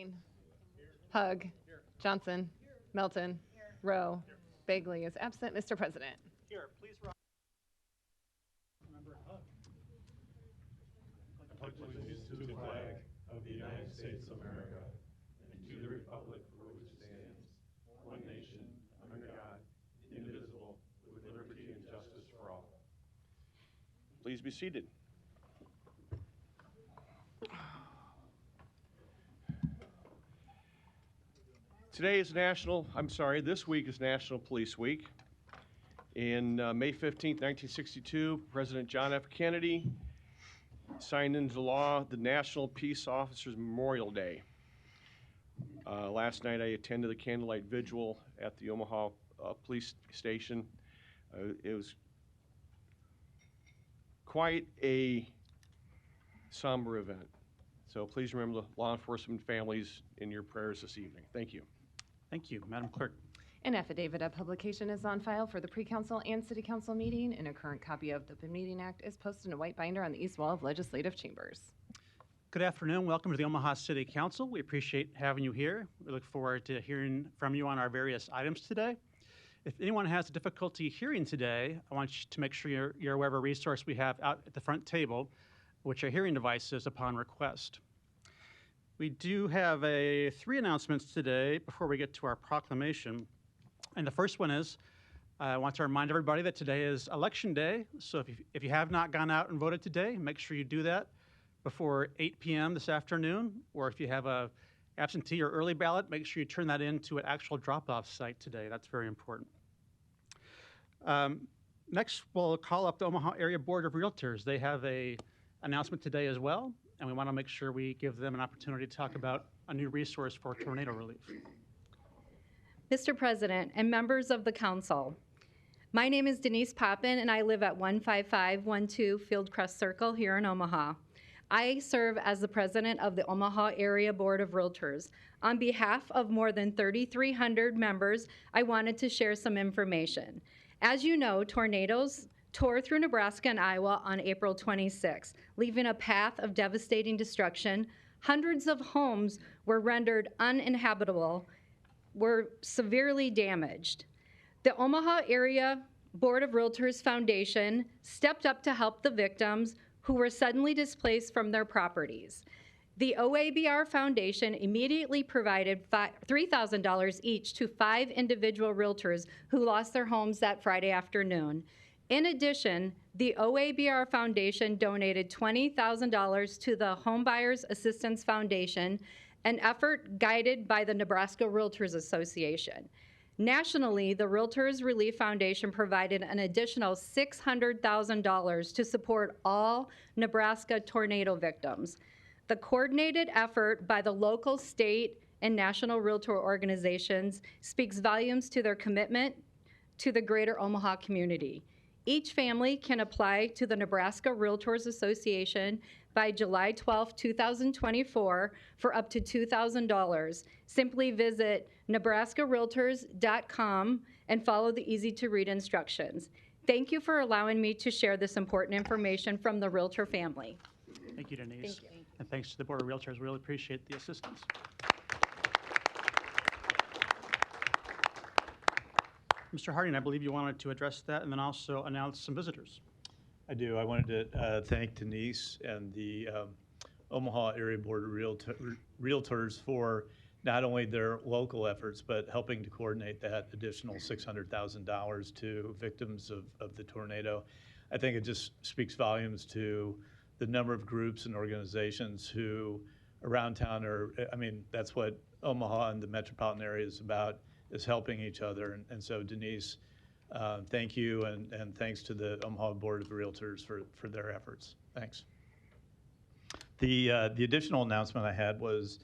Green. Hug. Johnson. Melton. Rowe. Bagley is absent. Mr. President. Here, please rise. Remember, hug. I pledge allegiance to the flag of the United States of America and to the republic for which it stands, one nation, under God, indivisible, with liberty and justice for all. Please be seated. This week is National Police Week. In May 15th, 1962, President John F. Kennedy signed into law the National Peace Officers Memorial Day. Last night I attended the candlelight vigil at the Omaha Police Station. It was quite a somber event. So please remember the law enforcement families in your prayers this evening. Thank you. Thank you, Madam Clerk. An affidavit of publication is on file for the pre-council and city council meeting, and a current copy of the Open Meeting Act is posted in a white binder on the east wall of legislative chambers. Good afternoon. Welcome to the Omaha City Council. We appreciate having you here. We look forward to hearing from you on our various items today. If anyone has difficulty hearing today, I want you to make sure you're aware of a resource we have out at the front table, which are hearing devices upon request. We do have three announcements today before we get to our proclamation. And the first one is, I want to remind everybody that today is Election Day. So if you have not gone out and voted today, make sure you do that before 8 p.m. this afternoon. Or if you have a absentee or early ballot, make sure you turn that into an actual drop-off site today. That's very important. Next, we'll call up the Omaha Area Board of Realtors. They have an announcement today as well, and we want to make sure we give them an opportunity to talk about a new resource for tornado relief. Mr. President and members of the council, my name is Denise Poppin, and I live at 15512 Fieldcrest Circle here in Omaha. I serve as the president of the Omaha Area Board of Realtors. On behalf of more than 3,300 members, I wanted to share some information. As you know, tornadoes tore through Nebraska and Iowa on April 26, leaving a path of devastating destruction. Hundreds of homes were rendered uninhabitable, were severely damaged. The Omaha Area Board of Realtors Foundation stepped up to help the victims who were suddenly displaced from their properties. The OABR Foundation immediately provided $3,000 each to 5 individual realtors who lost their homes that Friday afternoon. In addition, the OABR Foundation donated $20,000 to the Homebuyers Assistance Foundation, an effort guided by the Nebraska Realtors Association. Nationally, the Realtors Relief Foundation provided an additional $600,000 to support all Nebraska tornado victims. The coordinated effort by the local, state, and national realtor organizations speaks volumes to their commitment to the greater Omaha community. Each family can apply to the Nebraska Realtors Association by July 12, 2024 for up to $2,000. Simply visit nebraskarealtors.com and follow the easy-to-read instructions. Thank you for allowing me to share this important information from the Realtor family. Thank you, Denise. Thank you. And thanks to the Board of Realtors. We really appreciate the assistance. Mr. Harding, I believe you wanted to address that and then also announce some visitors. I do. I wanted to thank Denise and the Omaha Area Board of Realtors for not only their local efforts, but helping to coordinate that additional $600,000 to victims of the tornado. I think it just speaks volumes to the number of groups and organizations who around town that's what Omaha and the metropolitan area is about, is helping each other. And so Denise, thank you, and thanks to the Omaha Board of Realtors for their efforts. Thanks. The additional announcement I had was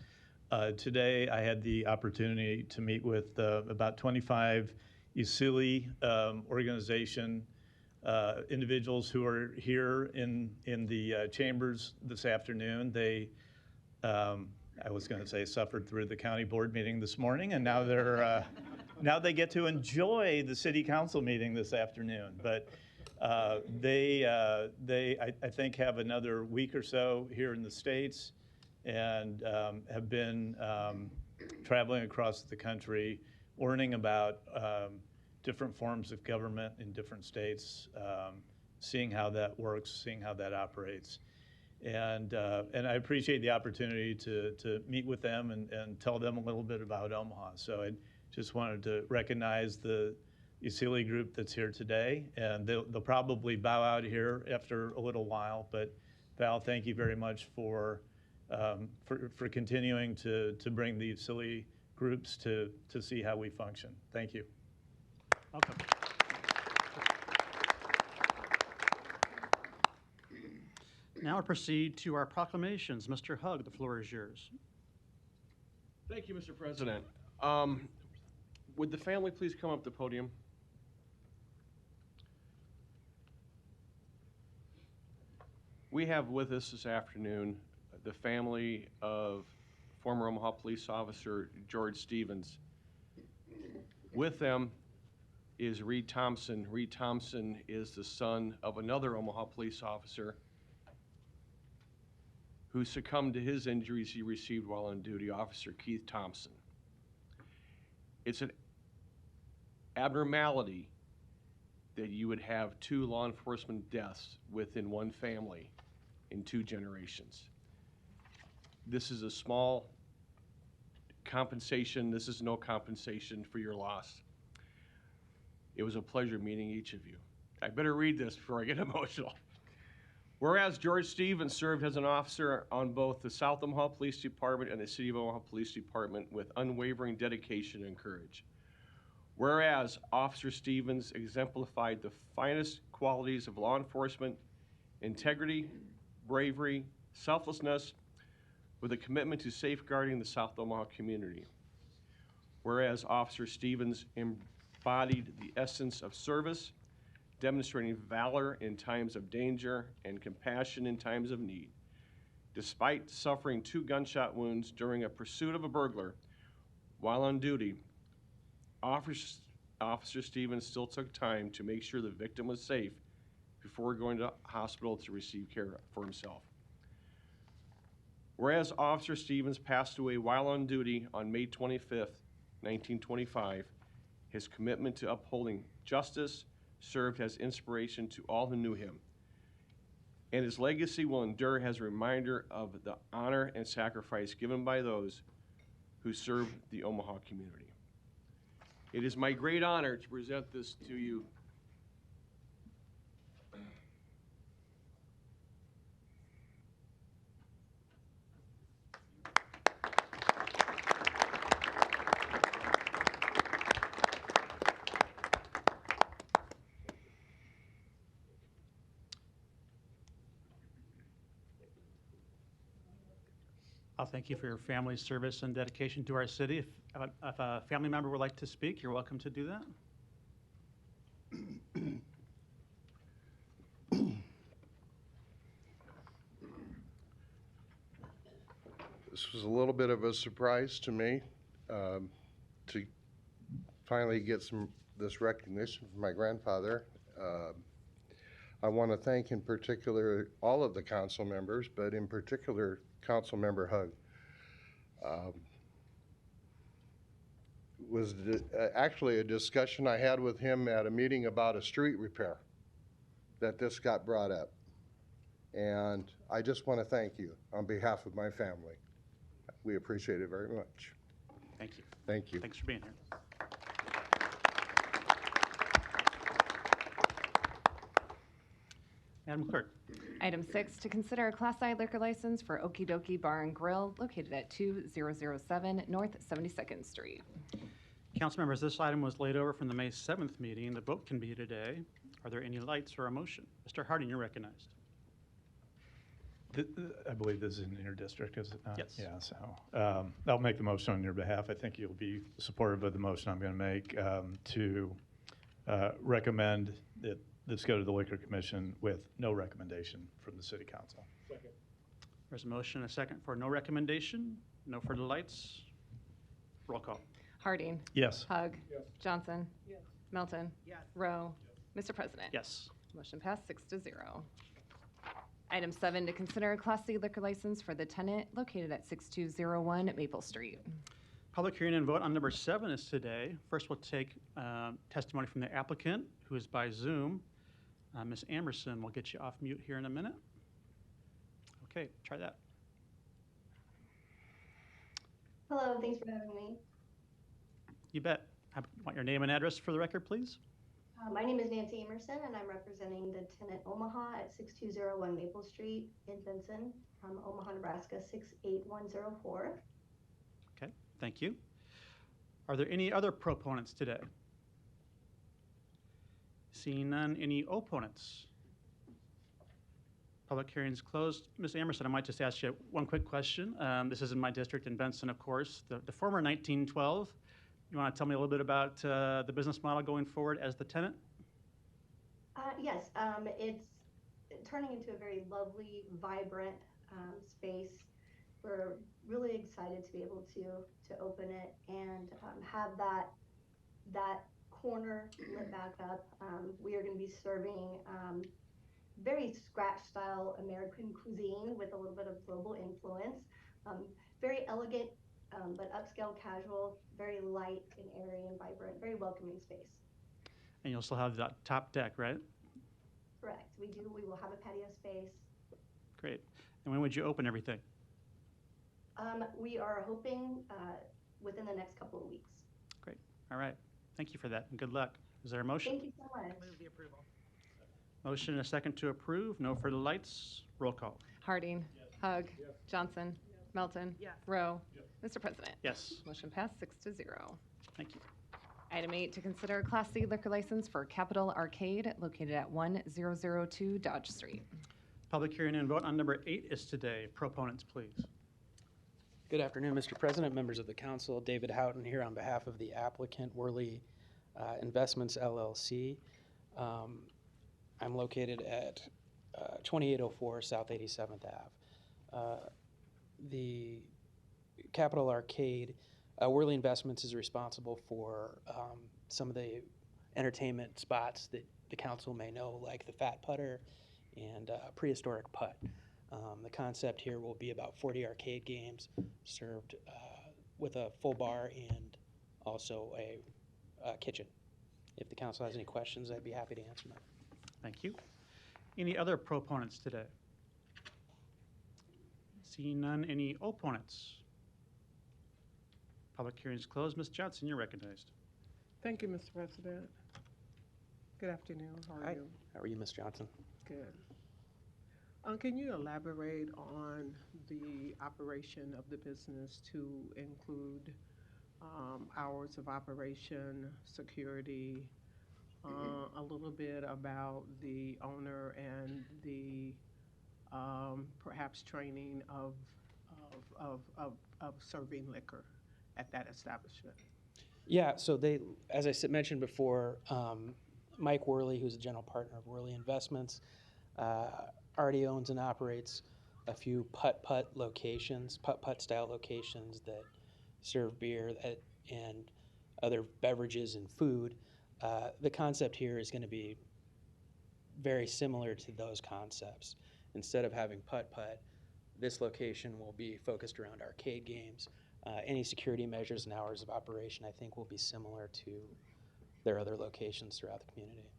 today I had the opportunity to meet with about 25 USILI organization individuals who are here in the chambers this afternoon. They I was going to say suffered through the county board meeting this morning, and now they're now they get to enjoy the city council meeting this afternoon. But they I think have another week or so here in the States and have been traveling across the country, learning about different forms of government in different states, seeing how that works, seeing how that operates. And I appreciate the opportunity to meet with them and tell them a little bit about Omaha. So I just wanted to recognize the USILI group that's here today, and they'll probably bow out here after a little while. But Val, thank you very much for continuing to bring the USILI groups to see how we function. Thank you. Welcome. Now we'll proceed to our proclamations. Mr. Hug, the floor is yours. Thank you, Mr. President. Would the family please come up to the podium? We have with us this afternoon the family of former Omaha police officer George Stevens. With them is Reed Thompson. Reed Thompson is the son of another Omaha police officer who succumbed to his injuries he received while on duty, Officer Keith Thompson. It's an abnormality that you would have 2 law enforcement deaths within one family in 2 generations. This is a small compensation. This is no compensation for your loss. It was a pleasure meeting each of you. I better read this before I get emotional. Whereas George Stevens served as an officer on both the South Omaha Police Department and the City of Omaha Police Department with unwavering dedication and courage. Whereas Officer Stevens exemplified the finest qualities of law enforcement: integrity, bravery, selflessness, with a commitment to safeguarding the South Omaha community. Whereas Officer Stevens embodied the essence of service, demonstrating valor in times of danger and compassion in times of need. Despite suffering 2 gunshot wounds during a pursuit of a burglar while on duty, Officer Stevens still took time to make sure the victim was safe before going to hospital to receive care for himself. Whereas Officer Stevens passed away while on duty on May 25th, 1925, his commitment to upholding justice served as inspiration to all who knew him, and his legacy will endure as a reminder of the honor and sacrifice given by those who serve the Omaha community. It is my great honor to present this to you. I'll thank you for your family's service and dedication to our city. If a family member would like to speak, you're welcome to do that. This was a little bit of a surprise to me, to finally get this recognition from my grandfather. I want to thank in particular all of the council members, but in particular Council Member Hug. Was actually a discussion I had with him at a meeting about a street repair that this got brought up. And I just want to thank you on behalf of my family. We appreciate it very much. Thank you. Thank you. Thanks for being here. Madam Clerk. Item 6, to consider a Class I liquor license for Okie Dokie Bar and Grill located at 2007 North 72nd Street. Council members, this item was laid over from the May 7th meeting. The vote can be today. Are there any lights or a motion? Mr. Harding, you're recognized. I believe this is an interdistrict, is it not? Yes. Yeah, so I'll make the motion on your behalf. I think you'll be supportive of the motion I'm going to make to recommend that this go to the Liquor Commission with no recommendation from the City Council. Second. There's a motion, a second for no recommendation. No further lights. Roll call. Harding. Yes. Hug. Yes. Johnson. Yes. Melton. Yes. Rowe. Mr. President. Yes. Motion passed 6-0. Item 7, to consider a Class C liquor license for the tenant located at 6201 Maple Street. Public hearing and vote on number 7 is today. First, we'll take testimony from the applicant, who is by Zoom. Ms. Amerson, we'll get you off mute here in a minute. Okay, try that. Hello, thanks for having me. You bet. I want your name and address for the record, please. My name is Nancy Emerson, and I'm representing the tenant Omaha at 6201 Maple Street in Vinson, Omaha, Nebraska 68104. Okay, thank you. Are there any other proponents today? Seeing none, any opponents? Public hearing's closed. Ms. Amerson, I might just ask you one quick question. This is in my district in Benson, of course. The former 1912, you want to tell me a little bit about the business model going forward as the tenant? Yes, it's turning into a very lovely, vibrant space. We're really excited to be able to open it and have that corner lit back up. We are going to be serving very scratch-style American cuisine with a little bit of global influence. Very elegant, but upscale casual, very light and airy and vibrant, very welcoming space. And you'll still have that top deck, right? Correct. We do. We will have a patio space. Great. And when would you open everything? We are hoping within the next couple of weeks. Great. All right. Thank you for that, and good luck. Is there a motion? Thank you so much. Motion and a second to approve. No further lights. Roll call. Harding. Hug. Johnson. Melton. Rowe. Mr. President. Yes. Motion passed 6-0. Thank you. Item 8, to consider a Class C liquor license for Capital Arcade located at 1002 Dodge Street. Public hearing and vote on number 8 is today. Proponents, please. Good afternoon, Mr. President, members of the council. David Houghton here on behalf of the applicant, Worley Investments, LLC. I'm located at 2804 South 87th Ave. The Capital Arcade, Worley Investments is responsible for some of the entertainment spots that the council may know, like the Fat Putter and Prehistoric Putt. The concept here will be about 40 arcade games served with a full bar and also a kitchen. If the council has any questions, I'd be happy to answer them. Thank you. Any other proponents today? Seeing none, any opponents? Public hearing is closed. Ms. Johnson, you're recognized. Thank you, Mr. President. Good afternoon. How are Hi. you? How are you, Ms. Johnson? Good. Can you elaborate on the operation of the business to include hours of operation, security, a little bit about the owner and the perhaps training of serving liquor at that establishment? Yeah, so they, as I mentioned before, Mike Worley, who's a general partner of Worley Investments, already owns and operates a few putt-putt locations, putt-putt style locations that serve beer and other beverages and food. The concept here is going to be very similar to those concepts. Instead of having putt-putt, this location will be focused around arcade games. Any security measures and hours of operation, I think, will be similar to their other locations throughout the community.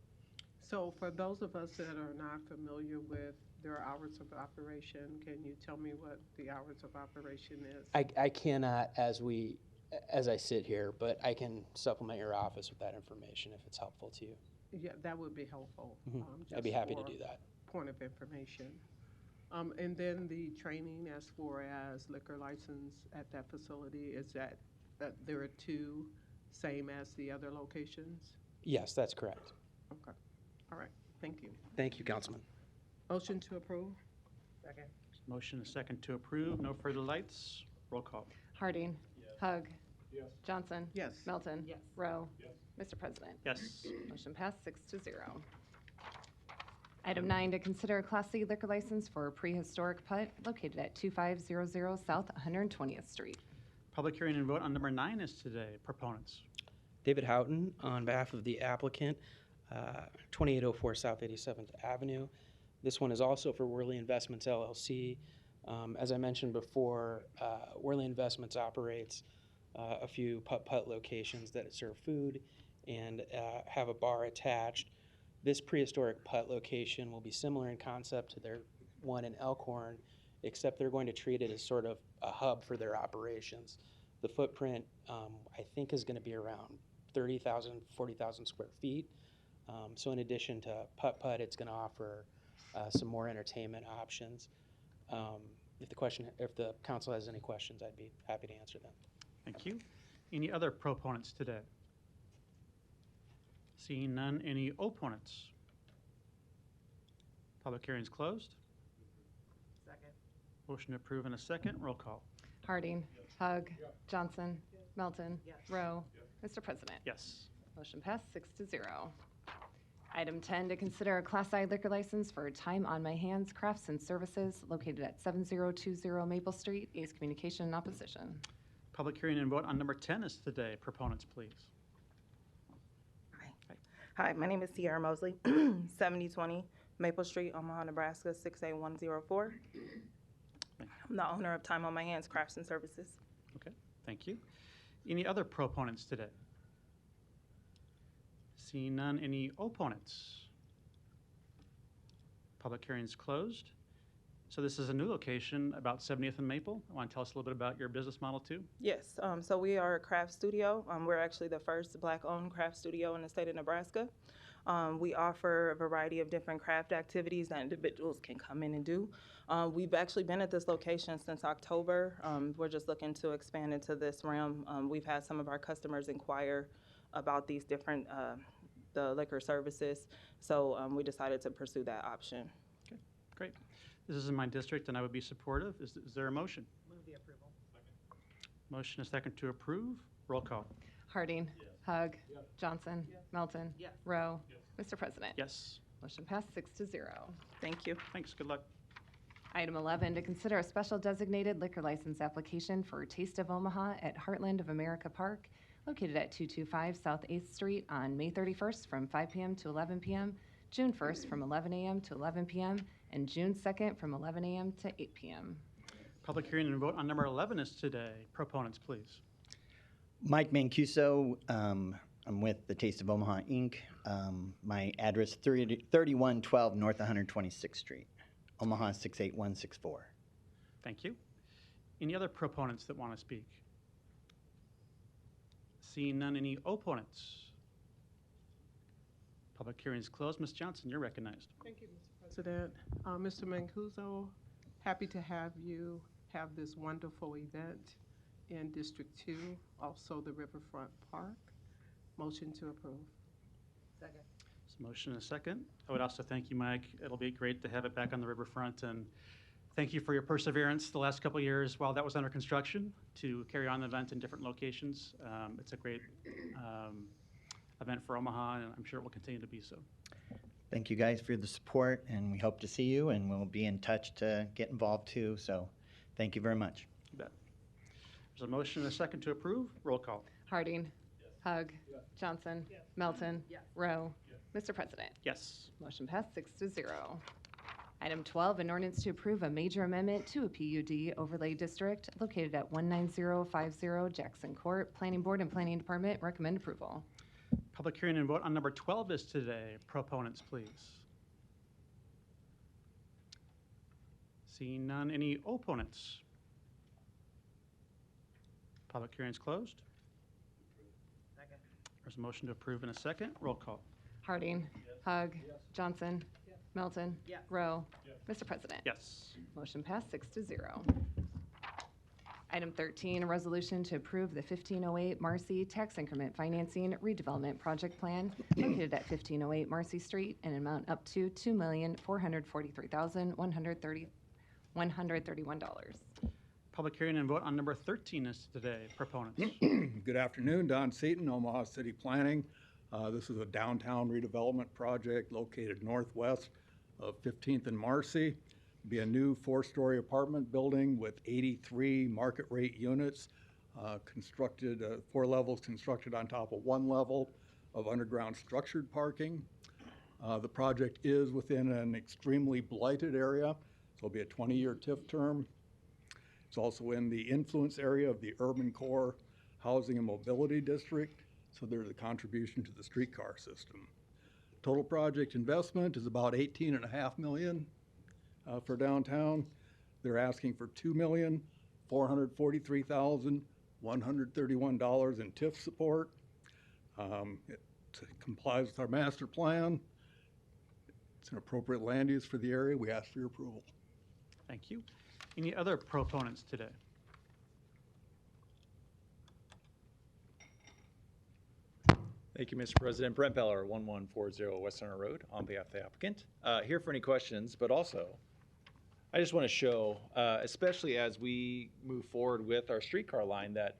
So for those of us that are not familiar with their hours of operation, can you tell me what the hours of operation is? I cannot as I sit here, but I can supplement your office with that information if it's helpful to you. Yeah, that would be helpful. I'd be happy to just do that. for Point of information. And then the training as far as liquor license at that facility, is that there are two same as the other locations? Yes, that's correct. Okay. All right. Thank you. Thank you, Councilman. Motion to approve? Second. Motion and second to approve. No further lights. Roll call. Harding. Hug. Yes. Johnson. Yes. Melton. Rowe. Yes. Mr. President. Yes. Motion passed 6-0. Item 9, to consider a Class C liquor license for Prehistoric Putt located at 2500 South 120th Street. Public hearing and vote on number 9 is today. Proponents. David Houghton on behalf of the applicant, 2804 South 87th Avenue. This one is also for Worley Investments LLC. As I mentioned before, Worley Investments operates a few putt-putt locations that serve food and have a bar attached. This prehistoric putt location will be similar in concept to their one in Elkhorn, except they're going to treat it as sort of a hub for their operations. The footprint, I think, is going to be around 30,000, 40,000 square feet. So in addition to putt-putt, it's going to offer some more entertainment options. If the council has any questions, I'd be happy to answer them. Thank you. Any other proponents today? Seeing none, any opponents? Public hearing is closed. Second. Motion to approve in a second. Roll call. Harding. Hug. Johnson. Melton. Rowe. Mr. President. Yes. Motion passed 6-0. Item 10, to consider a Class I liquor license for Time on My Hands Crafts and Services located at 7020 Maple Street. A's Communication in opposition. Public hearing and vote on number 10 is today. Proponents, please. Hi, my name is Sierra Mosley, 7020 Maple Street, Omaha, Nebraska, 68104. I'm the owner of Time on My Hands Crafts and Services. Okay, thank you. Any other proponents today? Seeing none, any opponents? Public hearing is closed. So this is a new location about 70th and Maple. I want to tell us a little bit about your business model too. Yes, so we are a craft studio. We're actually the first Black-owned craft studio in the state of Nebraska. We offer a variety of different craft activities that individuals can come in and do. We've actually been at this location since October. We're just looking to expand into this realm. We've had some of our customers inquire about these different the liquor services, so we decided to pursue that option. Okay, great. This is in my district and I would be supportive. Is there a motion? Move the approval. Motion is second to approve. Roll call. Harding. Hug. Johnson. Melton. Rowe. Mr. President. Yes. Motion passed 6-0. Thank you. Thanks. Good luck. Item 11, to consider a special designated liquor license application for Taste of Omaha at Heartland of America Park, located at 225 South 8th Street on May 31st from 5 p.m. to 11 p.m., June 1st from 11 a.m. to 11 p.m., and June 2nd from 11 a.m. to 8 p.m. Public hearing and vote on number 11 is today. Proponents, please. Mike Mancuso. I'm with the Taste of Omaha, Inc. My address, 3112 North 126th Street, Omaha 68164. Thank you. Any other proponents that want to speak? Seeing none, any opponents? Public hearing is closed. Ms. Johnson, you're recognized. Thank you, Mr. President. Mr. Mancuso, happy to have you have this wonderful event in District 2, also the Riverfront Park. Motion to approve. Second. So motion and a second. I would also thank you, Mike. It'll be great to have it back on the riverfront, and thank you for your perseverance the last couple of years while that was under construction to carry on the event in different locations. It's a great event for Omaha, and I'm sure it will continue to be so. Thank you guys for the support, and we hope to see you, and we'll be in touch to get involved too. So thank you very much. You bet. There's a motion and a second to approve. Roll call. Harding. Hug. Johnson. Melton. Rowe. Mr. President. Yes. Motion passed 6-0. Item 12, an ordinance to approve a major amendment to a PUD overlay district located at 19050 Jackson Court. Planning Board and Planning Department recommend approval. Public hearing and vote on number 12 is today. Proponents, please. Seeing none, any opponents? Public hearing is closed. Second. There's a motion to approve in a second. Roll call. Harding. Hug. Johnson. Melton. Rowe. Mr. President. Yes. Motion passed 6-0. Item 13, a resolution to approve the 1508 Marcy Tax Increment Financing Redevelopment Project Plan located at 1508 Marcy Street in an amount up to $2,443,131. Public hearing and vote on number 13 is today. Proponents. Good afternoon, Don Seaton, Omaha City Planning. This is a downtown redevelopment project located northwest of 15th and Marcy. Be a new 4-story apartment building with 83 market rate units, constructed 4 levels constructed on top of 1 level of underground structured parking. The project is within an extremely blighted area, so it'll be a 20-year TIF term. It's also in the influence area of the urban core housing and mobility district, so there's a contribution to the streetcar system. Total project investment is about $18.5 million for downtown. They're asking for $2,443,131 in TIF support. It complies with our master plan. It's an appropriate land use for the area. We ask for your approval. Thank you. Any other proponents today? Thank you, Mr. President. Brent Beller, 1140 West Center Road, on behalf of the applicant. Here for any questions, but also I just want to show, especially as we move forward with our streetcar line, that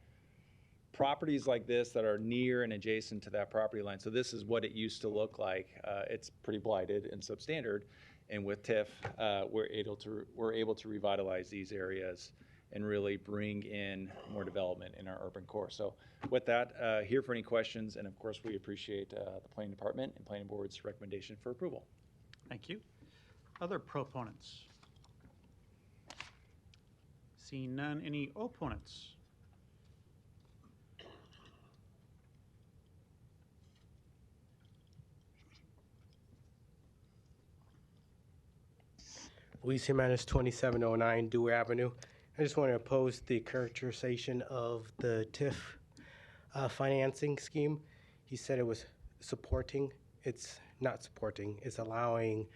properties like this that are near and adjacent to that property line, so this is what it used to look like. It's pretty blighted and substandard, and with TIF, we're able to revitalize these areas and really bring in more development in our urban core. So with that, here for any questions, and of course we appreciate the Planning Department and Planning Board's recommendation for approval. Thank you. Other proponents? Seeing none, any opponents? Luis Jimenez, 2709 Dewey Avenue. I just want to oppose the characterization of the TIF financing scheme. He said it was supporting. It's not supporting. It's allowing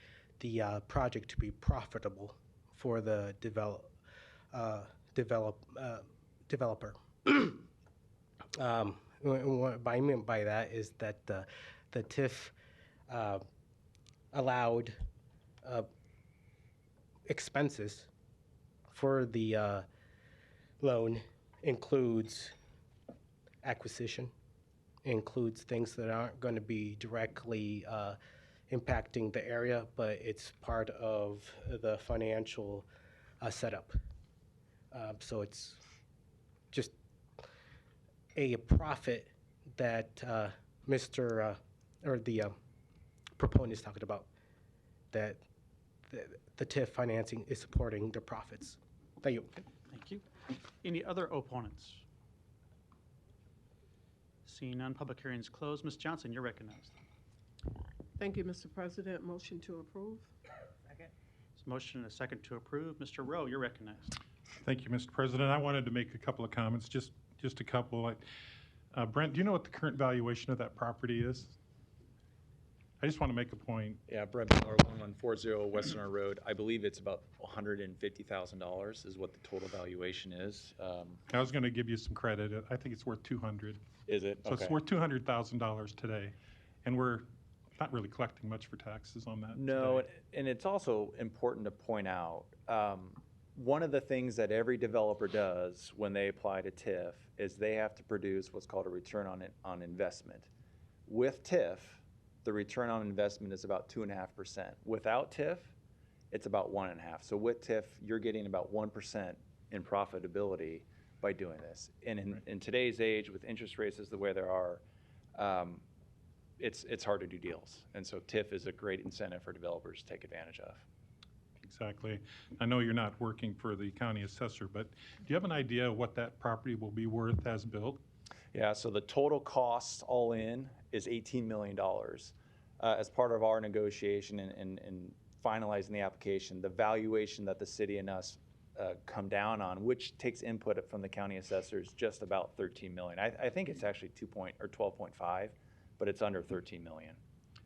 the project to be profitable for the developer. What I mean by that is that the TIF allowed expenses for the loan includes acquisition, includes things that aren't going to be directly impacting the area, but it's part of the financial setup. So it's just a profit that Mr. or the proponent is talking about, that the TIF financing is supporting the profits. Thank you. Okay, thank you. Any other opponents? Seeing none, public hearing is closed. Ms. Johnson, you're recognized. Thank you, Mr. President. Motion to approve. Second. There's a motion and a second to approve. Mr. Rowe, you're recognized. Thank you, Mr. President. I wanted to make a couple of comments, just a couple. Brent, do you know what the current valuation of that property is? I just want to make a point. Yeah, Brent Beller, 1140 West Center Road. I believe it's about $150,000 is what the total valuation is. I was going to give you some credit. I think it's worth $200,000. Is it? So Okay. it's worth $200,000 today, and we're not really collecting much for taxes on that. No, today. and it's also important to point out, one of the things that every developer does when they apply to TIF is they have to produce what's called a return on investment. With TIF, the return on investment is about 2.5%. Without TIF, it's about 1.5%. So with TIF, you're getting about 1% in profitability by doing this. And in today's age, with interest rates as the way there are, it's hard to do deals. And so TIF is a great incentive for developers to take advantage of. Exactly. I know you're not working for the county assessor, but do you have an idea what that property will be worth as built? Yeah, so the total cost all in is $18 million. As part of our negotiation and finalizing the application, the valuation that the city and us come down on, which takes input from the county assessors, just about $13 million. I think it's actually 12.5, but it's under $13 million.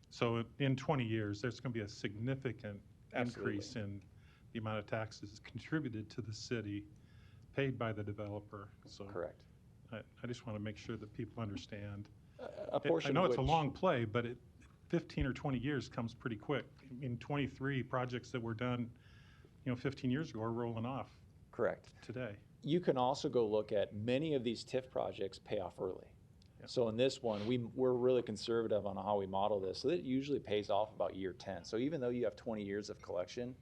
So in 20 years, there's going to be a significant Absolutely. increase in the amount of taxes contributed to the city, paid by the developer. So Correct. I just want to make sure that people understand. A portion I know of it's a which- long play, but 15 or 20 years comes pretty quick. In 23 projects that were done, 15 years ago are rolling off. Correct. Today. You can also go look at many of these TIF projects pay off early. Yep. So in this one, we're really conservative on how we model this. So it usually pays off about year 10. So even though you have 20 years of collection,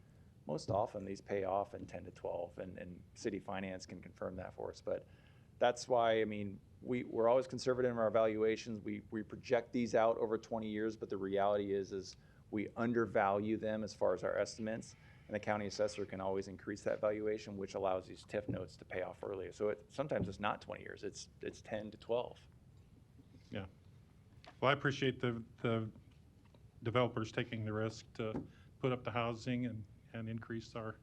most often these pay off in 10 to 12, and city finance can confirm that for us. But that's why, we're always conservative in our evaluations. We project these out over 20 years, but the reality is we undervalue them as far as our estimates, and the county assessor can always increase that valuation, which allows these TIF notes to pay off earlier. So sometimes it's not 20 years, it's 10 to 12. Yeah. Well, I appreciate the developers taking the risk to put up the housing and increase our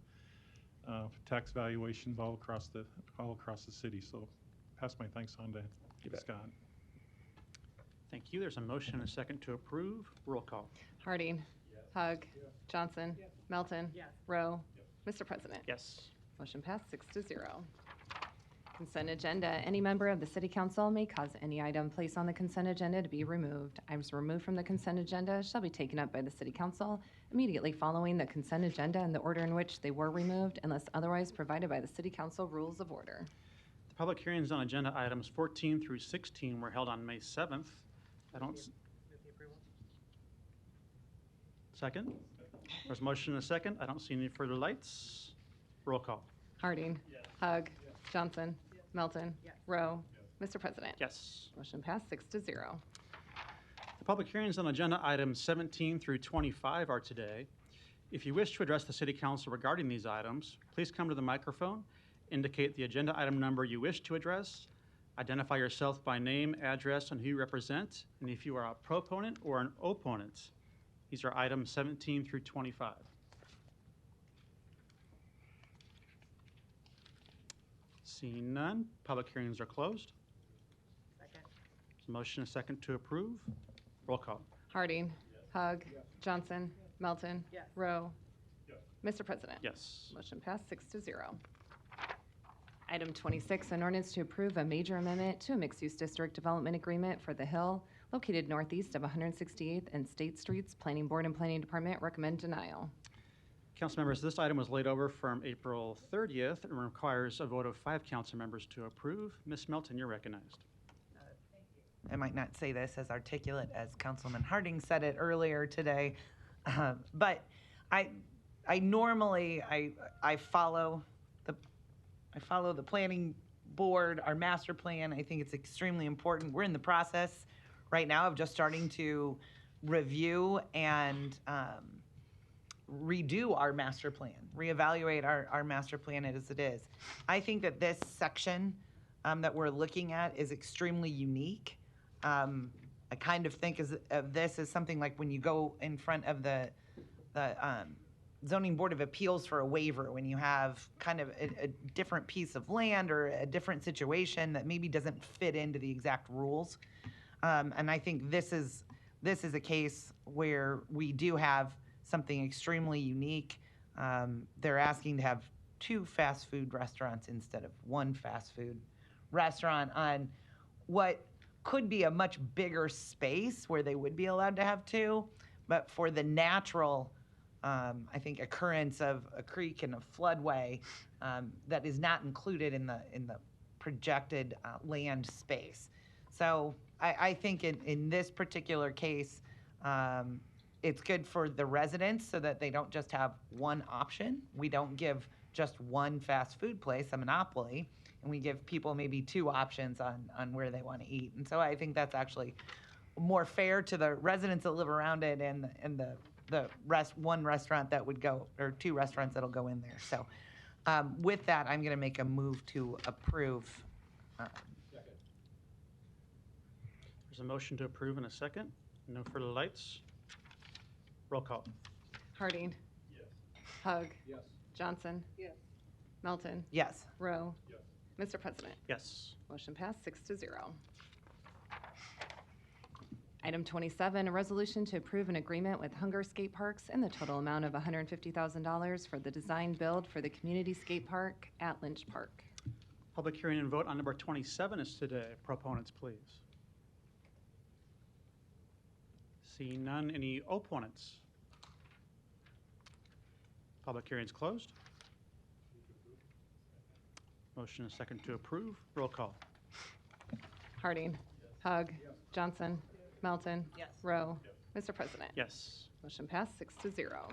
tax valuations all across the city. So pass my thanks on to Scott. Thank you. There's a motion and a second to approve. Roll call. Harding. Hug. Johnson. Melton. Rowe. Mr. President. Yes. Motion passed 6-0. Consent agenda. Any member of the city council may cause any item placed on the consent agenda to be removed. Items removed from the consent agenda shall be taken up by the city council immediately following the consent agenda in the order in which they were removed, unless otherwise provided by the city council rules of order. The public hearings on agenda items 14 through 16 were held on May 7th. I don't. Second? There's a motion and a second. I don't see any further lights. Roll call. Harding. Hug. Johnson. Melton. Rowe. Mr. President. Yes. Motion passed 6-0. The public hearings on agenda items 17 through 25 are today. If you wish to address the city council regarding these items, please come to the microphone, indicate the agenda item number you wish to address, identify yourself by name, address, and who you represent, and if you are a proponent or an opponent. These are items 17 through 25. Seeing none, public hearings are closed. Second. Motion and second to approve. Roll call. Harding. Hug. Johnson. Melton. Rowe. Mr. President. Yes. Motion passed 6-0. Item 26, an ordinance to approve a major amendment to a mixed-use district development agreement for The Hill located northeast of 168th and State Streets. Planning Board and Planning Department recommend denial. Council members, this item was laid over from April 30th and requires a vote of 5 council members to approve. Ms. Melton, you're recognized. I might not say this as articulate as Councilman Harding said it earlier today, but I normally follow the planning board, our master plan. I think it's extremely important. We're in the process right now of just starting to review and redo our master plan, reevaluate our master plan as it is. I think that this section that we're looking at is extremely unique. I kind of think of this as something like when you go in front of the Zoning Board of Appeals for a waiver, when you have kind of a different piece of land or a different situation that maybe doesn't fit into the exact rules. And I think this is a case where we do have something extremely unique. They're asking to have 2 fast food restaurants instead of 1 fast food restaurant on what could be a much bigger space where they would be allowed to have 2, but for the natural, I think, occurrence of a creek and a floodway that is not included in the projected land space. So I think in this particular case, it's good for the residents so that they don't just have one option. We don't give just one fast food place a monopoly, and we give people maybe 2 options on where they want to eat. And so I think that's actually more fair to the residents that live around it and the one restaurant that would go, or 2 restaurants that'll go in there. So with that, I'm going to make a move to approve. There's a motion to approve in a second. No further lights. Roll call. Harding. Yes. Hug. Yes. Johnson. Yes. Melton. Yes. Rowe. Yes. Mr. President. Yes. Motion passed 6-0. Item 27, a resolution to approve an agreement with Hunger Skate Parks in the total amount of $150,000 for the design build for the community skate park at Lynch Park. Public hearing and vote on number 27 is today. Proponents, please. Seeing none, any opponents? Public hearing is closed. Motion is second to approve. Roll call. Harding. Hug. Johnson. Melton. Rowe. Mr. President. Yes. Motion passed 6-0.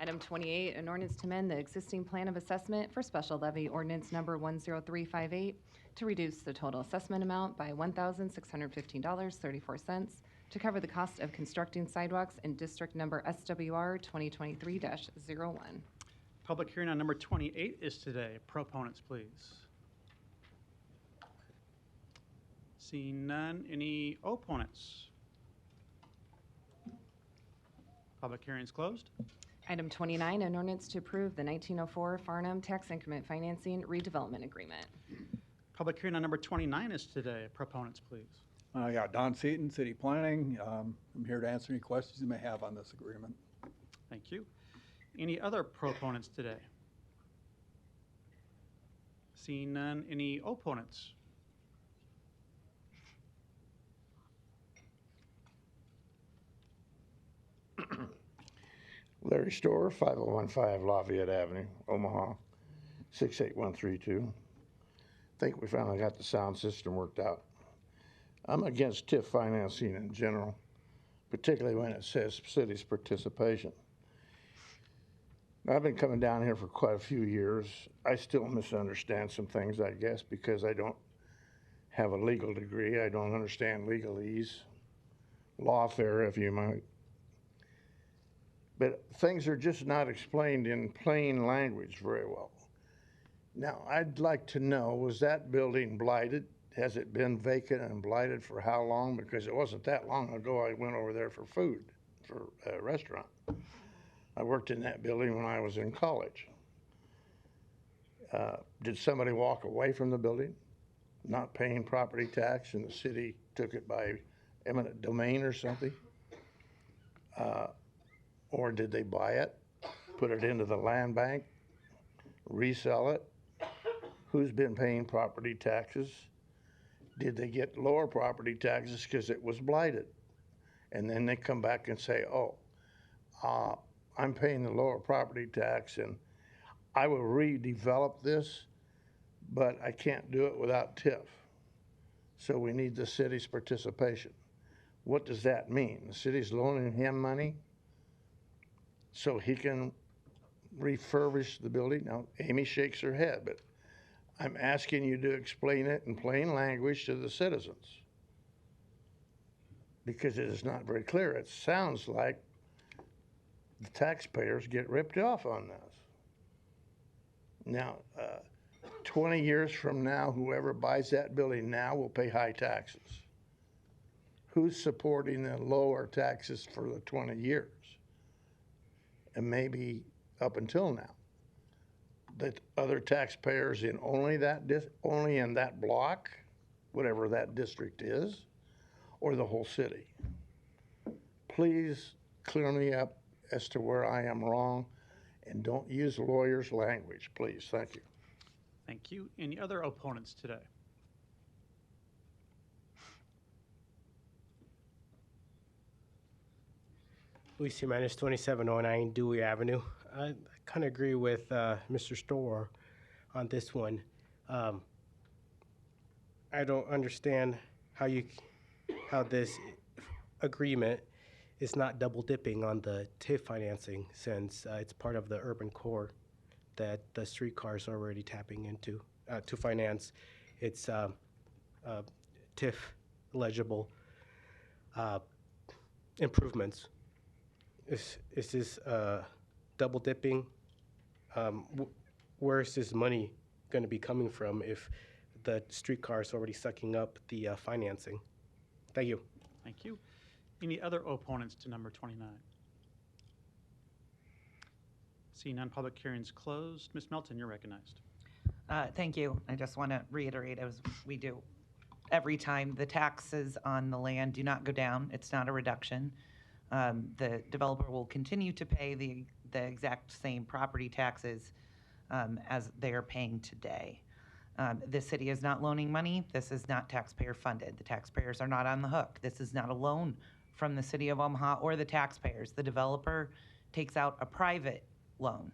Item 28, an ordinance to amend the existing plan of assessment for special levy ordinance number 10358 to reduce the total assessment amount by $1,615.34 to cover the cost of constructing sidewalks in district number SWR 2023-01. Public hearing on number 28 is today. Proponents, please. Seeing none, any opponents? Public hearing is closed. Item 29, an ordinance to approve the 1904 Farnham Tax Increment Financing Redevelopment Agreement. Public hearing on number 29 is today. Proponents, please. Yeah, Don Seaton, City Planning. I'm here to answer any questions you may have on this agreement. Thank you. Any other proponents today? Seeing none, any opponents? Larry Storr, 5015 Lafayette Avenue, Omaha, 68132. Think we finally got the sound system worked out. I'm against TIF financing in general, particularly when it says city's participation. I've been coming down here for quite a few years. I still misunderstand some things, I guess, because I don't have a legal degree. I don't understand legalese, lawfare, if you might. But things are just not explained in plain language very well. Now, I'd like to know, was that building blighted? Has it been vacant and blighted for how long? Because it wasn't that long ago I went over there for food, for a restaurant. I worked in that building when I was in college. Did somebody walk away from the building, not paying property tax, and the city took it by eminent domain or something? Or did they buy it, put it into the land bank, resell it? Who's been paying property taxes? Did they get lower property taxes because it was blighted? And then they come back and say, oh, I'm paying the lower property tax and I will redevelop this, but I can't do it without TIF. So we need the city's participation. What does that mean? The city's loaning him money so he can refurbish the building? Now, Amy shakes her head, but I'm asking you to explain it in plain language to the citizens because it is not very clear. It sounds like the taxpayers get ripped off on this. Now, 20 years from now, whoever buys that building now will pay high taxes. Who's supporting the lower taxes for the 20 years? And maybe up until now. That other taxpayers in only in that block, whatever that district is, or the whole city. Please clear me up as to where I am wrong, and don't use lawyers' language, please. Thank you. Thank you. Any other opponents today? Luis Jimenez, 2709 Dewey Avenue. I kind of agree with Mr. Storr on this one. I don't understand how this agreement is not double dipping on the TIF financing since it's part of the urban core that the streetcars are already tapping into to finance its TIF eligible improvements. Is this double dipping? Where is this money going to be coming from if the streetcar is already sucking up the financing? Thank you. Thank you. Any other opponents to number 29? Seeing none, public hearings closed. Ms. Melton, you're recognized. Thank you. I just want to reiterate, as we do every time, the taxes on the land do not go down. It's not a reduction. The developer will continue to pay the exact same property taxes as they are paying today. The city is not loaning money. This is not taxpayer funded. The taxpayers are not on the hook. This is not a loan from the city of Omaha or the taxpayers. The developer takes out a private loan.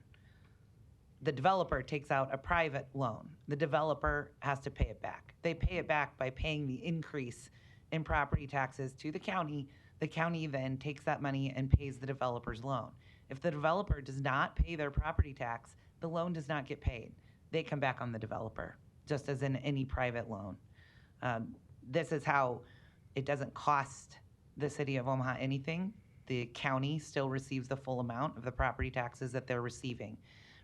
The developer takes out a private loan. The developer has to pay it back. They pay it back by paying the increase in property taxes to the county. The county then takes that money and pays the developer's loan. If the developer does not pay their property tax, the loan does not get paid. They come back on the developer, just as in any private loan. This is how it doesn't cost the city of Omaha anything. The county still receives the full amount of the property taxes that they're receiving.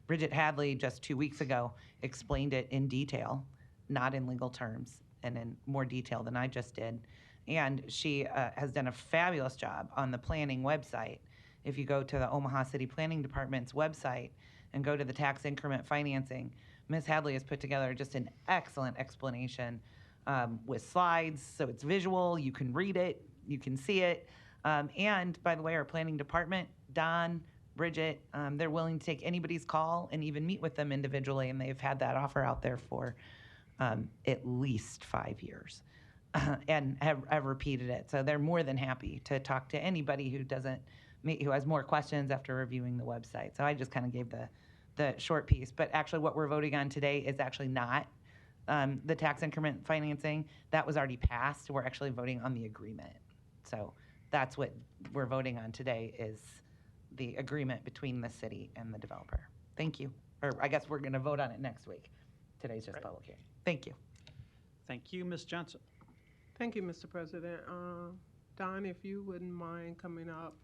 Bridget Hadley, just 2 weeks ago, explained it in detail, not in legal terms, and in more detail than I just did. And she has done a fabulous job on the planning website. If you go to the Omaha City Planning Department's website and go to the tax increment financing, Ms. Hadley has put together just an excellent explanation with slides, so it's visual, you can read it, you can see it. And by the way, our planning department, Don, Bridget, they're willing to take anybody's call and even meet with them individually, and they've had that offer out there for at least 5 years and have repeated it. So they're more than happy to talk to anybody who has more questions after reviewing the website. So I just kind of gave the short piece, but actually what we're voting on today is actually not the tax increment financing. That was already passed. We're actually voting on the agreement. So that's what we're voting on today, is the agreement between the city and the developer. Thank you. Or I guess we're going to vote on it next week. Today's just public hearing. Thank you. Thank you, Ms. Johnson. Thank you, Mr. President. Don, if you wouldn't mind coming up.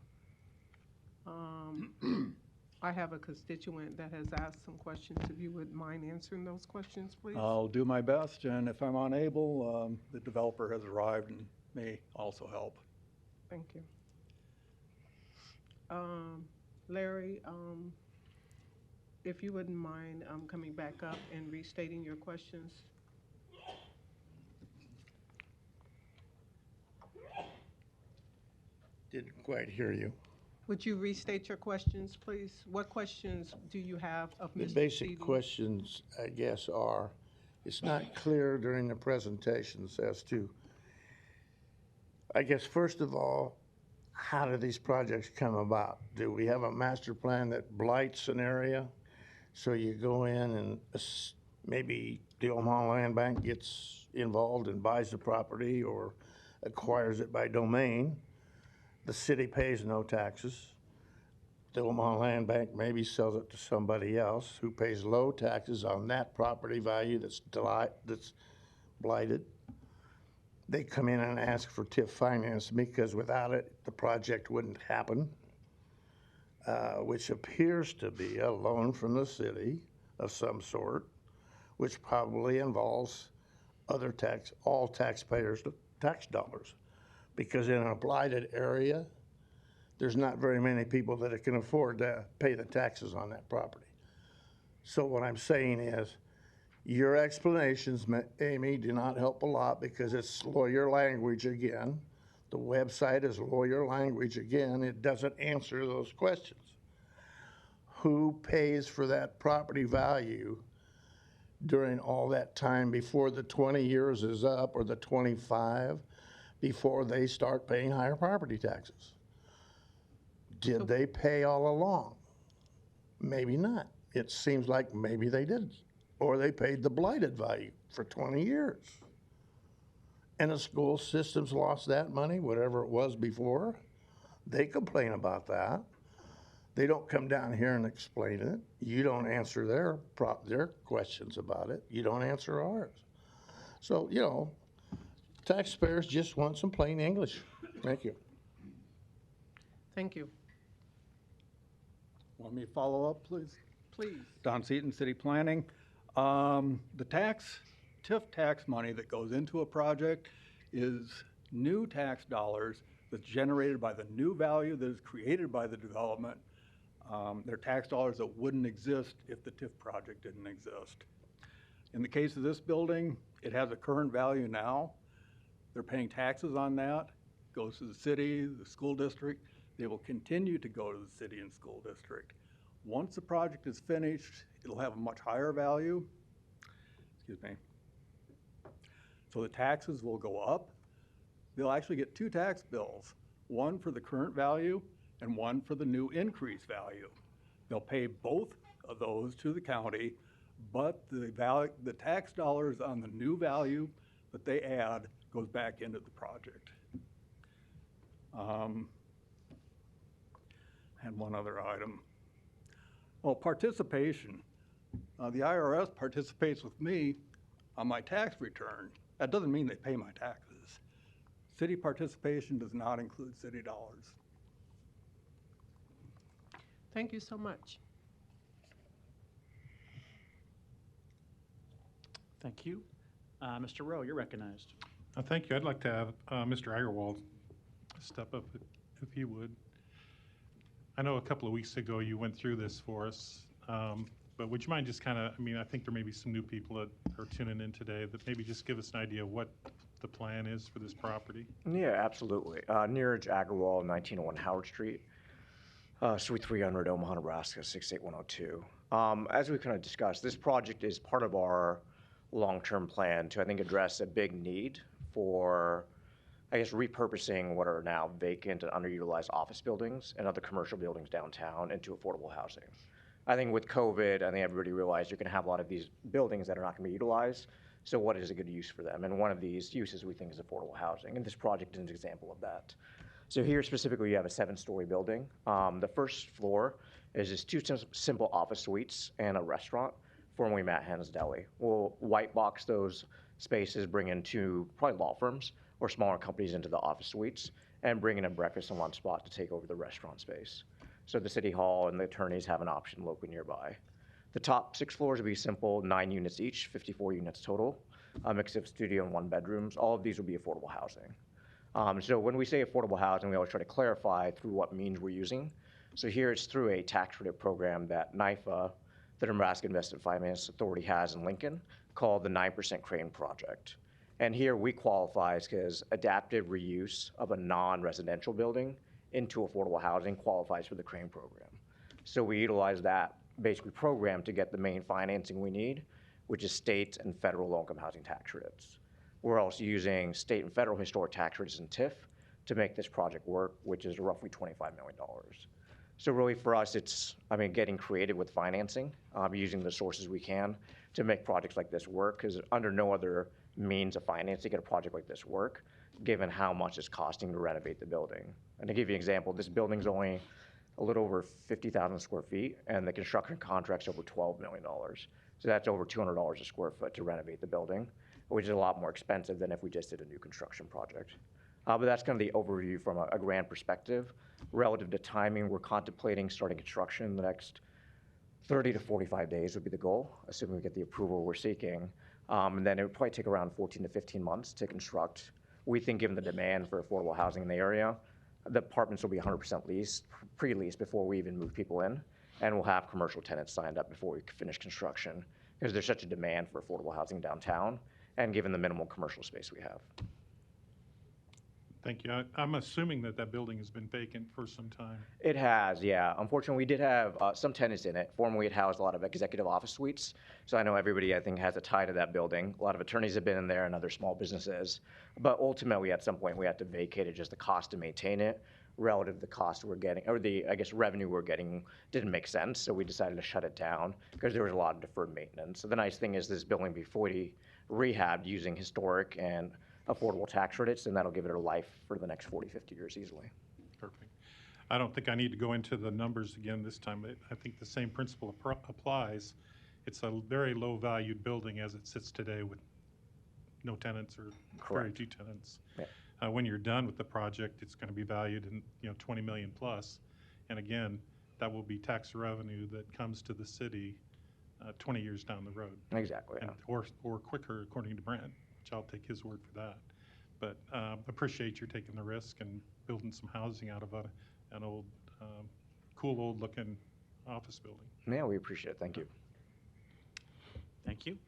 I have a constituent that has asked some questions. If you wouldn't mind answering those questions, please. I'll do my best, and if I'm unable, the developer has arrived and may also help. Thank you. Larry, if you wouldn't mind coming back up and restating your questions. Didn't quite hear you. Would you restate your questions, please? What questions do you have of The Mr. basic Seeley? questions, I guess, are, it's not clear during the presentations as to, I guess, first of all, how do these projects come about? Do we have a master plan that blights an area? So you go in and maybe the Omaha Land Bank gets involved and buys the property or acquires it by domain. The city pays no taxes. The Omaha Land Bank maybe sells it to somebody else who pays low taxes on that property value that's blighted. They come in and ask for TIF financing because without it, the project wouldn't happen, which appears to be a loan from the city of some sort, which probably involves all taxpayers' tax dollars. Because in a blighted area, there's not very many people that can afford to pay the taxes on that property. So what I'm saying is, your explanations, Amy, do not help a lot because it's lawyer language again. The website is lawyer language again. It doesn't answer those questions. Who pays for that property value during all that time before the 20 years is up or the 25? Before they start paying higher property taxes? Did they pay all along? Maybe not. It seems like maybe they didn't. Or they paid the blighted value for 20 years. And the school system's lost that money, whatever it was before. They complain about that. They don't come down here and explain it. You don't answer their questions about it. You don't answer ours. So, taxpayers just want some plain English. Thank you. Thank you. Want me to follow up, please? Please. Don Seaton, City Planning. The TIF tax money that goes into a project is new tax dollars that's generated by the new value that is created by the development. They're tax dollars that wouldn't exist if the TIF project didn't exist. In the case of this building, it has a current value now. They're paying taxes on that. It goes to the city, the school district. They will continue to go to the city and school district. Once the project is finished, it'll have a much higher value. Excuse me. So the taxes will go up. They'll actually get two tax bills, one for the current value and one for the new increased value. They'll pay both of those to the county, but the tax dollars on the new value that they add goes back into the project. And one other item. Well, participation. The IRS participates with me on my tax return. That doesn't mean they pay my taxes. City participation does not include city dollars. Thank you so much. Thank you. Mr. Rowe, you're recognized. Thank you. I'd like to have Mr. Agarwal step up if he would. I know a couple of weeks ago you went through this for us, but would you mind just kind of, I think there may be some new people that are tuning in today that maybe just give us an idea of what the plan is for this property? Yeah, absolutely. Neeraj Agarwal, 1901 Howard Street, Suite 300, Omaha, Nebraska, 68102. As we kind of discussed, this project is part of our long-term plan to, I think, address a big need for, I guess, repurposing what are now vacant and underutilized office buildings and other commercial buildings downtown into affordable housing. I think with COVID, I think everybody realized you're going to have a lot of these buildings that are not going to be utilized. So what is a good use for them? And one of these uses we think is affordable housing. And this project is an example of that. So here specifically, you have a 7-story building. The first floor is just 2 simple office suites and a restaurant, formerly Matt Hannah's Deli. We'll white box those spaces, bring in 2 probably law firms or smaller companies into the office suites, and bring in a breakfast and lunch spot to take over the restaurant space. So the city hall and the attorneys have an option locally nearby. The top 6 floors will be simple, 9 units each, 54 units total, a mix of studio and 1 bedrooms. All of these will be affordable housing. So when we say affordable housing, we always try to clarify through what means we're using. So here it's through a tax credit program that NIFA, the Nebraska Investment Finance Authority, has in Lincoln, called the 9% Crane Project. And here we qualify because adaptive reuse of a non-residential building into affordable housing qualifies for the Crane program. So we utilize that basically program to get the main financing we need, which is state and federal low-income housing tax credits. We're also using state and federal historic tax credits and TIF to make this project work, which is roughly $25 million. So really for us, it's, getting creative with financing, using the sources we can to make projects like this work, because under no other means of financing get a project like this work, given how much it's costing to renovate the building. And to give you an example, this building's only a little over 50,000 square feet, and the construction contract's over $12 million. So that's over $200 a square foot to renovate the building, which is a lot more expensive than if we just did a new construction project. But that's kind of the overview from a grand perspective. Relative to timing, we're contemplating starting construction in the next 30 to 45 days would be the goal, assuming we get the approval we're seeking. And then it would probably take around 14 to 15 months to construct. We think given the demand for affordable housing in the area, the apartments will be 100% leased, pre-leased before we even move people in. And we'll have commercial tenants signed up before we finish construction, because there's such a demand for affordable housing downtown and given the minimal commercial space we have. Thank you. I'm assuming that building has been vacant for some time. It has, yeah. Unfortunately, we did have some tenants in it. Formerly, it housed a lot of executive office suites. So I know everybody, I think, has a tie to that building. A lot of attorneys have been in there and other small businesses. But ultimately, at some point, we had to vacate it. Just the cost to maintain it relative to the cost we're getting, or the, revenue we're getting didn't make sense. So we decided to shut it down because there was a lot of deferred maintenance. So the nice thing is this building will be fully rehabbed using historic and affordable tax credits, and that'll give it a life for the next 40, 50 years easily. Perfect. I don't think I need to go into the numbers again this time, but I think the same principle applies. It's a very low-valued building as it sits today with no tenants or very few tenants. Yeah. When you're done with the project, it's going to be valued in $20 million plus, and again, that will be tax revenue that comes to the city 20 years down the road. Exactly. And, or quicker, according to Brent. I'll take his word for that. But appreciate you taking the risk and building some housing out of an old, cool old looking office building. Yeah, we appreciate it. Thank you. Thank you.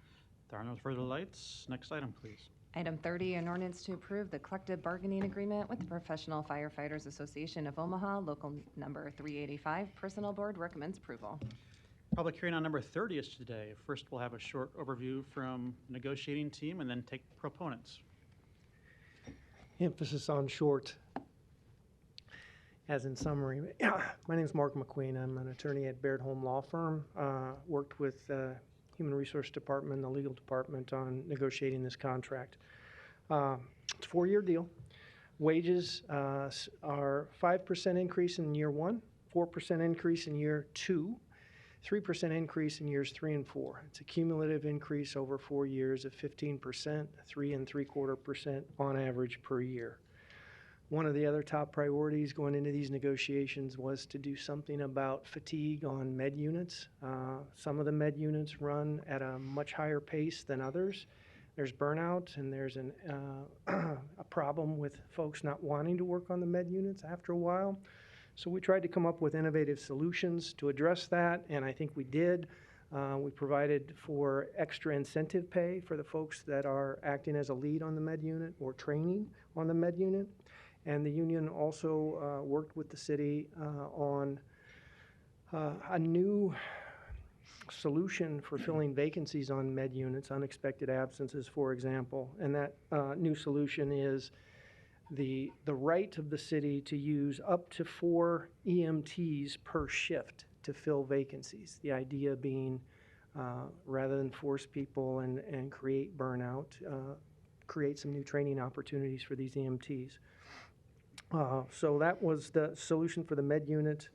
There are no further lights. Next item, please. Item 30, an ordinance to approve the collective bargaining agreement with the Professional Firefighters Association of Omaha, local number 385. Personnel Board recommends approval. Public hearing on number 30 is today. First, we'll have a short overview from the negotiating team and then take proponents. Emphasis on short, as in summary. My name is Mark McQueen. I'm an attorney at Baird Home Law Firm. Worked with the Human Resource Department and the Legal Department on negotiating this contract. It's a 4-year deal. Wages are 5% increase in year 1, 4% increase in year 2, 3% increase in years 3 and 4. It's a cumulative increase over 4 years of 15%, 3 3/4% on average per year. One of the other top priorities going into these negotiations was to do something about fatigue on med units. Some of the med units run at a much higher pace than others. There's burnout, and there's a problem with folks not wanting to work on the med units after a while. So we tried to come up with innovative solutions to address that, and I think we did. We provided for extra incentive pay for the folks that are acting as a lead on the med unit or training on the med unit. And the union also worked with the city on a new solution for filling vacancies on med units, unexpected absences, for example. And that new solution is the right of the city to use up to 4 EMTs per shift to fill vacancies. The idea being, rather than force people and create burnout, create some new training opportunities for these EMTs. So that was the solution for the med unit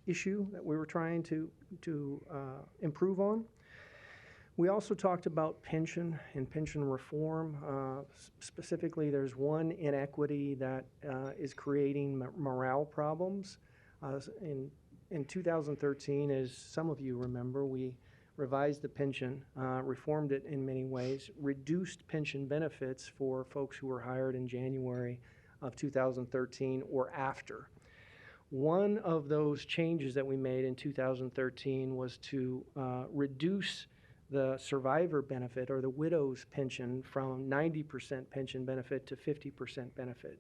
issue that we were trying to improve on. We also talked about pension and pension reform. Specifically, there's one inequity that is creating morale problems. In 2013, as some of you remember, we revised the pension, reformed it in many ways, reduced pension benefits for folks who were hired in January of 2013 or after. One of those changes that we made in 2013 was to reduce the survivor benefit or the widow's pension from 90% pension benefit to 50% benefit.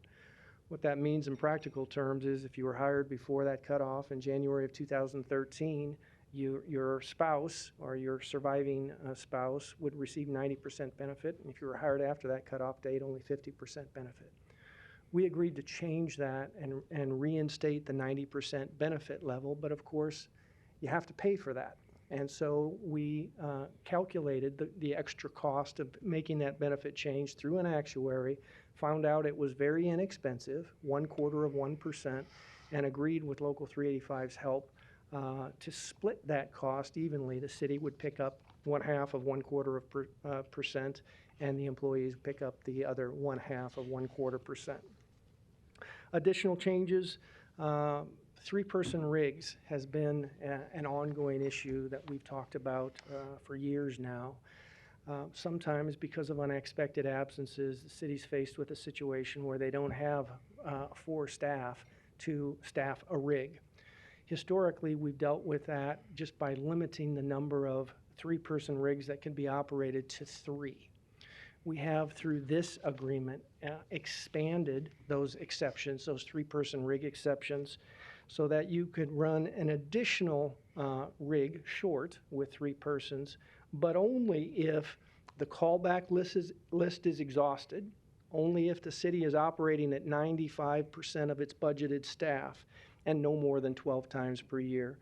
What that means in practical terms is if you were hired before that cutoff in January of 2013, your spouse or your surviving spouse would receive 90% benefit. And if you were hired after that cutoff date, only 50% benefit. We agreed to change that and reinstate the 90% benefit level, but of course, you have to pay for that. And so we calculated the extra cost of making that benefit change through an actuary, found out it was very inexpensive, 1/4%, and agreed with Local 385's help to split that cost evenly. The city would pick up 1/2 of 1/4%, and the employees pick up the other 1/2 of 1/4%. Additional changes, 3-person rigs has been an ongoing issue that we've talked about for years now. Sometimes because of unexpected absences, the city's faced with a situation where they don't have 4 staff to staff a rig. Historically, we've dealt with that just by limiting the number of 3-person rigs that can be operated to 3. We have, through this agreement, expanded those exceptions, those 3-person rig exceptions, so that you could run an additional rig short with 3 persons, but only if the callback list is exhausted, only if the city is operating at 95% of its budgeted staff, and no more than 12 times per year.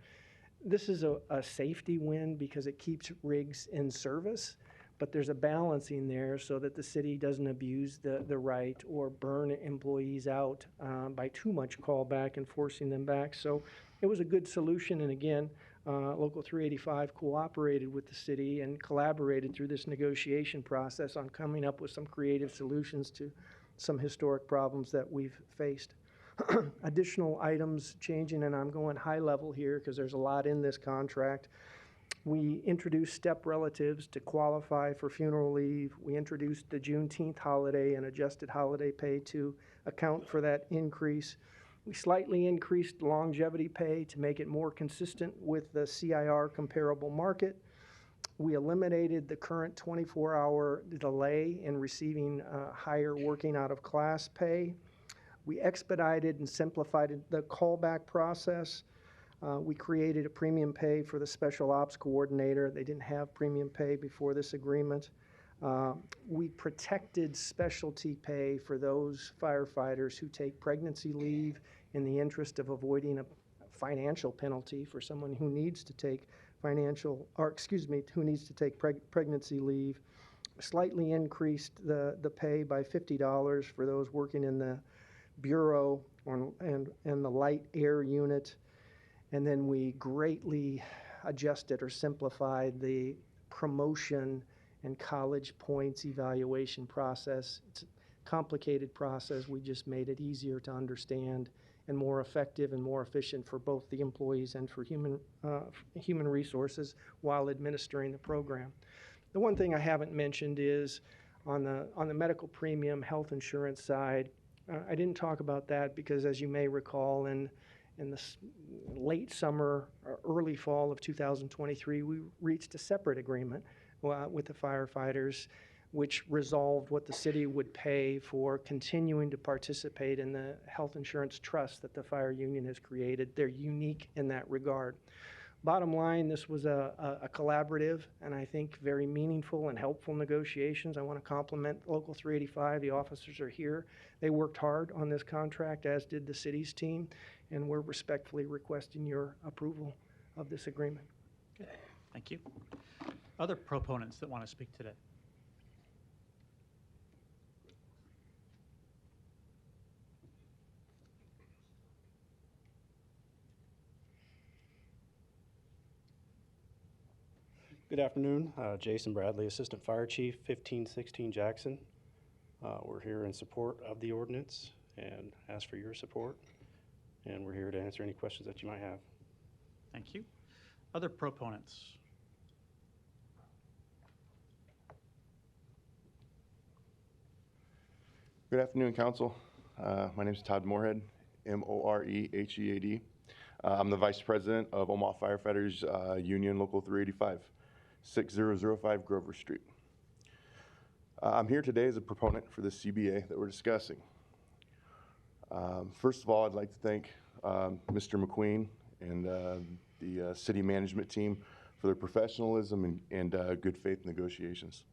This is a safety win because it keeps rigs in service, but there's a balancing there so that the city doesn't abuse the right or burn employees out by too much callback and forcing them back. So it was a good solution, and again, Local 385 cooperated with the city and collaborated through this negotiation process on coming up with some creative solutions to some historic problems that we've faced. Additional items changing, and I'm going high level here because there's a lot in this contract. We introduced step relatives to qualify for funeral leave. We introduced the Juneteenth holiday and adjusted holiday pay to account for that increase. We slightly increased longevity pay to make it more consistent with the CIR comparable market. We eliminated the current 24-hour delay in receiving higher working out of class pay. We expedited and simplified the callback process. We created a premium pay for the special ops coordinator. They didn't have premium pay before this agreement. We protected specialty pay for those firefighters who take pregnancy leave in the interest of avoiding a financial penalty for someone who needs to take pregnancy leave. Slightly increased the pay by $50 for those working in the bureau and the light air unit. And then we greatly adjusted or simplified the promotion and college points evaluation process. It's complicated process. We just made it easier to understand and more effective and more efficient for both the employees and for human resources while administering the program. The one thing I haven't mentioned is on the medical premium health insurance side. I didn't talk about that because, as you may recall, in the late summer or early fall of 2023, we reached a separate agreement with the firefighters, which resolved what the city would pay for continuing to participate in the health insurance trust that the fire union has created. They're unique in that regard. Bottom line, this was a collaborative and I think very meaningful and helpful negotiations. I want to compliment Local 385. The officers are here. They worked hard on this contract, as did the city's team, and we're respectfully requesting your approval of this agreement. Okay. Thank you. Other proponents that want to speak today? Good afternoon. Jason Bradley, Assistant Fire Chief, 1516 Jackson. We're here in support of the ordinance and ask for your support. And we're here to answer any questions that you might have. Thank you. Other proponents? Good afternoon, Council. My name is Todd Moorhead, Morehead. I'm the Vice President of Omaha Firefighters Union Local 385. 6005 Grover Street. I'm here today as a proponent for the CBA that we're discussing. First of all, I'd like to thank Mr. McQueen and the city management team for their professionalism and good faith negotiations.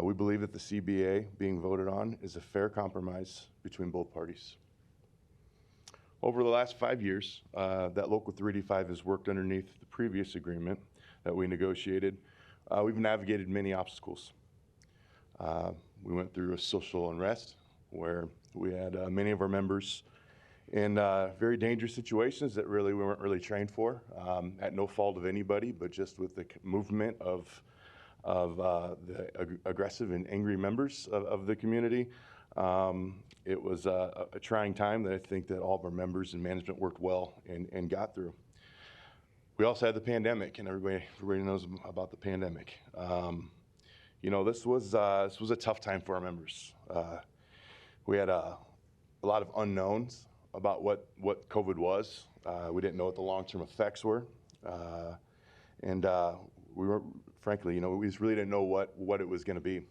We believe that the CBA being voted on is a fair compromise between both parties. Over the last 5 years, that Local 385 has worked underneath the previous agreement that we negotiated. We've navigated many obstacles. We went through a social unrest where we had many of our members in very dangerous situations that we weren't really trained for, at no fault of anybody, but just with the movement of the aggressive and angry members of the community. It was a trying time that I think that all of our members and management worked well and got through. We also had the pandemic, and everybody knows about the pandemic. You know, this was a tough time for our members. We had a lot of unknowns about what COVID was. We didn't know what the long-term effects were, and we were, frankly, you know, we just really didn't know what it was going to be.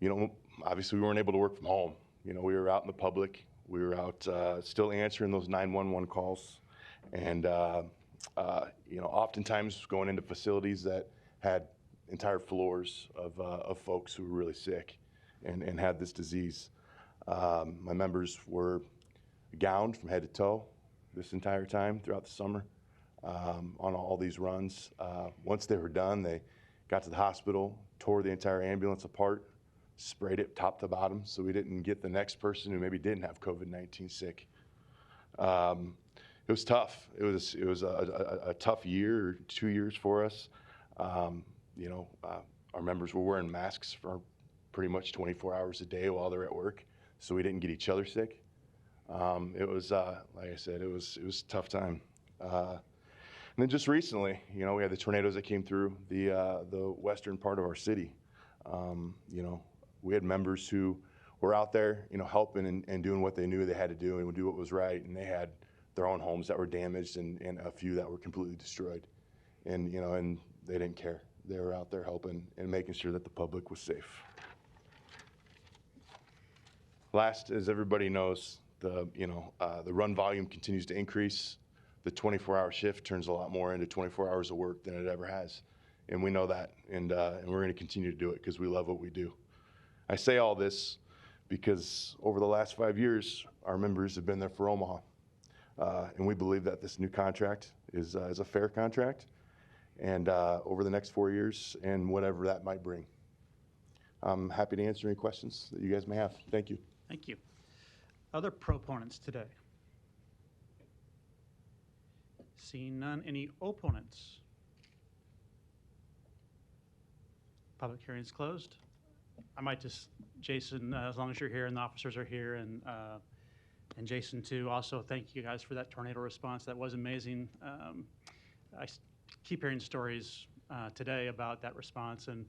You know, obviously we weren't able to work from home. You know, we were out in the public. We were out still answering those 911 calls. And, you know, oftentimes going into facilities that had entire floors of folks who were really sick and had this disease. My members were gowned from head to toe this entire time throughout the summer on all these runs. Once they were done, they got to the hospital, tore the entire ambulance apart, sprayed it top to bottom so we didn't get the next person who maybe didn't have COVID-19 sick. It was tough. It was a tough year or 2 years for us. You know, our members were wearing masks for pretty much 24 hours a day while they're at work, so we didn't get each other sick. It was, like I said, it was a tough time. And then just recently, you know, we had the tornadoes that came through the western part of our city. You know, we had members who were out there, you know, helping and doing what they knew they had to do and would do what was right, and they had their own homes that were damaged and a few that were completely destroyed. And, you know, and they didn't care. They were out there helping and making sure that the public was safe. Last, as everybody knows, the run volume continues to increase. The 24-hour shift turns a lot more into 24 hours of work than it ever has. And we know that, and we're going to continue to do it because we love what we do. I say all this because over the last 5 years, our members have been there for Omaha. And we believe that this new contract is a fair contract, and over the next 4 years and whatever that might bring. I'm happy to answer any questions that you guys may have. Thank you. Thank you. Other proponents today? Seeing none, any opponents? Public hearing is closed. I might just, Jason, as long as you're here and the officers are here, and Jason too, also thank you guys for that tornado response. That was amazing. Keep hearing stories today about that response, and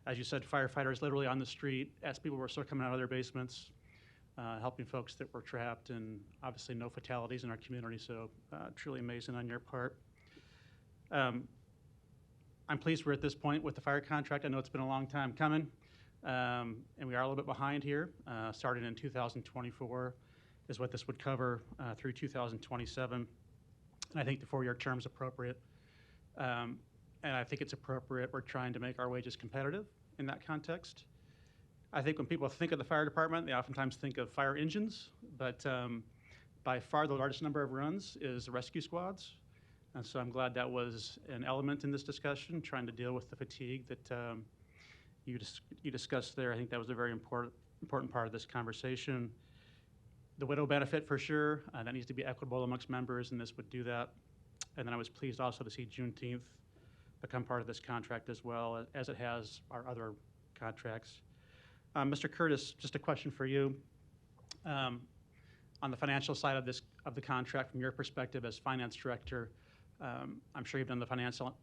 as you said, firefighters literally on the street as people were still coming out of their basements, helping folks that were trapped, and obviously no fatalities in our community, so truly amazing on your part. I'm pleased we're at this point with the fire contract. I know it's been a long time coming, and we are a little bit behind here. Starting in 2024 is what this would cover through 2027. And I think the 4-year term is appropriate. And I think it's appropriate. We're trying to make our wages competitive in that context. I think when people think of the fire department, they oftentimes think of fire engines, but by far the largest number of runs is the rescue squads. And so I'm glad that was an element in this discussion, trying to deal with the fatigue that you discussed there. I think that was a very important part of this conversation. The widow benefit for sure, that needs to be equitable amongst members, and this would do that. And then I was pleased also to see Juneteenth become part of this contract as well, as it has our other contracts. Mr. Curtis, just a question for you. On the financial side of the contract, from your perspective as finance director, I'm sure you've done the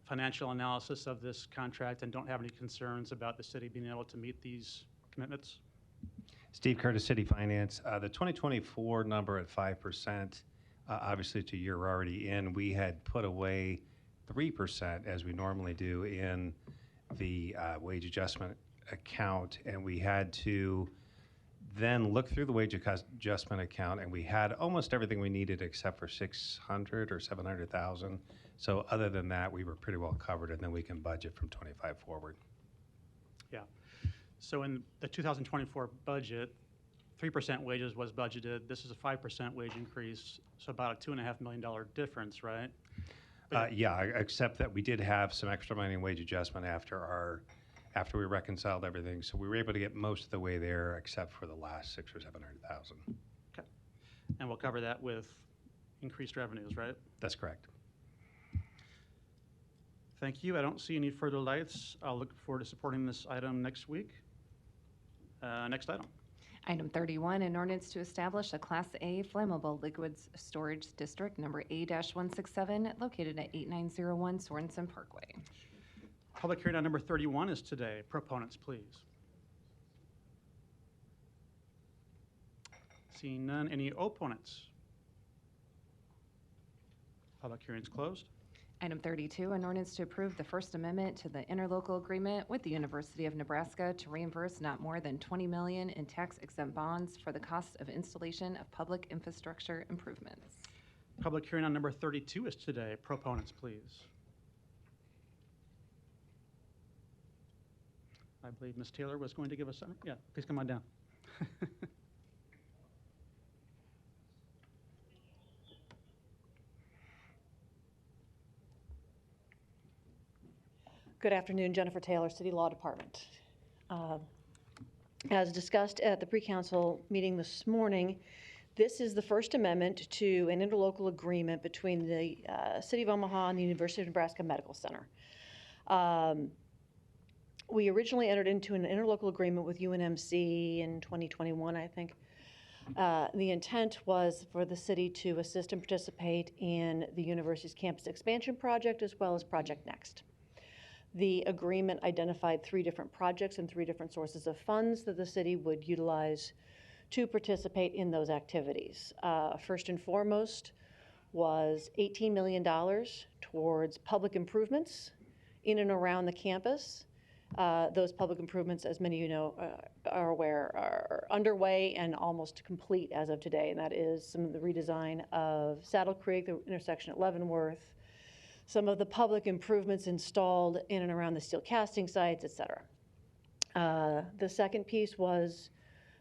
financial analysis of this contract and don't have any concerns about the city being able to meet these commitments? Steve Curtis, City Finance. The 2024 number at 5%, obviously it's a year we're already in. We had put away 3%, as we normally do, in the wage adjustment account, and we had to then look through the wage adjustment account, and we had almost everything we needed except for 600 or 700,000. So other than that, we were pretty well covered, and then we can budget from 25 forward. Yeah. So in the 2024 budget, 3% wages was budgeted. This is a 5% wage increase, so about a $2.5 million difference, right? Yeah, except that we did have some extra money in wage adjustment after we reconciled everything. So we were able to get most of the way there, except for the last 600,000 or 700,000. Okay. And we'll cover that with increased revenues, right? That's correct. Thank you. I don't see any further lights. I'll look forward to supporting this item next week. Next item. Item 31, an ordinance to establish a Class A flammable liquids storage district, number A-167, located at 8901 Sorensen Parkway. Public hearing on number 31 is today. Proponents, please. Seeing none, any opponents? Public hearing is closed. Item 32, an ordinance to approve the First Amendment to the interlocal agreement with the University of Nebraska to reimburse not more than $20 million in tax-exempt bonds for the cost of installation of public infrastructure improvements. Public hearing on number 32 is today. Proponents, please. I believe Ms. Taylor was going to give us some. Yeah, please come on down. Good afternoon, Jennifer Taylor, City Law Department. As discussed at the pre-council meeting this morning, this is the First Amendment to an interlocal agreement between the City of Omaha and the University of Nebraska Medical Center. We originally entered into an interlocal agreement with UNMC in 2021, I think. The intent was for the city to assist and participate in the university's campus expansion project as well as Project Next. The agreement identified 3 different projects and 3 different sources of funds that the city would utilize to participate in those activities. First and foremost was $18 million towards public improvements in and around the campus. Those public improvements, as many of you know, are aware, are underway and almost complete as of today, and that is some of the redesign of Saddle Creek, the intersection at Leavenworth, some of the public improvements installed in and around the steel casting sites, et cetera. The second piece was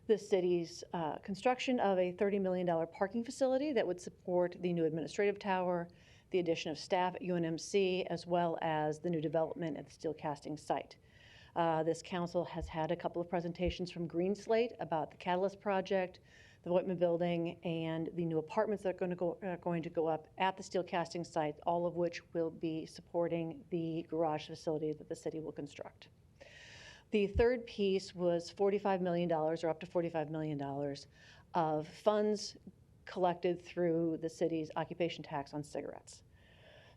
the city's construction of a $30 million parking facility that would support the new administrative tower, the addition of staff at UNMC, as well as the new development at the steel casting site. This council has had a couple of presentations from Green Slate about the Catalyst project, the Whitman building, and the new apartments that are going to go up at the steel casting site, all of which will be supporting the garage facility that the city will construct. The third piece was $45 million, or up to $45 million, of funds collected through the city's occupation tax on cigarettes.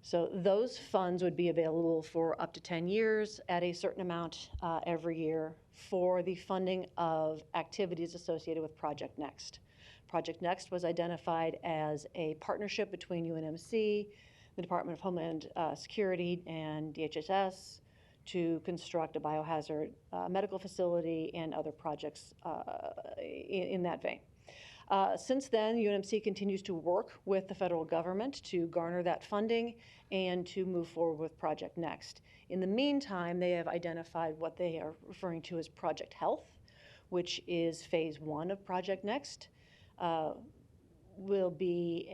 So those funds would be available for up to 10 years at a certain amount every year for the funding of activities associated with Project Next. Project Next was identified as a partnership between UNMC, the Department of Homeland Security, and DHHS to construct a biohazard medical facility and other projects in that vein. Since then, UNMC continues to work with the federal government to garner that funding and to move forward with Project Next. In the meantime, they have identified what they are referring to as Project Health, which is phase 1 of Project Next. Will be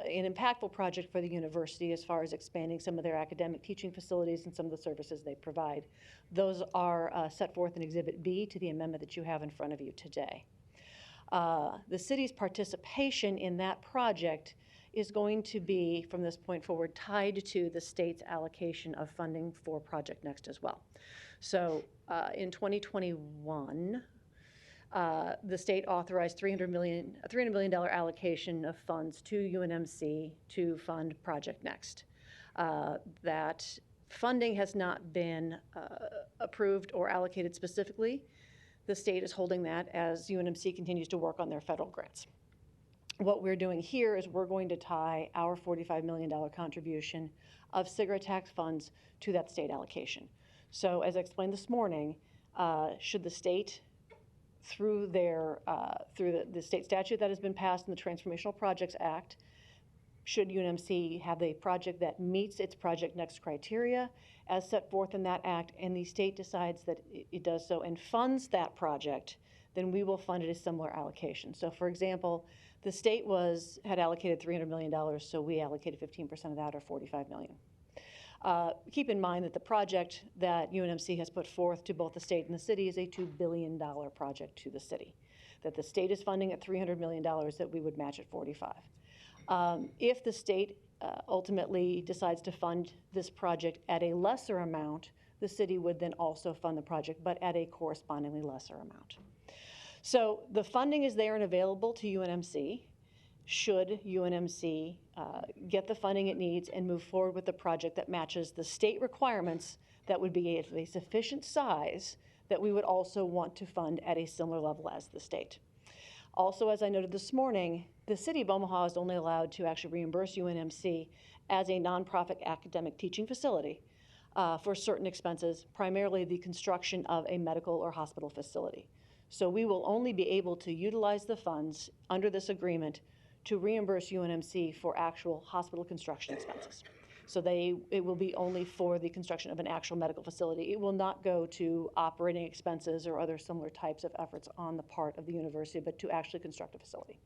an impactful project for the university as far as expanding some of their academic teaching facilities and some of the services they provide. Those are set forth in Exhibit B to the amendment that you have in front of you today. The city's participation in that project is going to be, from this point forward, tied to the state's allocation of funding for Project Next as well. So in 2021, the state authorized $300 million allocation of funds to UNMC to fund Project Next. That funding has not been approved or allocated specifically. The state is holding that as UNMC continues to work on their federal grants. What we're doing here is we're going to tie our $45 million contribution of cigarette tax funds to that state allocation. So as I explained this morning, should the state, through the state statute that has been passed in the Transformational Projects Act, should UNMC have a project that meets its Project Next criteria as set forth in that act, and the state decides that it does so and funds that project, then we will fund it a similar allocation. So for example, the state had allocated $300 million, so we allocated 15% of that, or $45 million. Keep in mind that the project that UNMC has put forth to both the state and the city is a $2 billion project to the city, that the state is funding at $300 million, that we would match at 45. If the state ultimately decides to fund this project at a lesser amount, the city would then also fund the project, but at a correspondingly lesser amount. So the funding is there and available to UNMC. Should UNMC get the funding it needs and move forward with the project that matches the state requirements, that would be at a sufficient size that we would also want to fund at a similar level as the state. Also, as I noted this morning, the city of Omaha is only allowed to actually reimburse UNMC as a nonprofit academic teaching facility for certain expenses, primarily the construction of a medical or hospital facility. So we will only be able to utilize the funds under this agreement to reimburse UNMC for actual hospital construction expenses. So it will be only for the construction of an actual medical facility. It will not go to operating expenses or other similar types of efforts on the part of the university, but to actually construct a facility.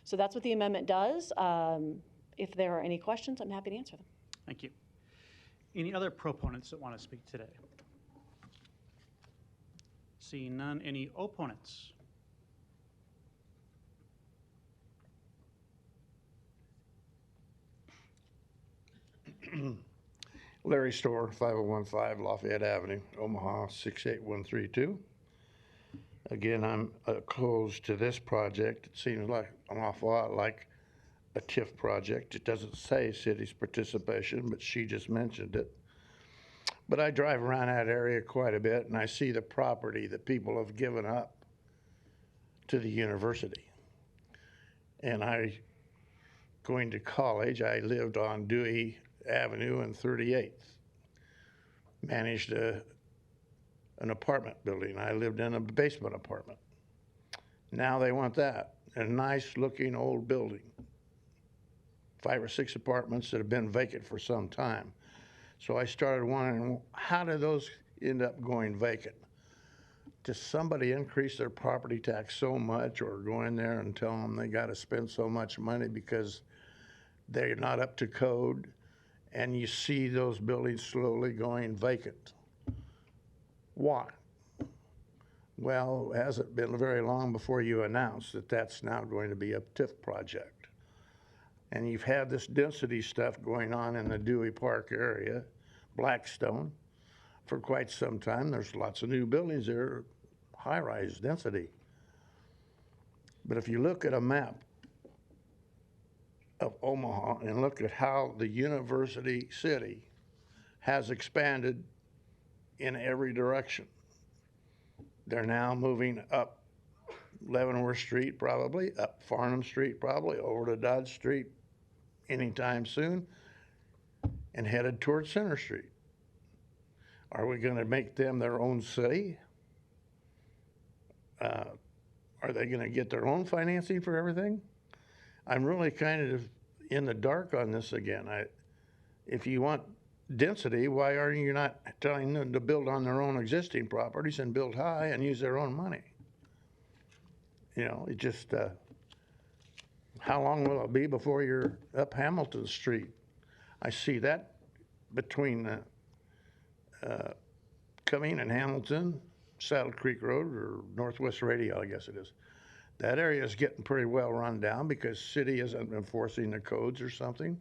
So that's what the amendment does. If there are any questions, I'm happy to answer them. Thank you. Any other proponents that want to speak today? Seeing none, any opponents? Larry Store, 5015 Lafayette Avenue, Omaha 68132. Again, I'm opposed to this project. It seems like an awful lot like a TIF project. It doesn't say city's participation, but she just mentioned it. But I drive around that area quite a bit, and I see the property that people have given up to the university. And going to college, I lived on Dewey Avenue and 38th. Managed an apartment building. I lived in a basement apartment. Now they want that, a nice looking old building. 5 or 6 apartments that have been vacant for some time. So I started wondering, how do those end up going vacant? Does somebody increase their property tax so much, or go in there and tell them they got to spend so much money because they're not up to code? And you see those buildings slowly going vacant. Why? Well, it hasn't been very long before you announced that that's now going to be a TIF project. And you've had this density stuff going on in the Dewey Park area, Blackstone, for quite some time. There's lots of new buildings there, high-rise density. But if you look at a map of Omaha and look at how the university city has expanded in every direction. They're now moving up Leavenworth Street probably, up Farnham Street probably, over to Dodge Street anytime soon, and headed towards Center Street. Are we going to make them their own city? Are they going to get their own financing for everything? I'm really kind of in the dark on this again. If you want density, why are you not telling them to build on their own existing properties and build high and use their own money? You know, it just, how long will it be before you're up Hamilton Street? I see that between Cumming and Hamilton, Saddle Creek Road, or Northwest Radio, I guess it is. That area is getting pretty well run down because city isn't enforcing the codes or something.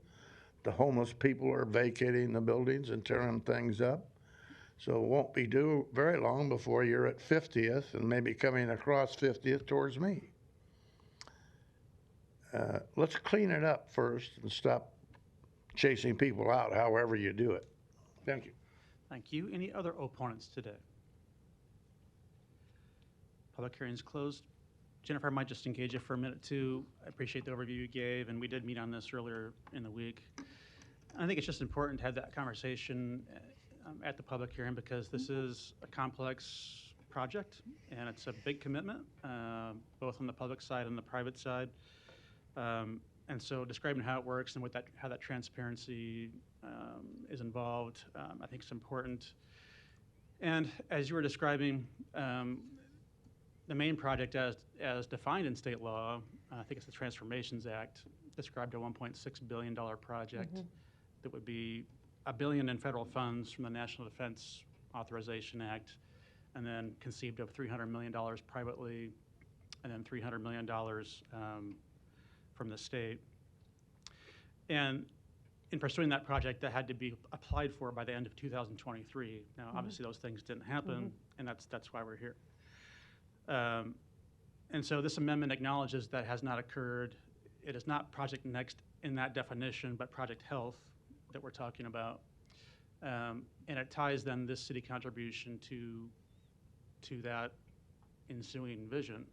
The homeless people are vacating the buildings and tearing things up. So it won't be due very long before you're at 50th and maybe coming across 50th towards me. Let's clean it up first and stop chasing people out however you do it. Thank you. Thank you. Any other opponents today? Public hearing's closed. Jennifer, I might just engage you for a minute too. I appreciate the overview you gave, and we did meet on this earlier in the week. I think it's just important to have that conversation at the public hearing because this is a complex project and it's a big commitment, both on the public side and the private side. And so describing how it works and how that transparency is involved, I think is important. And as you were describing, the main project as defined in state law, I think it's the Transformations Act, described a $1.6 billion project that would be $1 billion in federal funds from the National Defense Authorization Act, and then conceived of $300 million privately, and then $300 million from the state. And in pursuing that project, that had to be applied for by the end of 2023. Now, obviously, those things didn't happen, and that's why we're here. And so this amendment acknowledges that has not occurred. It is not Project Next in that definition, but Project Health that we're talking about. And it ties then this city contribution to that ensuing vision.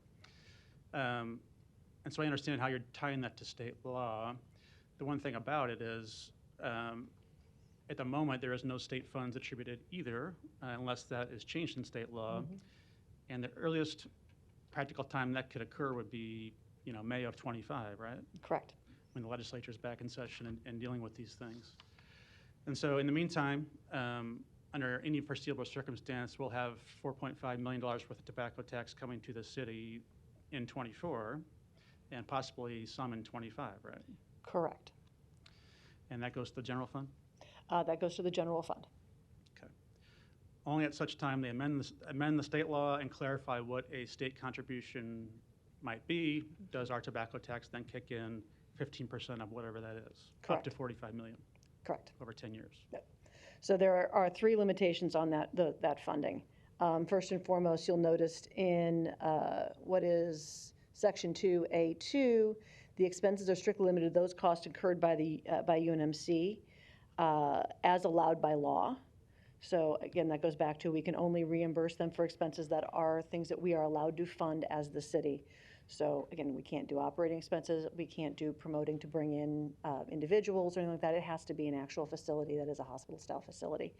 And so I understand how you're tying that to state law. The one thing about it is, at the moment, there is no state funds attributed either, unless that is changed in state law. And the earliest practical time that could occur would be, May of 25, right? Correct. When the legislature's back in session and dealing with these things. And so in the meantime, under any foreseeable circumstance, we'll have $4.5 million worth of tobacco tax coming to the city in 24, and possibly some in 25, right? Correct. And that goes to the general fund? That goes to the general fund. Only at such time they amend the state law and clarify what a state contribution might be, does our tobacco tax then kick in 15% of whatever that is, Correct. up to $45 million. Correct. Over 10 years. Yep. So there are three limitations on that funding. First and foremost, you'll notice in what is Section 2A2, the expenses are strictly limited to those costs incurred by UNMC as allowed by law. So again, that goes back to we can only reimburse them for expenses that are things that we are allowed to fund as the city. So again, we can't do operating expenses. We can't do promoting to bring in individuals or anything like that. It has to be an actual facility that is a hospital-style facility.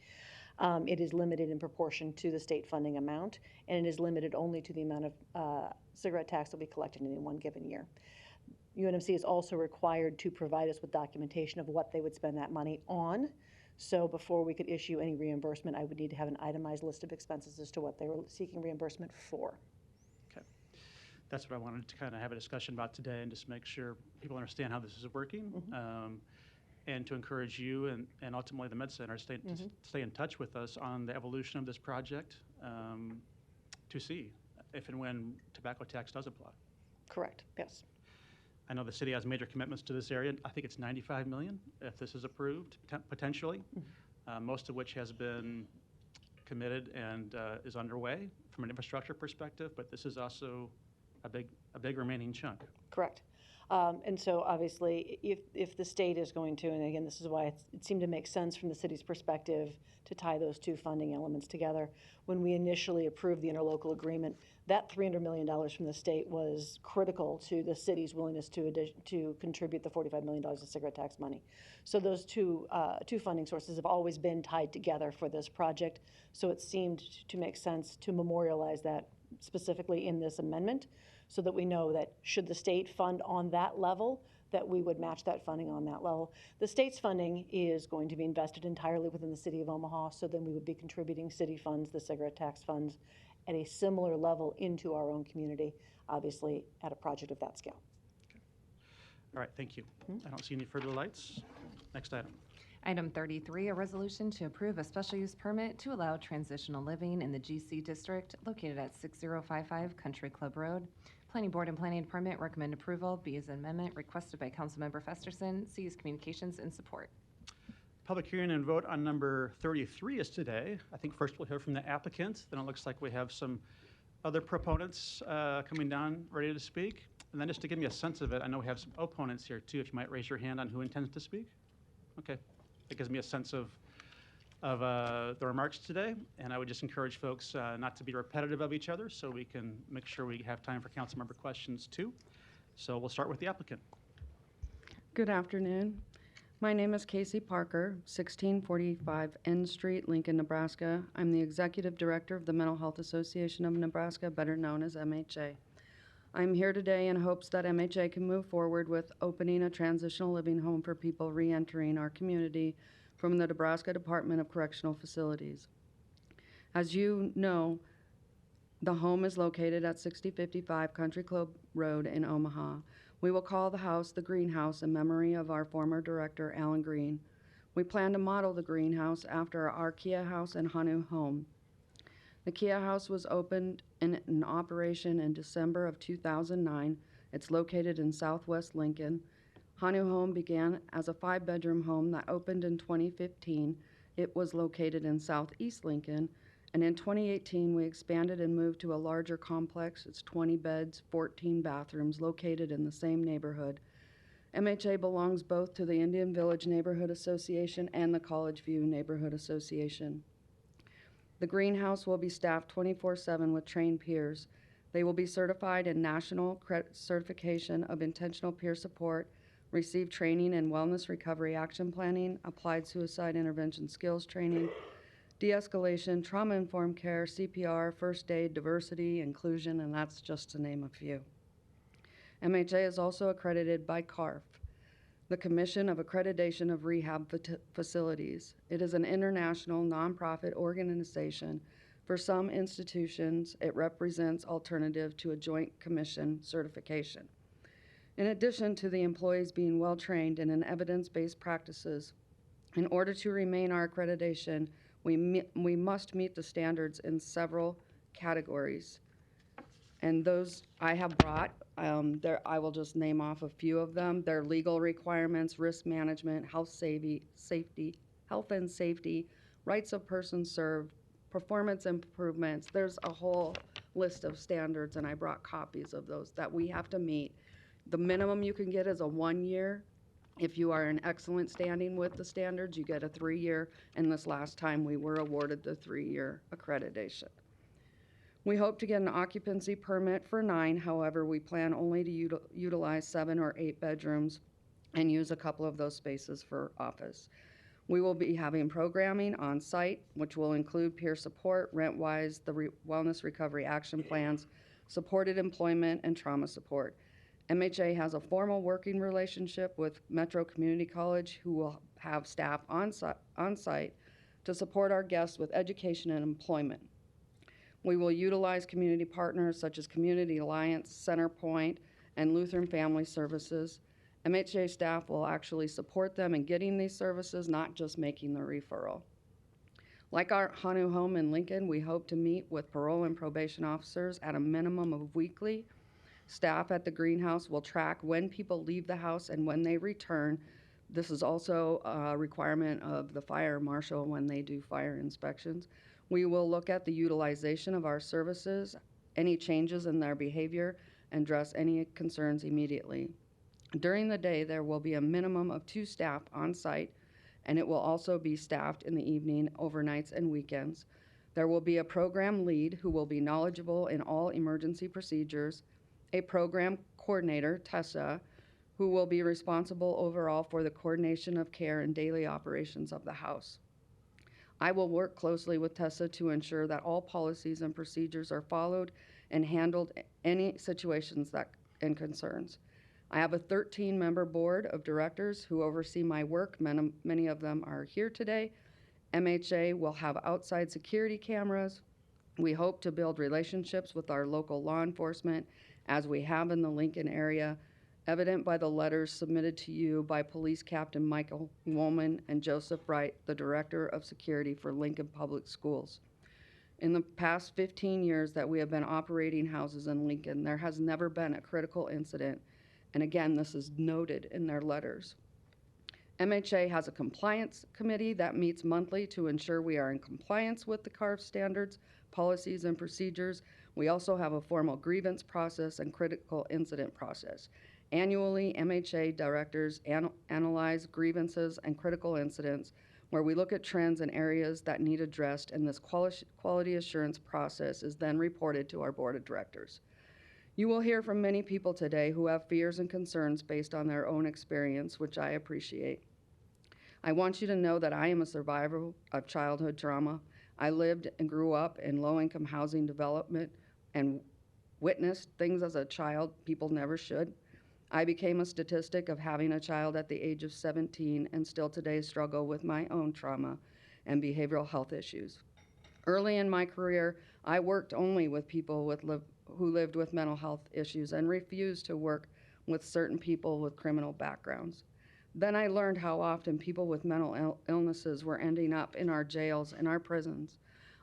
It is limited in proportion to the state funding amount, and it is limited only to the amount of cigarette tax that we collected in one given year. UNMC is also required to provide us with documentation of what they would spend that money on. So before we could issue any reimbursement, I would need to have an itemized list of expenses as to what they were seeking reimbursement for. Okay. That's what I wanted to kind of have a discussion about today and just make sure people understand how this is working, and to encourage you and ultimately the Med Center to stay in touch with us on the evolution of this project to see if and when tobacco tax does apply. Correct, yes. I know the city has major commitments to this area. I think it's $95 million if this is approved, potentially, most of which has been committed and is underway from an infrastructure perspective, but this is also a big remaining chunk. Correct. And so obviously, if the state is going to, and again, this is why it seemed to make sense from the city's perspective to tie those two funding elements together. When we initially approved the interlocal agreement, that $300 million from the state was critical to the city's willingness to contribute the $45 million of cigarette tax money. So those two funding sources have always been tied together for this project. So it seemed to make sense to memorialize that specifically in this amendment, so that we know that should the state fund on that level, that we would match that funding on that level. The state's funding is going to be invested entirely within the city of Omaha, so then we would be contributing city funds, the cigarette tax funds, at a similar level into our own community, obviously at a project of that scale. All right, thank you. I don't see any further lights. Next item. Item 33, a resolution to approve a special use permit to allow transitional living in the GC district located at 6055 Country Club Road. Planning Board and Planning Department recommend approval. B is an amendment requested by Councilmember Festerson. C is communications and support. Public hearing and vote on number 33 is today. I think first we'll hear from the applicant. Then it looks like we have some other proponents coming down ready to speak. And then just to give me a sense of it, I know we have some opponents here too. If you might raise your hand on who intends to speak. Okay. That gives me a sense of the remarks today, and I would just encourage folks not to be repetitive of each other so we can make sure we have time for council member questions too. So we'll start with the applicant. Good afternoon. My name is Casey Parker, 1645 N Street, Lincoln, Nebraska. I'm the Executive Director of the Mental Health Association of Nebraska, better known as MHA. I'm here today in hopes that MHA can move forward with opening a transitional living home for people re-entering our community from the Nebraska Department of Correctional Facilities. As you know, the home is located at 6055 Country Club Road in Omaha. We will call the house the Greenhouse in memory of our former director, Alan Green. We plan to model the greenhouse after our Kia house and Hanu home. The Kia house was opened in operation in December of 2009. It's located in southwest Lincoln. Hanu home began as a 5-bedroom home that opened in 2015. It was located in southeast Lincoln. And in 2018, we expanded and moved to a larger complex. It's 20 beds, 14 bathrooms, located in the same neighborhood. MHA belongs both to the Indian Village Neighborhood Association and the College View Neighborhood Association. The greenhouse will be staffed 24/7 with trained peers. They will be certified in National Certification of Intentional Peer Support, receive training in Wellness Recovery Action Planning, Applied Suicide Intervention Skills Training, de-escalation, trauma-informed care, CPR, first aid, diversity, inclusion, and that's just to name a few. MHA is also accredited by CARF, the Commission of Accreditation of Rehab Facilities. It is an international nonprofit organization. For some institutions, it represents alternative to a Joint Commission certification. In addition to the employees being well-trained and in evidence-based practices, in order to remain our accreditation, we must meet the standards in several categories. And those I have brought, I will just name off a few of them. They're legal requirements, risk management, health and safety, rights of persons served, performance improvements. There's a whole list of standards, and I brought copies of those that we have to meet. The minimum you can get is a 1 year. If you are in excellent standing with the standards, you get a 3-year, and this last time we were awarded the 3-year accreditation. We hope to get an occupancy permit for 9, however, we plan only to utilize 7 or 8 bedrooms and use a couple of those spaces for office. We will be having programming on site, which will include peer support, rent-wise, the wellness recovery action plans, supported employment, and trauma support. MHA has a formal working relationship with Metro Community College, who will have staff on site to support our guests with education and employment. We will utilize community partners such as Community Alliance, Centerpoint, and Lutheran Family Services. MHA staff will actually support them in getting these services, not just making the referral. Like our Hanu home in Lincoln, we hope to meet with parole and probation officers at a minimum of weekly. Staff at the greenhouse will track when people leave the house and when they return. This is also a requirement of the fire marshal when they do fire inspections. We will look at the utilization of our services, any changes in their behavior, and address any concerns immediately. During the day, there will be a minimum of 2 staff on site, and it will also be staffed in the evening, overnights, and weekends. There will be a program lead who will be knowledgeable in all emergency procedures, a program coordinator, Tessa, who will be responsible overall for the coordination of care and daily operations of the house. I will work closely with Tessa to ensure that all policies and procedures are followed and handled any situations and concerns. I have a 13-member board of directors who oversee my work. Many of them are here today. MHA will have outside security cameras. We hope to build relationships with our local law enforcement as we have in the Lincoln area, evident by the letters submitted to you by Police Captain Michael Woolman and Joseph Wright, the Director of Security for Lincoln Public Schools. In the past 15 years that we have been operating houses in Lincoln, there has never been a critical incident, and again, this is noted in their letters. MHA has a compliance committee that meets monthly to ensure we are in compliance with the CARF standards, policies, and procedures. We also have a formal grievance process and critical incident process. Annually, MHA directors analyze grievances and critical incidents where we look at trends and areas that need addressed, and this quality assurance process is then reported to our board of directors. You will hear from many people today who have fears and concerns based on their own experience, which I appreciate. I want you to know that I am a survivor of childhood trauma. I lived and grew up in low-income housing development and witnessed things as a child people never should. I became a statistic of having a child at the age of 17 and still today struggle with my own trauma and behavioral health issues. Early in my career, I worked only with people who lived with mental health issues and refused to work with certain people with criminal backgrounds. Then I learned how often people with mental illnesses were ending up in our jails and our prisons.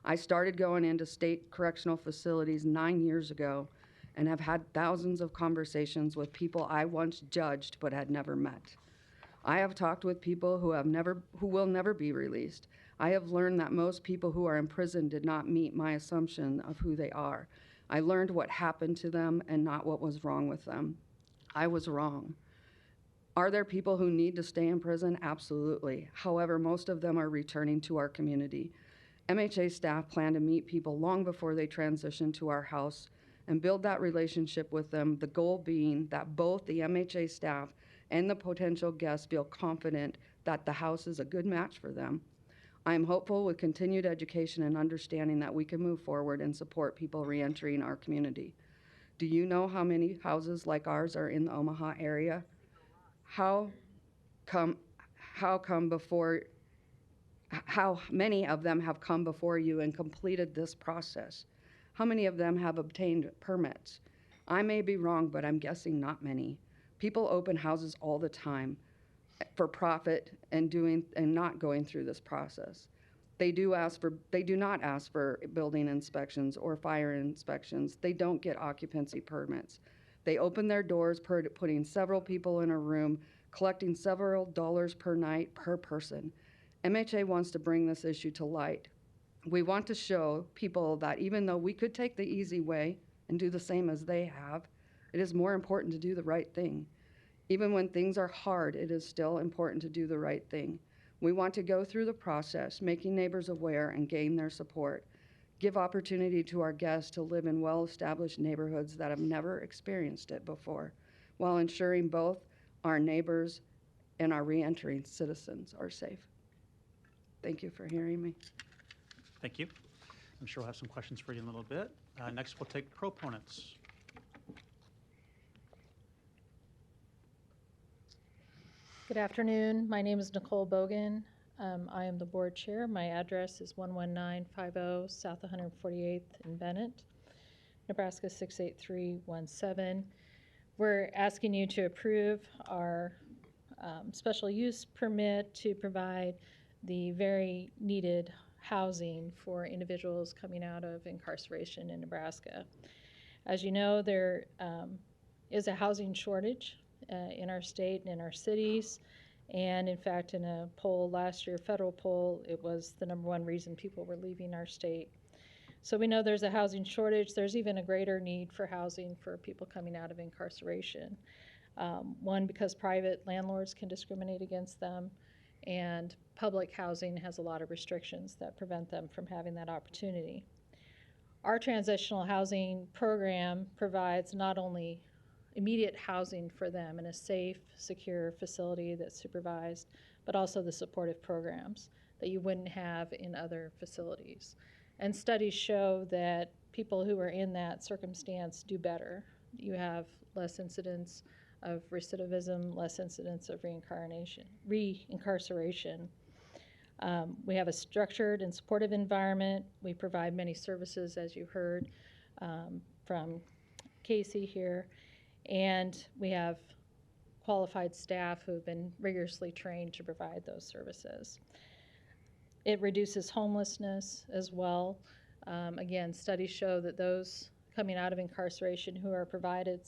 I started going into state correctional facilities 9 years ago and have had thousands of conversations with people I once judged but had never met. I have talked with people who will never be released. I have learned that most people who are in prison did not meet my assumption of who they are. I learned what happened to them and not what was wrong with them. I was wrong. Are there people who need to stay in prison? Absolutely. However, most of them are returning to our community. MHA staff plan to meet people long before they transition to our house and build that relationship with them, the goal being that both the MHA staff and the potential guests feel confident that the house is a good match for them. I am hopeful with continued education and understanding that we can move forward and support people reentering our community. Do you know how many houses like ours are in the Omaha area? How many of them have come before you and completed this process? How many of them have obtained permits? I may be wrong, but I'm guessing not many. People open houses all the time for profit and not going through this process. They do not ask for building inspections or fire inspections. They don't get occupancy permits. They open their doors, putting several people in a room, collecting several dollars per night per person. MHA wants to bring this issue to light. We want to show people that even though we could take the easy way and do the same as they have, it is more important to do the right thing. Even when things are hard, it is still important to do the right thing. We want to go through the process, making neighbors aware and gain their support. Give opportunity to our guests to live in well-established neighborhoods that have never experienced it before, while ensuring both our neighbors and our reentering citizens are safe. Thank you for hearing me. Thank you. I'm sure we'll have some questions for you in a little bit. Next, we'll take proponents. Good afternoon. My name is Nicole Bogan. I am the board chair. My address is 11950 South 148th in Bennett, Nebraska 68317. We're asking you to approve our special use permit to provide the very needed housing for individuals coming out of incarceration in Nebraska. As you know, there is a housing shortage in our state and in our cities, And in fact, in a poll last year, federal poll, it was the #1 reason people were leaving our state. So we know there's a housing shortage. There's even a greater need for housing for people coming out of incarceration. One, because private landlords can discriminate against them, and public housing has a lot of restrictions that prevent them from having that opportunity. Our transitional housing program provides not only immediate housing for them in a safe, secure facility that's supervised, but also the supportive programs that you wouldn't have in other facilities. And studies show that people who are in that circumstance do better. You have less incidence of recidivism, less incidence of reincarceration. We have a structured and supportive environment. We provide many services, as you heard from Casey here, and we have qualified staff who have been rigorously trained to provide those services. It reduces homelessness as well. Again, studies show that those coming out of incarceration who are provided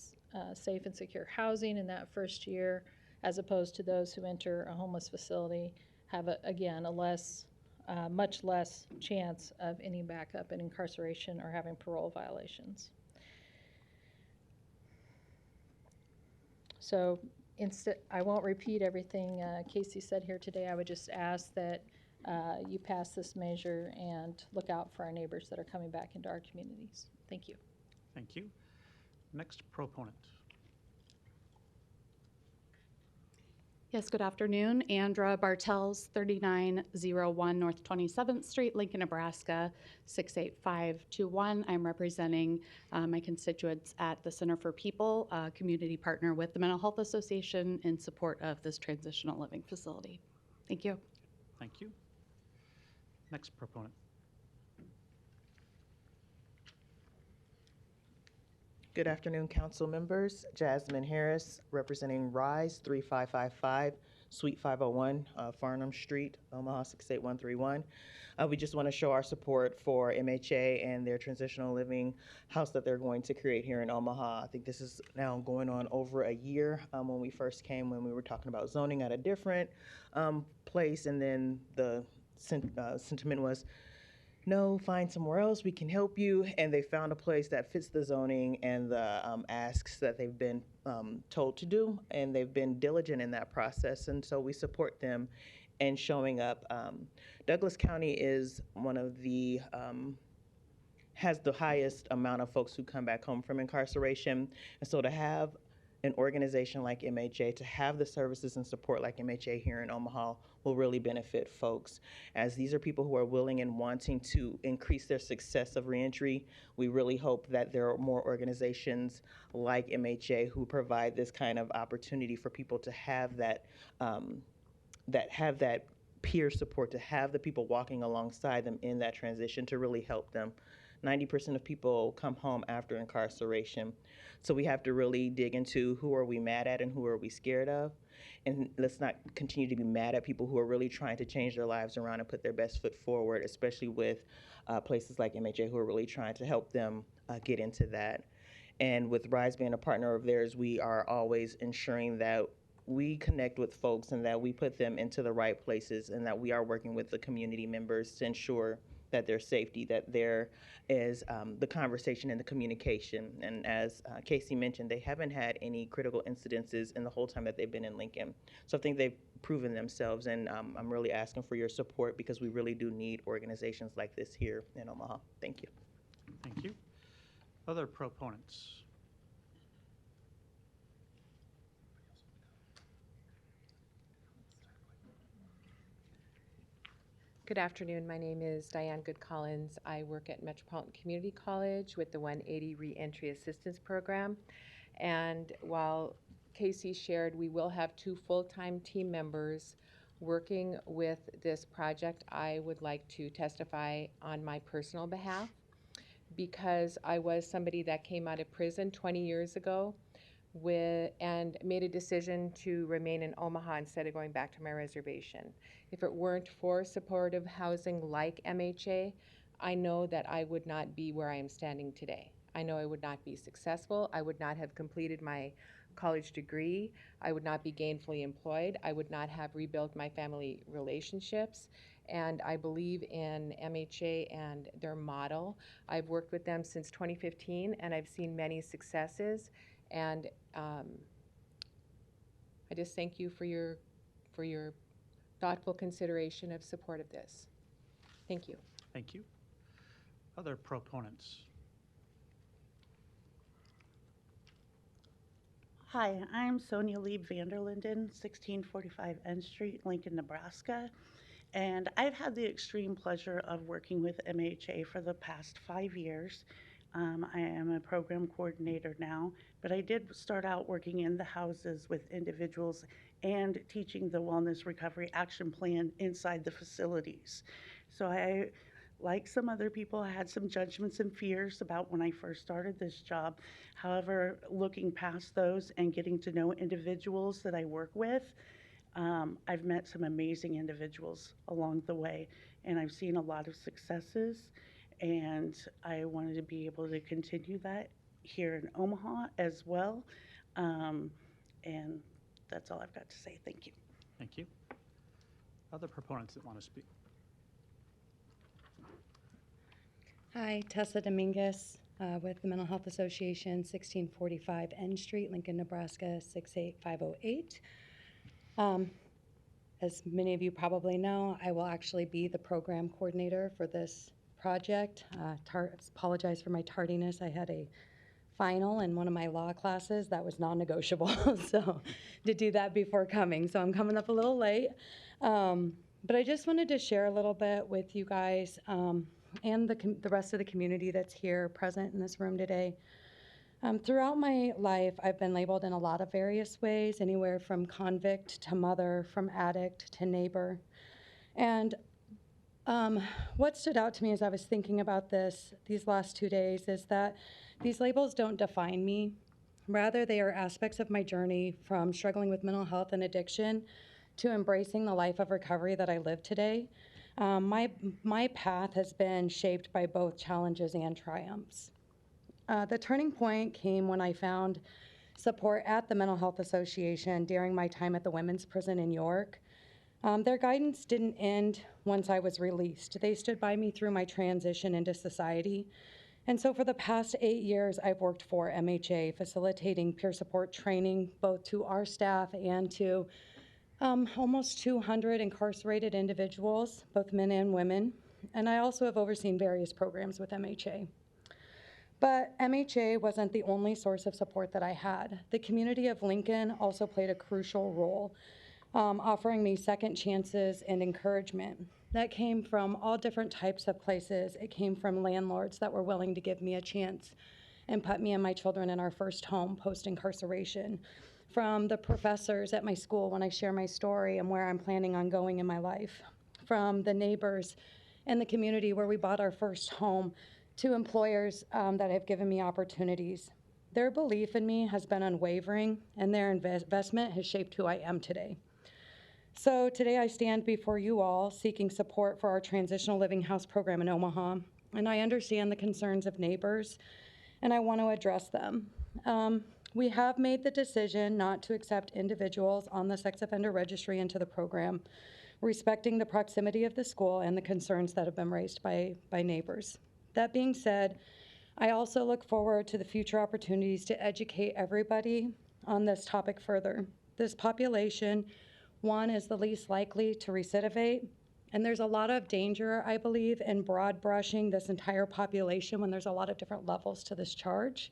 safe and secure housing in that first year, as opposed to those who enter a homeless facility, have, much less chance of any backup in incarceration or having parole violations. So I won't repeat everything Casey said here today. I would just ask that you pass this measure and look out for our neighbors that are coming back into our communities. Thank you. Thank you. Next proponent. Yes, good afternoon. Andra Bartels, 3901 North 27th Street, Lincoln, Nebraska, 68521. I'm representing my constituents at the Center for People, a community partner with the Mental Health Association in support of this transitional living facility. Thank you. Thank you. Next proponent. Good afternoon, council members. Jasmine Harris, representing RISE 3555, Suite 501, Farnham Street, Omaha 68131. We just want to show our support for MHA and their transitional living house that they're going to create here in Omaha. I think this is now going on over a year. When we first came, when we were talking about zoning at a different place, and then the sentiment was, no, find somewhere else, we can help you. And they found a place that fits the zoning and the asks that they've been told to do, and they've been diligent in that process, and so we support them in showing up. Douglas County is one of the, has the highest amount of folks who come back home from incarceration, and so to have an organization like MHA, to have the services and support like MHA here in Omaha will really benefit folks. As these are people who are willing and wanting to increase their success of reentry, we really hope that there are more organizations like MHA who provide this kind of opportunity for people to have that, that peer support, to have the people walking alongside them in that transition to really help them. 90% of people come home after incarceration. So we have to really dig into who are we mad at and who are we scared of. And let's not continue to be mad at people who are really trying to change their lives around and put their best foot forward, especially with places like MHA who are really trying to help them get into that. And with RISE being a partner of theirs, we are always ensuring that we connect with folks and that we put them into the right places, and that we are working with the community members to ensure that their safety, that there is the conversation and the communication. And as Casey mentioned, they haven't had any critical incidences in the whole time that they've been in Lincoln. So I think they've proven themselves, and I'm really asking for your support because we really do need organizations like this here in Omaha. Thank you. Thank you. Other proponents? Good afternoon. My name is Diane Good-Collins. I work at Metropolitan Community College with the 180 Reentry Assistance Program. And while Casey shared, we will have 2 full-time team members working with this project. I would like to testify on my personal behalf because I was somebody that came out of prison 20 years ago and made a decision to remain in Omaha instead of going back to my reservation. If it weren't for supportive housing like MHA, I know that I would not be where I am standing today. I know I would not be successful. I would not have completed my college degree. I would not be gainfully employed. I would not have rebuilt my family relationships. And I believe in MHA and their model. I've worked with them since 2015, and I've seen many successes. And I just thank you for your thoughtful consideration of support of this. Thank you. Thank you. Other proponents? Hi, I'm Sonia Lieb Vanderlinden, 1645 N Street, Lincoln, Nebraska. And I've had the extreme pleasure of working with MHA for the past 5 years. I am a program coordinator now, but I did start out working in the houses with individuals and teaching the Wellness Recovery Action Plan inside the facilities. So I, like some other people, had some judgments and fears about when I first started this job. However, looking past those and getting to know individuals that I work with, I've met some amazing individuals along the way, and I've seen a lot of successes, and I wanted to be able to continue that here in Omaha as well. And that's all I've got to say. Thank you. Thank you. Other proponents that want to speak? Hi, Tessa Dominguez with the Mental Health Association, 1645 N Street, Lincoln, Nebraska, 68508. As many of you probably know, I will actually be the program coordinator for this project. Apologize for my tardiness. I had a final in one of my law classes that was non-negotiable, so to do that before coming. So I'm coming up a little late. But I just wanted to share a little bit with you guys and the rest of the community that's here present in this room today. Throughout my life, I've been labeled in a lot of various ways, anywhere from convict to mother, from addict to neighbor. And what stood out to me as I was thinking about these last 2 days is that these labels don't define me. Rather, they are aspects of my journey from struggling with mental health and addiction to embracing the life of recovery that I live today. My path has been shaped by both challenges and triumphs. The turning point came when I found support at the Mental Health Association during my time at the women's prison in York. Their guidance didn't end once I was released. They stood by me through my transition into society. And so for the past 8 years, I've worked for MHA, facilitating peer support training both to our staff and to almost 200 incarcerated individuals, both men and women. And I also have overseen various programs with MHA. But MHA wasn't the only source of support that I had. The community of Lincoln also played a crucial role, offering me second chances and encouragement. That came from all different types of places. It came from landlords that were willing to give me a chance and put me and my children in our first home post-incarceration. From the professors at my school when I share my story and where I'm planning on going in my life. From the neighbors in the community where we bought our first home, to employers that have given me opportunities. Their belief in me has been unwavering, and their investment has shaped who I am today. So today I stand before you all seeking support for our transitional living house program in Omaha, and I understand the concerns of neighbors, and I want to address them. We have made the decision not to accept individuals on the sex offender registry into the program, respecting the proximity of the school and the concerns that have been raised by neighbors. That being said, I also look forward to the future opportunities to educate everybody on this topic further. This population, one, is the least likely to recidivate, and there's a lot of danger, I believe, in broad brushing this entire population when there's a lot of different levels to this charge.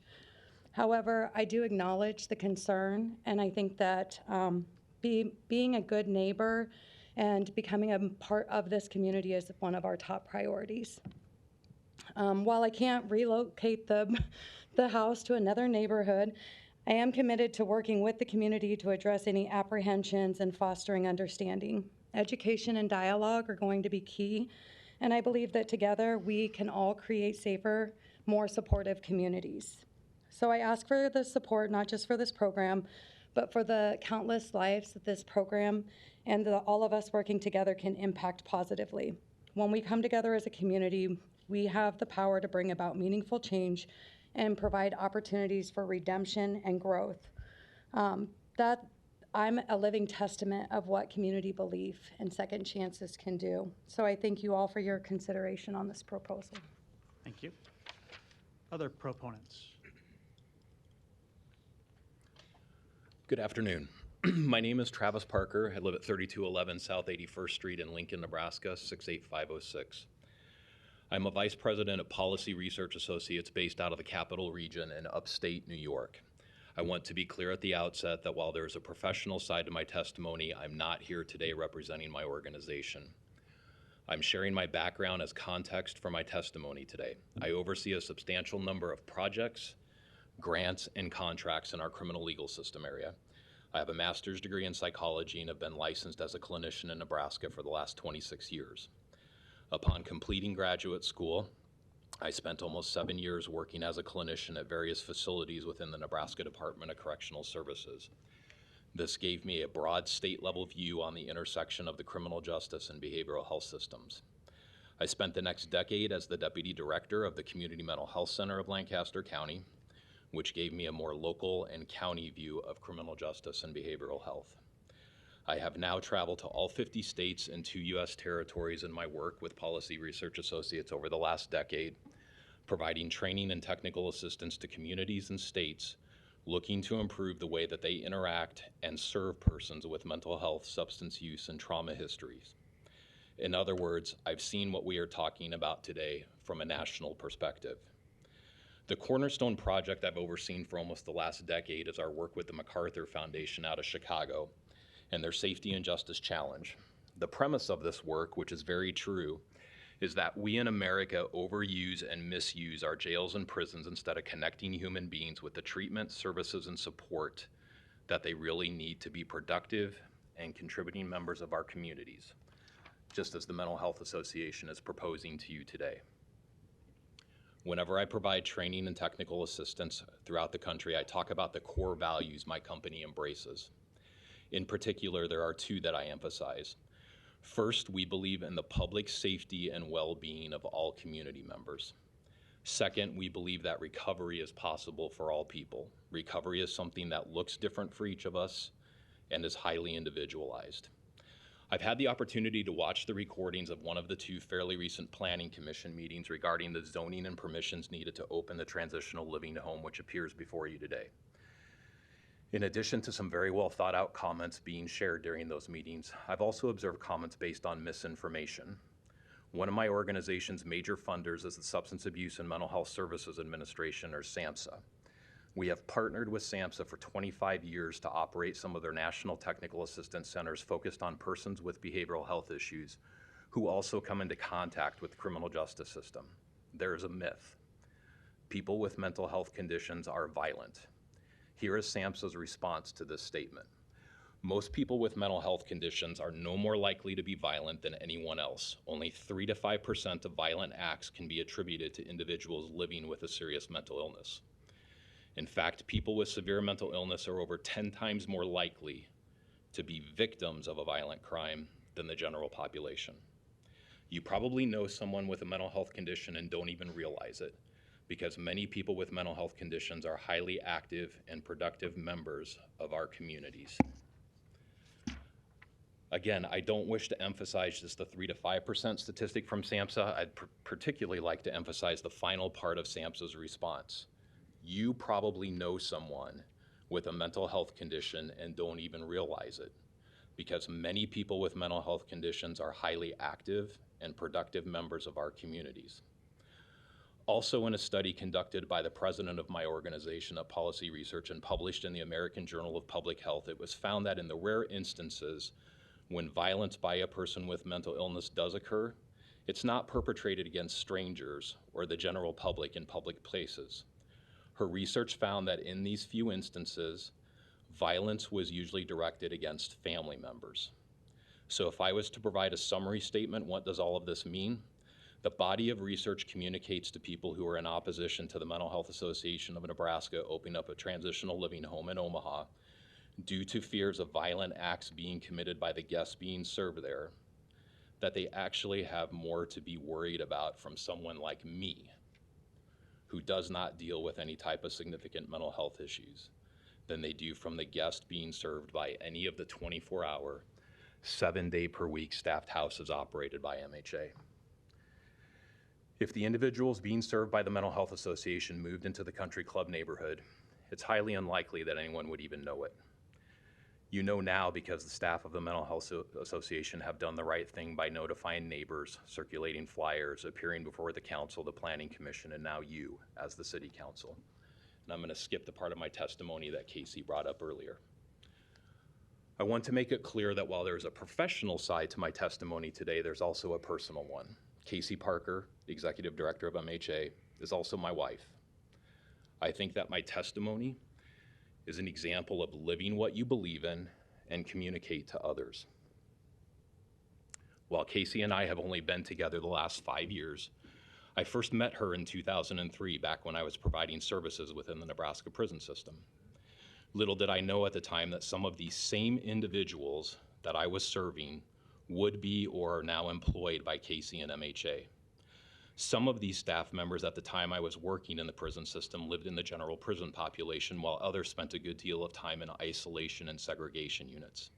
However, I do acknowledge the concern, and I think that being a good neighbor and becoming a part of this community is one of our top priorities. While I can't relocate the house to another neighborhood, I am committed to working with the community to address any apprehensions and fostering understanding. Education and dialogue are going to be key, and I believe that together we can all create safer, more supportive communities. So I ask for the support, not just for this program, but for the countless lives that this program and all of us working together can impact positively. When we come together as a community, we have the power to bring about meaningful change and provide opportunities for redemption and growth. That I'm a living testament of what community belief and second chances can do. So I thank you all for your consideration on this proposal. Thank you. Other proponents? Good afternoon. My name is Travis Parker. I live at 3211 South 81st Street in Lincoln, Nebraska, 68506. I'm a vice president of Policy Research Associates based out of the Capital Region in upstate New York. I want to be clear at the outset that while there's a professional side to my testimony, I'm not here today representing my organization. I'm sharing my background as context for my testimony today. I oversee a substantial number of projects, grants, and contracts in our criminal legal system area. I have a master's degree in psychology and have been licensed as a clinician in Nebraska for the last 26 years. Upon completing graduate school, I spent almost 7 years working as a clinician at various facilities within the Nebraska Department of Correctional Services. This gave me a broad state-level view on the intersection of the criminal justice and behavioral health systems. I spent the next decade as the deputy director of the Community Mental Health Center of Lancaster County, which gave me a more local and county view of criminal justice and behavioral health. I have now traveled to all 50 states and 2 U.S. territories in my work with Policy Research Associates over the last decade, providing training and technical assistance to communities and states looking to improve the way that they interact and serve persons with mental health, substance use, and trauma histories. In other words, I've seen what we are talking about today from a national perspective. The cornerstone project I've overseen for almost the last decade is our work with the MacArthur Foundation out of Chicago and their Safety and Justice Challenge. The premise of this work, which is very true, is that we in America overuse and misuse our jails and prisons instead of connecting human beings with the treatment, services, and support that they really need to be productive and contributing members of our communities, just as the Mental Health Association is proposing to you today. Whenever I provide training and technical assistance throughout the country, I talk about the core values my company embraces. In particular, there are 2 that I emphasize. First, we believe in the public safety and well-being of all community members. Second, we believe that recovery is possible for all people. Recovery is something that looks different for each of us and is highly individualized. I've had the opportunity to watch the recordings of one of the 2 fairly recent Planning Commission meetings regarding the zoning and permissions needed to open the transitional living home, which appears before you today. In addition to some very well thought out comments being shared during those meetings, I've also observed comments based on misinformation. One of my organization's major funders is the Substance Abuse and Mental Health Services Administration, or SAMHSA. We have partnered with SAMHSA for 25 years to operate some of their national technical assistance centers focused on persons with behavioral health issues who also come into contact with the criminal justice system. There is a myth. People with mental health conditions are violent. Here is SAMHSA's response to this statement. Most people with mental health conditions are no more likely to be violent than anyone else. Only 3 to 5% of violent acts can be attributed to individuals living with a serious mental illness. In fact, people with severe mental illness are over 10 times more likely to be victims of a violent crime than the general population. You probably know someone with a mental health condition and don't even realize it, because many people with mental health conditions are highly active and productive members of our communities. Again, I don't wish to emphasize just the 3 to 5% statistic from SAMHSA. I'd particularly like to emphasize the final part of SAMHSA's response. You probably know someone with a mental health condition and don't even realize it, because many people with mental health conditions are highly active and productive members of our communities. Also, in a study conducted by the president of my organization of Policy Research and published in the American Journal of Public Health, it was found that in the rare instances when violence by a person with mental illness does occur, it's not perpetrated against strangers or the general public in public places. Her research found that in these few instances, violence was usually directed against family members. So if I was to provide a summary statement, what does all of this mean? The body of research communicates to people who are in opposition to the Mental Health Association of Nebraska opening up a transitional living home in Omaha due to fears of violent acts being committed by the guests being served there, that they actually have more to be worried about from someone like me, who does not deal with any type of significant mental health issues than they do from the guest being served by any of the 24-hour, 7-day-per-week staffed houses operated by MHA. If the individuals being served by the Mental Health Association moved into the country club neighborhood, it's highly unlikely that anyone would even know it. You know now because the staff of the Mental Health Association have done the right thing by notifying neighbors, circulating flyers, appearing before the council, the planning commission, and now you as the city council. And I'm going to skip the part of my testimony that Casey brought up earlier. I want to make it clear that while there's a professional side to my testimony today, there's also a personal one. Casey Parker, the executive director of MHA, is also my wife. I think that my testimony is an example of living what you believe in and communicate to others. While Casey and I have only been together the last 5 years, I first met her in 2003, back when I was providing services within the Nebraska prison system. Little did I know at the time that some of these same individuals that I was serving would be or are now employed by Casey and MHA. Some of these staff members at the time I was working in the prison system lived in the general prison population, while others spent a good deal of time in isolation and segregation units.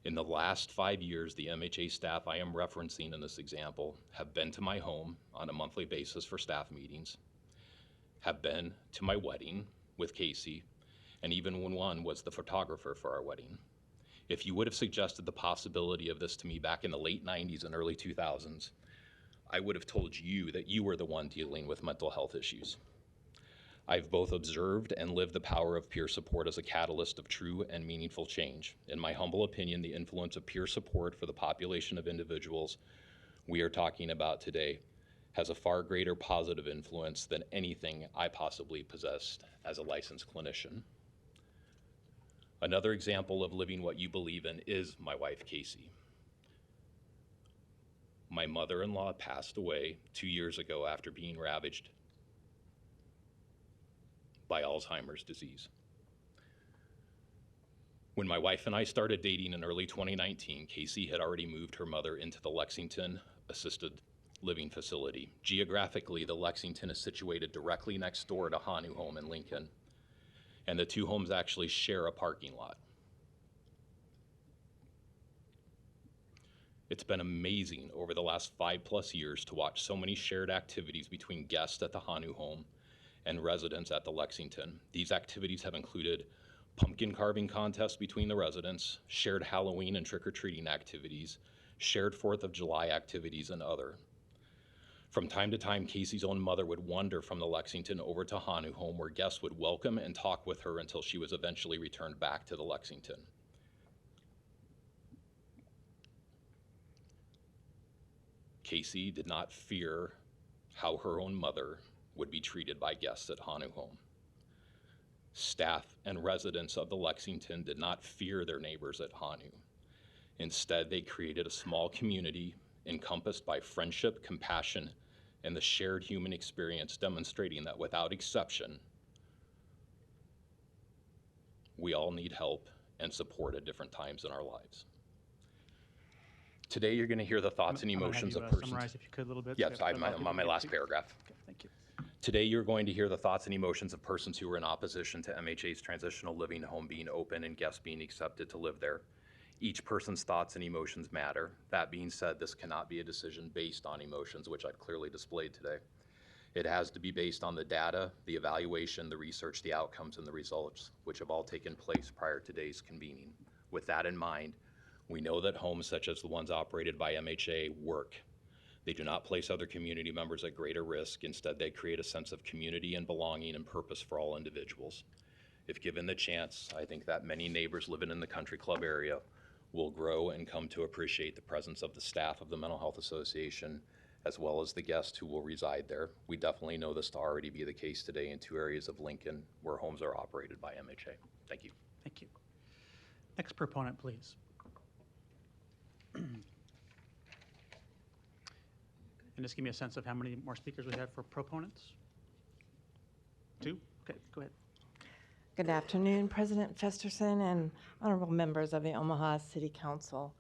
In the last 5 years, the MHA staff I am referencing in this example have been to my home on a monthly basis for staff meetings, have been to my wedding with Casey, and even when one was the photographer for our wedding. If you would have suggested the possibility of this to me back in the late 90s and early 2000s, I would have told you that you were the one dealing with mental health issues. I've both observed and lived the power of peer support as a catalyst of true and meaningful change. In my humble opinion, the influence of peer support for the population of individuals we are talking about today has a far greater positive influence than anything I possibly possessed as a licensed clinician. Another example of living what you believe in is my wife, Casey. My mother-in-law passed away 2 years ago after being ravaged by Alzheimer's disease. When my wife and I started dating in early 2019, Casey had already moved her mother into the Lexington Assisted Living Facility. Geographically, the Lexington is situated directly next door to Hanu Home in Lincoln, and the two homes actually share a parking lot. It's been amazing over the last 5+ years to watch so many shared activities between guests at the Hanu home and residents at the Lexington. These activities have included pumpkin carving contests between the residents, shared Halloween and trick-or-treating activities, shared 4th of July activities, and other. From time to time, Casey's own mother would wander from the Lexington over to Hanu home, where guests would welcome and talk with her until she was eventually returned back to the Lexington. Casey did not fear how her own mother would be treated by guests at Hanu home. Staff and residents of the Lexington did not fear their neighbors at Hanu. Instead, they created a small community encompassed by friendship, compassion, and the shared human experience, demonstrating that without exception, we all need help and support at different times in our lives. Today, you're going to hear the thoughts and emotions of persons. Summarize, if you could, a little bit. Yes, I'm on my last paragraph. Okay, thank you. Today, you're going to hear the thoughts and emotions of persons who are in opposition to MHA's transitional living home being open and guests being accepted to live there. Each person's thoughts and emotions matter. That being said, this cannot be a decision based on emotions, which I've clearly displayed today. It has to be based on the data, the evaluation, the research, the outcomes, and the results, which have all taken place prior to today's convening. With that in mind, we know that homes such as the ones operated by MHA work. They do not place other community members at greater risk. Instead, they create a sense of community and belonging and purpose for all individuals. If given the chance, I think that many neighbors living in the country club area will grow and come to appreciate the presence of the staff of the Mental Health Association, as well as the guests who will reside there. We definitely know this to already be the case today in 2 areas of Lincoln where homes are operated by MHA. Thank you. Thank you. Next proponent, please. And just give me a sense of how many more speakers we have for proponents? 2? Okay, go ahead. Good afternoon, President Festerson and honorable members of the Omaha City Council.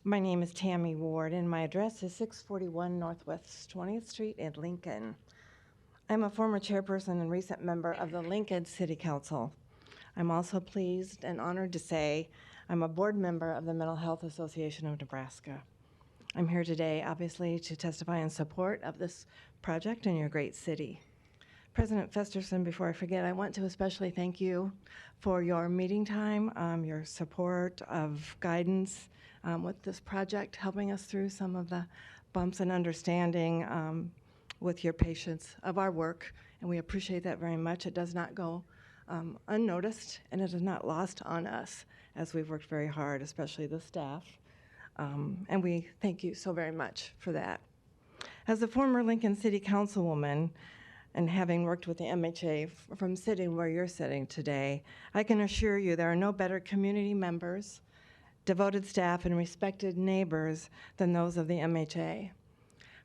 My name is Tammy Ward, and my address is 641 Northwest 20th Street in Lincoln. I'm a former chairperson and recent member of the Lincoln City Council. I'm also pleased and honored to say I'm a board member of the Mental Health Association of Nebraska. I'm here today, obviously, to testify in support of this project in your great city. President Festerson, before I forget, I want to especially thank you for your meeting time, your support of guidance with this project, helping us through some of the bumps and understanding with your patience of our work, and we appreciate that very much. It does not go unnoticed, and it is not lost on us as we've worked very hard, especially the staff, and we thank you so very much for that. As a former Lincoln City Councilwoman, and having worked with the MHA from sitting where you're sitting today, I can assure you there are no better community members, devoted staff, and respected neighbors than those of the MHA.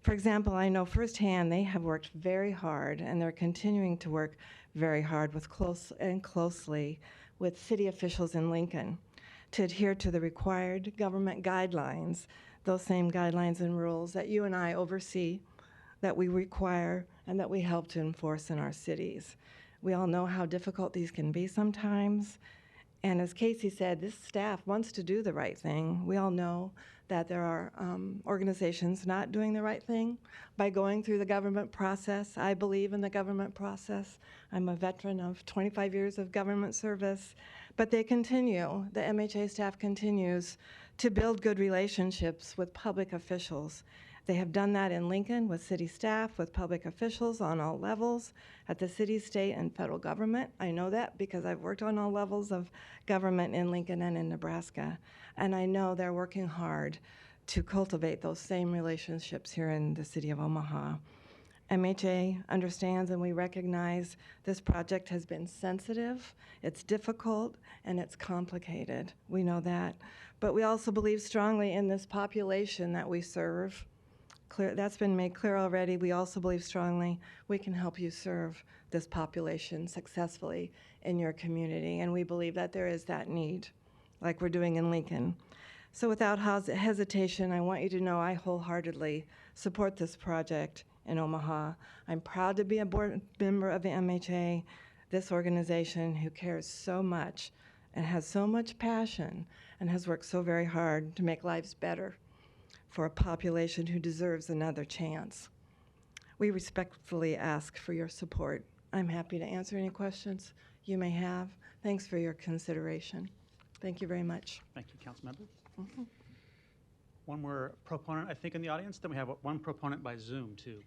For example, I know firsthand they have worked very hard, and they're continuing to work very hard with closely with city officials in Lincoln to adhere to the required government guidelines, those same guidelines and rules that you and I oversee, that we require, and that we help to enforce in our cities. We all know how difficult these can be sometimes, and as Casey said, this staff wants to do the right thing. We all know that there are organizations not doing the right thing by going through the government process. I believe in the government process. I'm a veteran of 25 years of government service, but they continue, the MHA staff continues to build good relationships with public officials. They have done that in Lincoln with city staff, with public officials on all levels, at the city, state, and federal government. I know that because I've worked on all levels of government in Lincoln and in Nebraska. And I know they're working hard to cultivate those same relationships here in the city of Omaha. MHA understands and we recognize this project has been sensitive, it's difficult, and it's complicated. We know that. But we also believe strongly in this population that we serve. That's been made clear already. We also believe strongly we can help you serve this population successfully in your community, and we believe that there is that need, like we're doing in Lincoln. So without hesitation, I want you to know I wholeheartedly support this project in Omaha. I'm proud to be a board member of the MHA, this organization who cares so much and has so much passion and has worked so very hard to make lives better for a population who deserves another chance. We respectfully ask for your support. I'm happy to answer any questions you may have. Thanks for your consideration. Thank you very much. Thank you, Councilmember. One more proponent, I think, in the audience. Then we have one proponent by Zoom, too.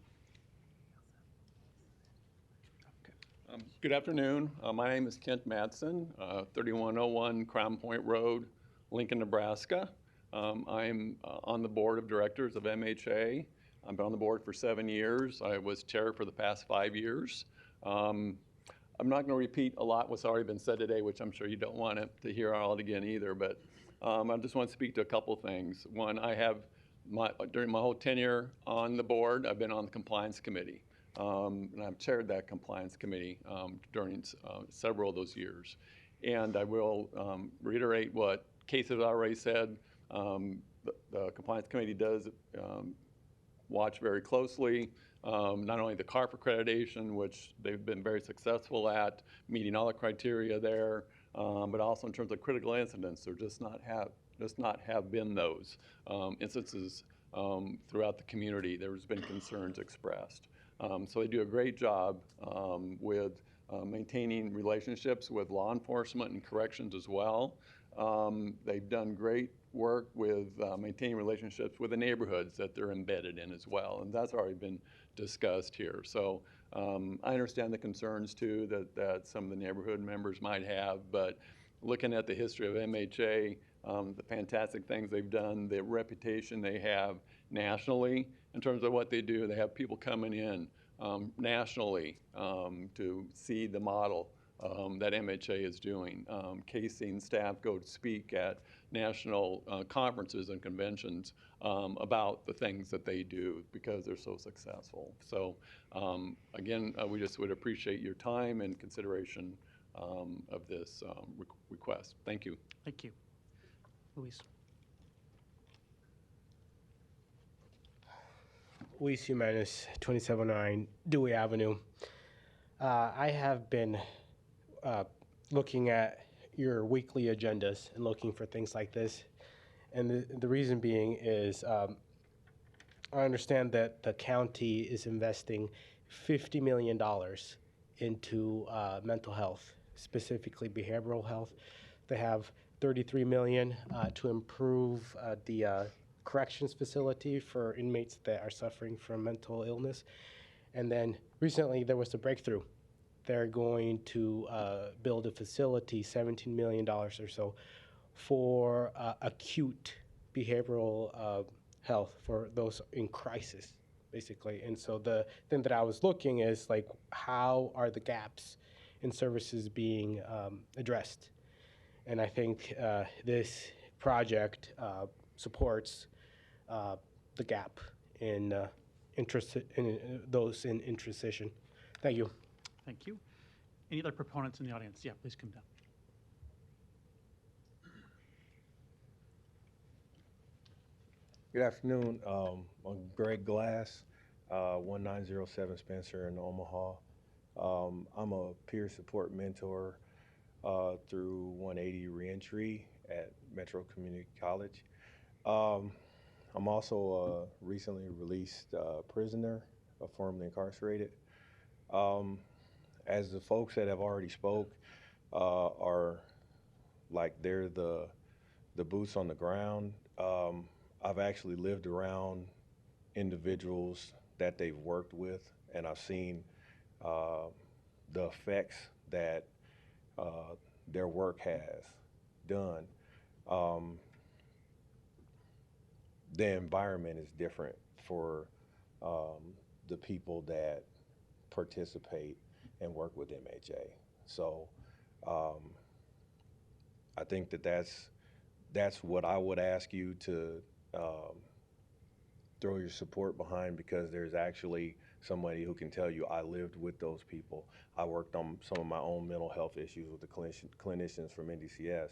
Good afternoon. My name is Kent Madsen, 3101 Crown Point Road, Lincoln, Nebraska. I'm on the board of directors of MHA. I've been on the board for 7 years. I was chair for the past 5 years. I'm not going to repeat a lot what's already been said today, which I'm sure you don't want to hear all again either, but I just want to speak to a couple things. One, I have, during my whole tenure on the board, I've been on the compliance committee, and I've chaired that compliance committee during several of those years. And I will reiterate what Casey has already said. The compliance committee does watch very closely not only the CARP accreditation, which they've been very successful at, meeting all the criteria there, but also in terms of critical incidents. There just not have been those instances throughout the community. There's been concerns expressed. So they do a great job with maintaining relationships with law enforcement and corrections as well. They've done great work with maintaining relationships with the neighborhoods that they're embedded in as well, and that's already been discussed here. So I understand the concerns too that some of the neighborhood members might have, but looking at the history of MHA, the fantastic things they've done, the reputation they have nationally in terms of what they do, they have people coming in nationally to see the model that MHA is doing. Casey and staff go to speak at national conferences and conventions about the things that they do because they're so successful. So again, we just would appreciate your time and consideration of this request. Thank you. Thank you. Luis. Luis Jimenez, 2709 Dewey Avenue. I have been looking at your weekly agendas and looking for things like this. And the reason being is I understand that the county is investing $50 million into mental health, specifically behavioral health. They have $33 million to improve the corrections facility for inmates that are suffering from mental illness. And then recently there was a breakthrough. They're going to build a facility, $17 million or so, for acute behavioral health for those in crisis, basically. And so the thing that I was looking is like, how are the gaps in services being addressed? And I think this project supports the gap in those in transition. Thank you. Thank you. Any other proponents in the audience? Yeah, please come down. Good afternoon. I'm Greg Glass, 1907 Spencer in Omaha. I'm a peer support mentor through 180 Reentry at Metro Community College. I'm also a recently released prisoner, formerly incarcerated. As the folks that have already spoke are like they're the boots on the ground. I've actually lived around individuals that they've worked with, and I've seen the effects that their work has done. The environment is different for the people that participate and work with MHA. So I think that's what I would ask you to throw your support behind, because there's actually somebody who can tell you, I lived with those people. I worked on some of my own mental health issues with the clinicians from NDCS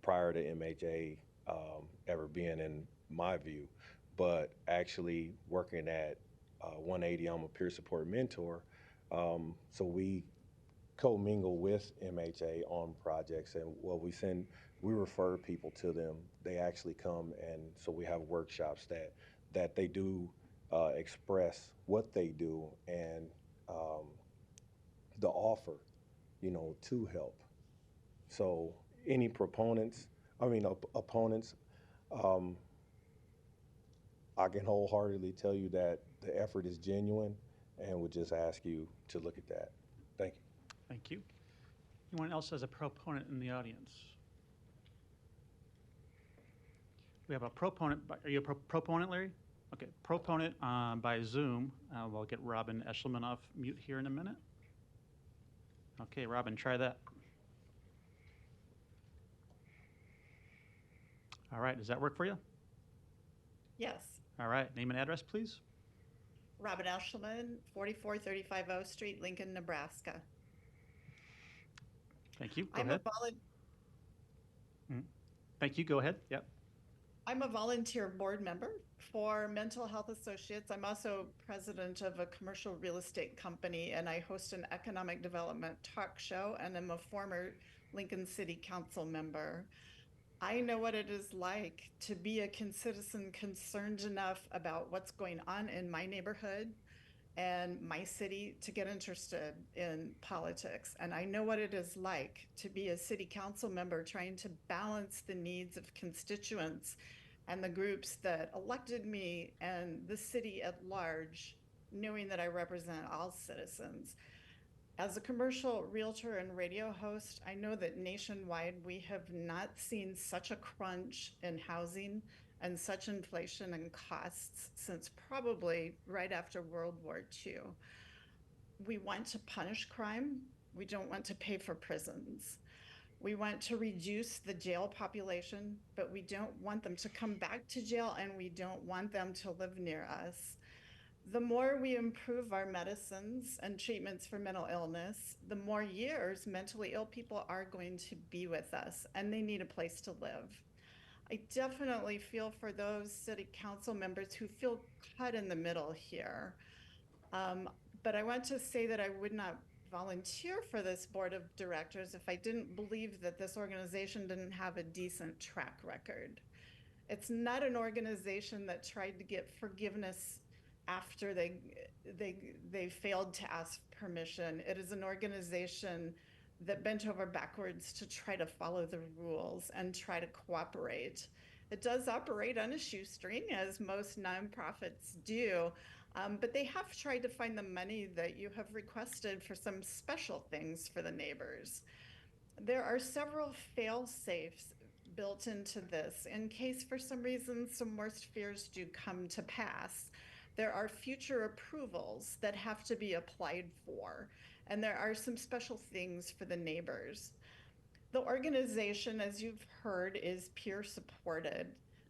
prior to MHA ever being in my view. But actually working at 180, I'm a peer support mentor. So we co-mingle with MHA on projects, and we refer people to them. They actually come, and so we have workshops that they do express what they do and the offer, to help. So any opponents, I can wholeheartedly tell you that the effort is genuine, and would just ask you to look at that. Thank you. Thank you. Anyone else as a proponent in the audience? We have a proponent. Are you a proponent, Larry? Okay, proponent by Zoom. We'll get Robin Eshelman off mute here in a minute. Okay, Robin, try that. All right, does that work for you? Yes. All right, name and address, please. Robin Eshelman, 4435 O Street, Lincoln, Nebraska. Thank you. Go ahead. Thank you. Go ahead. Yep. I'm a volunteer board member for Mental Health Associates. I'm also president of a commercial real estate company, and I host an economic development talk show, and I'm a former Lincoln City Council member. I know what it is like to be a citizen concerned enough about what's going on in my neighborhood and my city to get interested in politics. And I know what it is like to be a city council member trying to balance the needs of constituents and the groups that elected me and the city at large, knowing that I represent all citizens. As a commercial realtor and radio host, I know that nationwide we have not seen such a crunch in housing and such inflation and costs since probably right after World War II. We want to punish crime. We don't want to pay for prisons. We want to reduce the jail population, but we don't want them to come back to jail, and we don't want them to live near us. The more we improve our medicines and treatments for mental illness, the more years mentally ill people are going to be with us, and they need a place to live. I definitely feel for those city council members who feel cut in the middle here. But I want to say that I would not volunteer for this board of directors if I didn't believe that this organization didn't have a decent track record. It's not an organization that tried to get forgiveness after they failed to ask permission. It is an organization that bent over backwards to try to follow the rules and try to cooperate. It does operate on a shoestring, as most nonprofits do, but they have tried to find the money that you have requested for some special things for the neighbors. There are several fail-safes built into this in case for some reason some worst fears do come to pass. There are future approvals that have to be applied for, and there are some special things for the neighbors. The organization, as you've heard, is peer supported.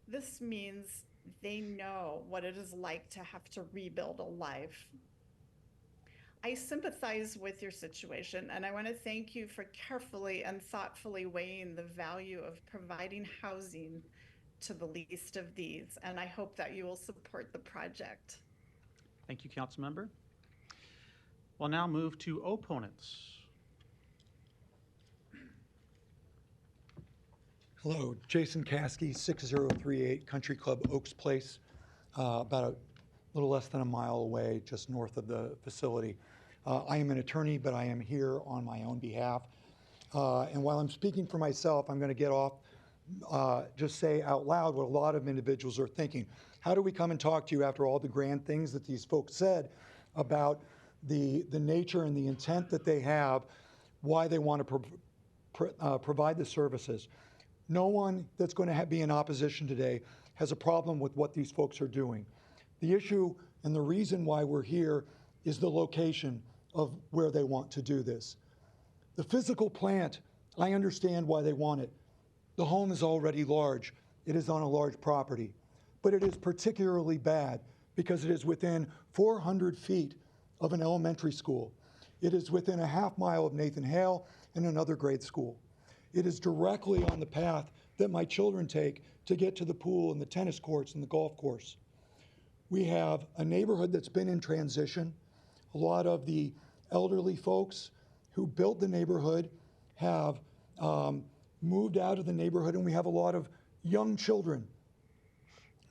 This means they know what it is like to have to rebuild a life. I sympathize with your situation, and I want to thank you for carefully and thoughtfully weighing the value of providing housing to the least of these, and I hope that you will support the project. Thank you, Councilmember. We'll now move to opponents. Hello, Jason Caskey, 6038 Country Club Oaks Place, about a little less than a mile away, just north of the facility. I am an attorney, but I am here on my own behalf. And while I'm speaking for myself, I'm going to get off, just say out loud what a lot of individuals are thinking. How do we come and talk to you after all the grand things that these folks said about the nature and the intent that they have, why they want to provide the services? No one that's going to be in opposition today has a problem with what these folks are doing. The issue and the reason why we're here is the location of where they want to do this. The physical plant, I understand why they want it. The home is already large. It is on a large property. But it is particularly bad because it is within 400 feet of an elementary school. It is within a half mile of Nathan Hale and another grade school. It is directly on the path that my children take to get to the pool and the tennis courts and the golf course. We have a neighborhood that's been in transition. A lot of the elderly folks who built the neighborhood have moved out of the neighborhood, and we have a lot of young children.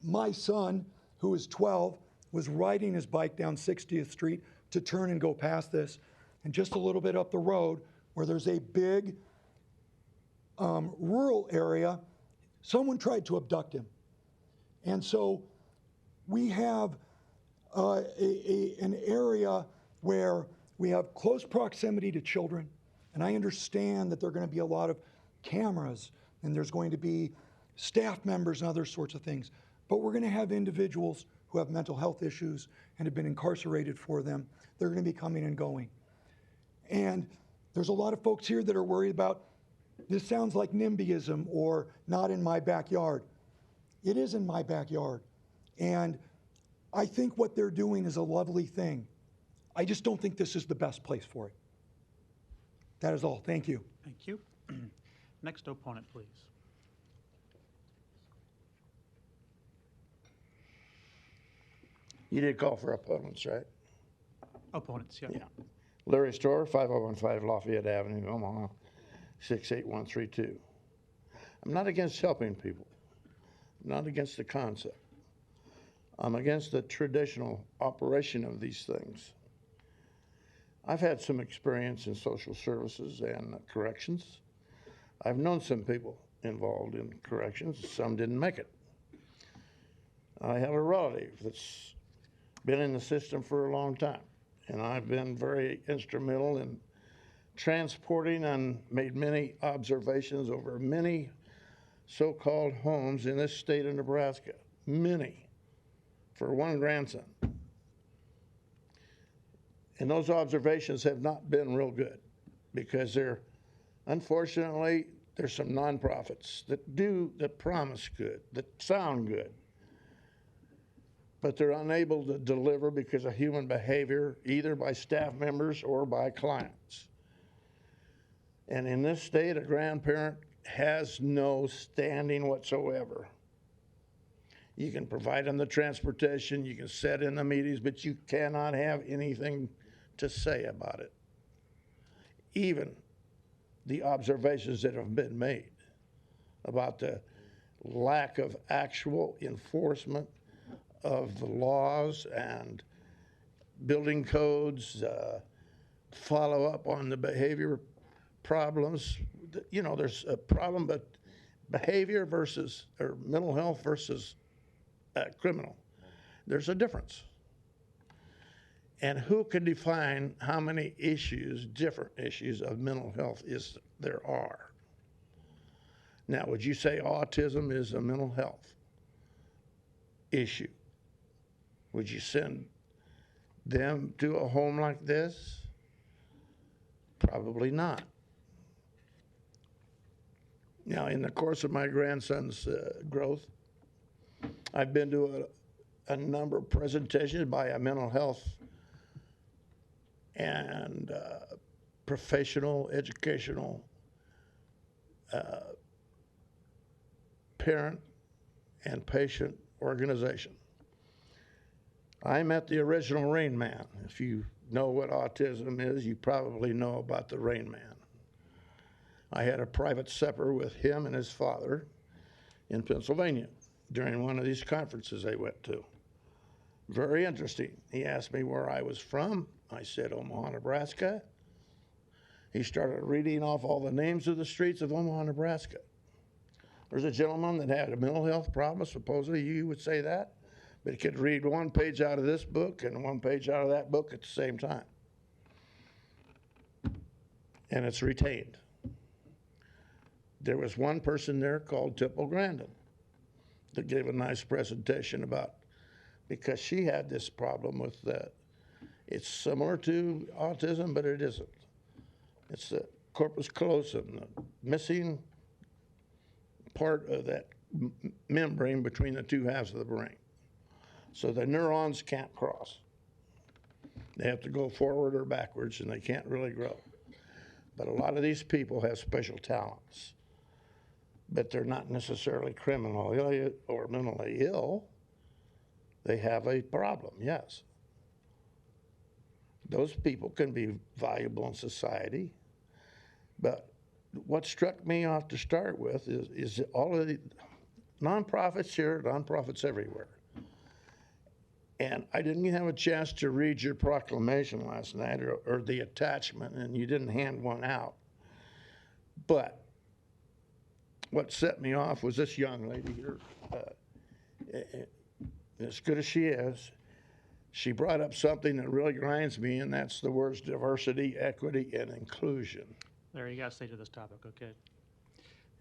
My son, who is 12, was riding his bike down 60th Street to turn and go past this, and just a little bit up the road, where there's a big rural area, someone tried to abduct him. And so we have an area where we have close proximity to children, and I understand that there are going to be a lot of cameras, and there's going to be staff members and other sorts of things, but we're going to have individuals who have mental health issues and have been incarcerated for them. They're going to be coming and going. And there's a lot of folks here that are worried about, this sounds like NIMBYism or not in my backyard. It is in my backyard. And I think what they're doing is a lovely thing. I just don't think this is the best place for it. That is all. Thank you. Thank you. Next opponent, please. You did call for opponents, right? Opponents, yeah. Larry Storer, 5015 Lafayette Avenue, Omaha, 68132. I'm not against helping people. I'm not against the concept. I'm against the traditional operation of these things. I've had some experience in social services and corrections. I've known some people involved in corrections. Some didn't make it. I have a relative that's been in the system for a long time, and I've been very instrumental in transporting and made many observations over many so-called homes in this state of Nebraska, many, for one grandson. And those observations have not been real good because unfortunately, there's some nonprofits that promise good, that sound good, but they're unable to deliver because of human behavior, either by staff members or by clients. And in this state, a grandparent has no standing whatsoever. You can provide them the transportation, you can set in the meetings, but you cannot have anything to say about it. Even the observations that have been made about the lack of actual enforcement of the laws and building codes, follow up on the behavior problems. You know, there's a problem, but behavior versus, or mental health versus criminal, there's a difference. And who can define how many issues, different issues of mental health there are? Now, would you say autism is a mental health issue? Would you send them to a home like this? Probably not. Now, in the course of my grandson's growth, I've been to a number of presentations by a mental health and professional, educational parent and patient organization. I met the original Rain Man. If you know what autism is, you probably know about the Rain Man. I had a private supper with him and his father in Pennsylvania during one of these conferences they went to. Very interesting. He asked me where I was from. I said, Omaha, Nebraska. He started reading off all the names of the streets of Omaha, Nebraska. There's a gentleman that had a mental health problem. Supposedly you would say that, but he could read one page out of this book and one page out of that book at the same time. And it's retained. There was one person there called Temple Grandin that gave a nice presentation about, because she had this problem with that. It's similar to autism, but it isn't. It's the corpus callosum, the missing part of that membrane between the two halves of the brain. So the neurons can't cross. They have to go forward or backwards, and they can't really grow. But a lot of these people have special talents, but they're not necessarily criminally or mentally ill. They have a problem, yes. Those people can be valuable in society, but what struck me off to start with is all of the nonprofits here, nonprofits everywhere. And I didn't have a chance to read your proclamation last night or the attachment, and you didn't hand one out. But what set me off was this young lady here. As good as she is, she brought up something that really grinds me, and that's the words diversity, equity, and inclusion. Larry, you got to stay to this topic, okay?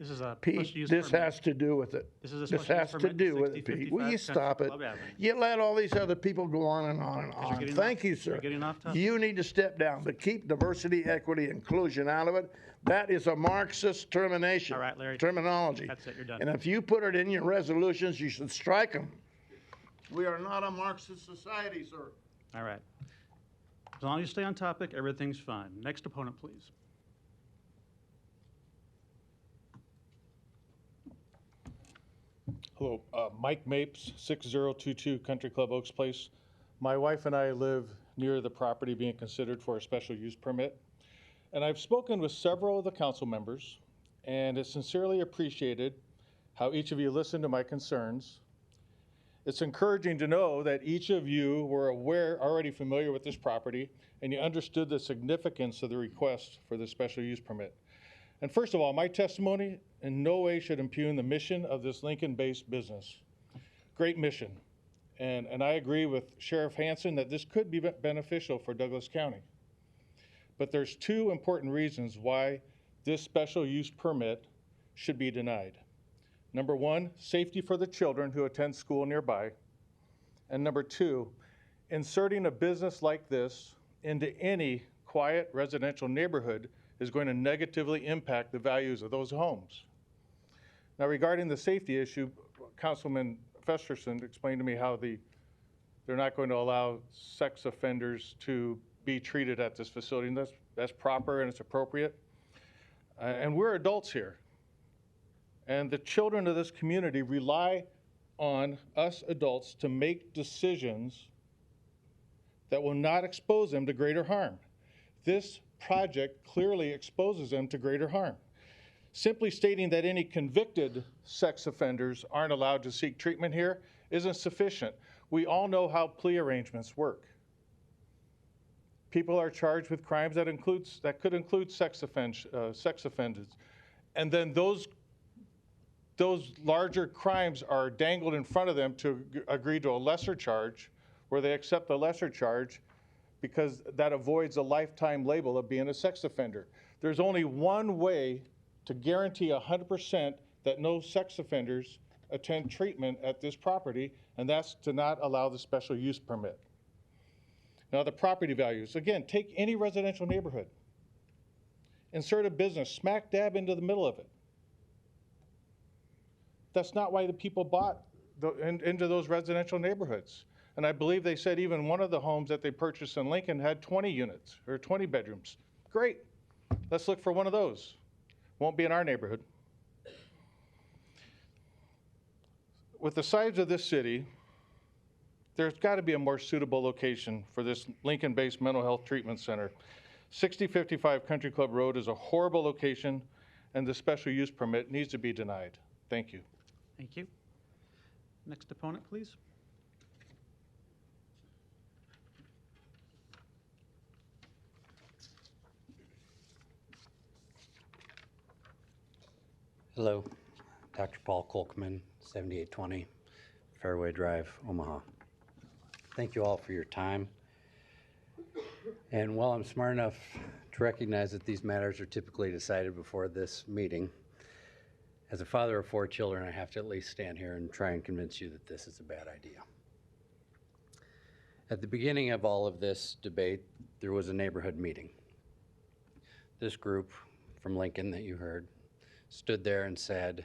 This is a Pete, special use this permit. has to do with it. This is a This special use has to permit, do with it, Pete. Will you 6055 stop it? Country Club Avenue. You let all these other people go on and on and Because you're on. getting Thank off- you, sir. you're getting off topic. You need to step down, but keep diversity, equity, inclusion out of it. That is a Marxist termination. All right, Larry. Terminology. That's it, you're done. And if you put it in your resolutions, you should strike them. We are not a Marxist society, sir. All right. As long as you stay on topic, everything's fine. Next opponent, please. Hello, Mike Mapes, 6022 Country Club Oaks Place. My wife and I live near the property being considered for a special use permit. And I've spoken with several of the council members, and it's sincerely appreciated how each of you listened to my concerns. It's encouraging to know that each of you were already familiar with this property, and you understood the significance of the request for the special use permit. And first of all, my testimony in no way should impugn the mission of this Lincoln-based business. Great mission. And I agree with Sheriff Hansen that this could be beneficial for Douglas County. But there's two important reasons why this special use permit should be denied. Number one, safety for the children who attend school nearby. And number two, inserting a business like this into any quiet residential neighborhood is going to negatively impact the values of those homes. Now, regarding the safety issue, Councilman Festerson explained to me how they're not going to allow sex offenders to be treated at this facility, and that's proper and it's appropriate. And we're adults here. And the children of this community rely on us adults to make decisions that will not expose them to greater harm. This project clearly exposes them to greater harm. Simply stating that any convicted sex offenders aren't allowed to seek treatment here isn't sufficient. We all know how plea arrangements work. People are charged with crimes that could include sex offenders, and then those larger crimes are dangled in front of them to agree to a lesser charge, where they accept the lesser charge because that avoids a lifetime label of being a sex offender. There's only one way to guarantee 100% that no sex offenders attend treatment at this property, and that's to not allow the special use permit. Now, the property values, again, take any residential neighborhood, insert a business smack dab into the middle of it. That's not why the people bought into those residential neighborhoods. And I believe they said even one of the homes that they purchased in Lincoln had 20 units or 20 bedrooms. Great, let's look for one of those. Won't be in our neighborhood. With the size of this city, there's got to be a more suitable location for this Lincoln-based mental health treatment center. 6055 Country Club Road is a horrible location, and the special use permit needs to be denied. Thank you. Thank you. Next opponent, please. Hello, Dr. Paul Kolkman, 7820 Fairway Drive, Omaha. Thank you all for your time. And while I'm smart enough to recognize that these matters are typically decided before this meeting, as a father of 4 children, I have to at least stand here and try and convince you that this is a bad idea. At the beginning of all of this debate, there was a neighborhood meeting. This group from Lincoln that you heard stood there and said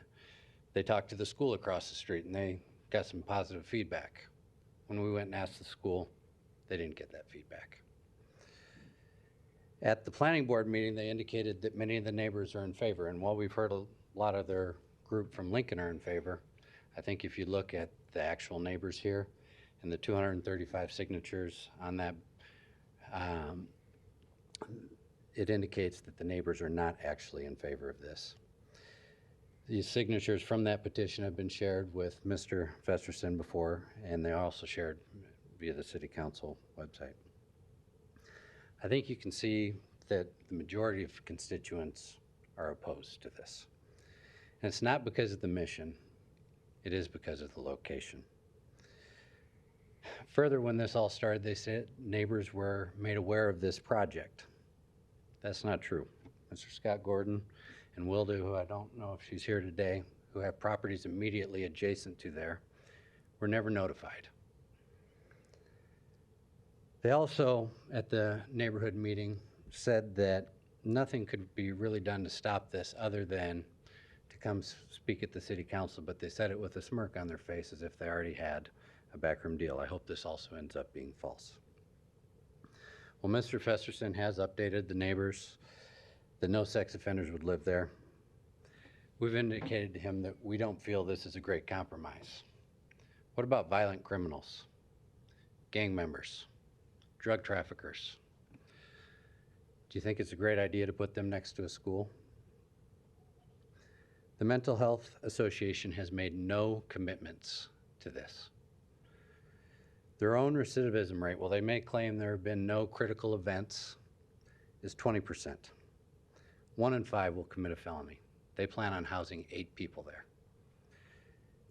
they talked to the school across the street and they got some positive feedback. When we went and asked the school, they didn't get that feedback. At the planning board meeting, they indicated that many of the neighbors are in favor, and while we've heard a lot of their group from Lincoln are in favor, I think if you look at the actual neighbors here and the 235 signatures on that, it indicates that the neighbors are not actually in favor of this. These signatures from that petition have been shared with Mr. Festerson before, and they are also shared via the City Council website. I think you can see that the majority of constituents are opposed to this. And it's not because of the mission, it is because of the location. Further, when this all started, they said neighbors were made aware of this project. That's not true. Mr. Scott Gordon and Wilda, who I don't know if she's here today, who have properties immediately adjacent to there, were never notified. They also, at the neighborhood meeting, said that nothing could be really done to stop this other than to come speak at the city council, but they said it with a smirk on their face as if they already had a backroom deal. I hope this also ends up being false. Well, Mr. Festerson has updated the neighbors that no sex offenders would live there. We've indicated to him that we don't feel this is a great compromise. What about violent criminals, gang members, drug traffickers? Do you think it's a great idea to put them next to a school? The Mental Health Association has made no commitments to this. Their own recidivism rate, while they may claim there have been no critical events, is 20%. 1 in 5 will commit a felony. They plan on housing 8 people there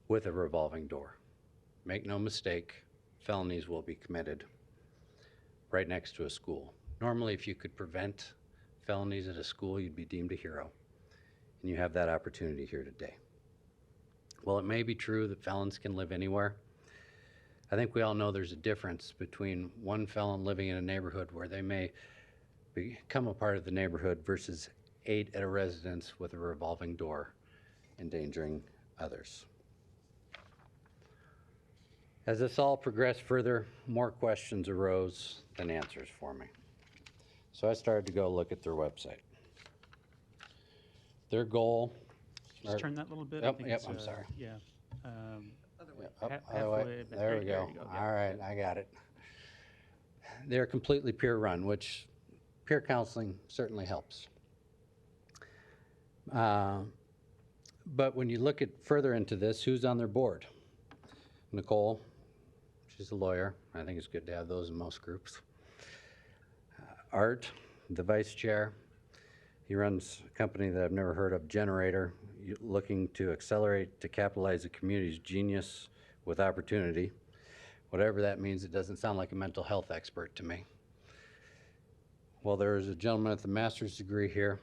with a revolving door. Make no mistake, felonies will be committed right next to a school. Normally, if you could prevent felonies at a school, you'd be deemed a hero. And you have that opportunity here today. While it may be true that felons can live anywhere, I think we all know there's a difference between one felon living in a neighborhood where they may become a part of the neighborhood versus 8 at a residence with a revolving door, endangering others. As this all progressed further, more questions arose than answers for me. So I started to go look at their website. Their goal Just Or- turn that a little bit. I Yep, think yep, it's, I'm sorry. Yeah. Up, Halfway other way. back. There we go. you go. All right, I got it. They're completely peer-run, which peer counseling certainly helps. But when you look at further into this, who's on their board? Nicole, she's a lawyer. I think it's good to have those in most groups. Art, the vice chair. He runs a company that I've never heard of, Generator, looking to accelerate to capitalize the community's genius with opportunity. Whatever that means, it doesn't sound like a mental health expert to me. Well, there is a gentleman with a master's degree here.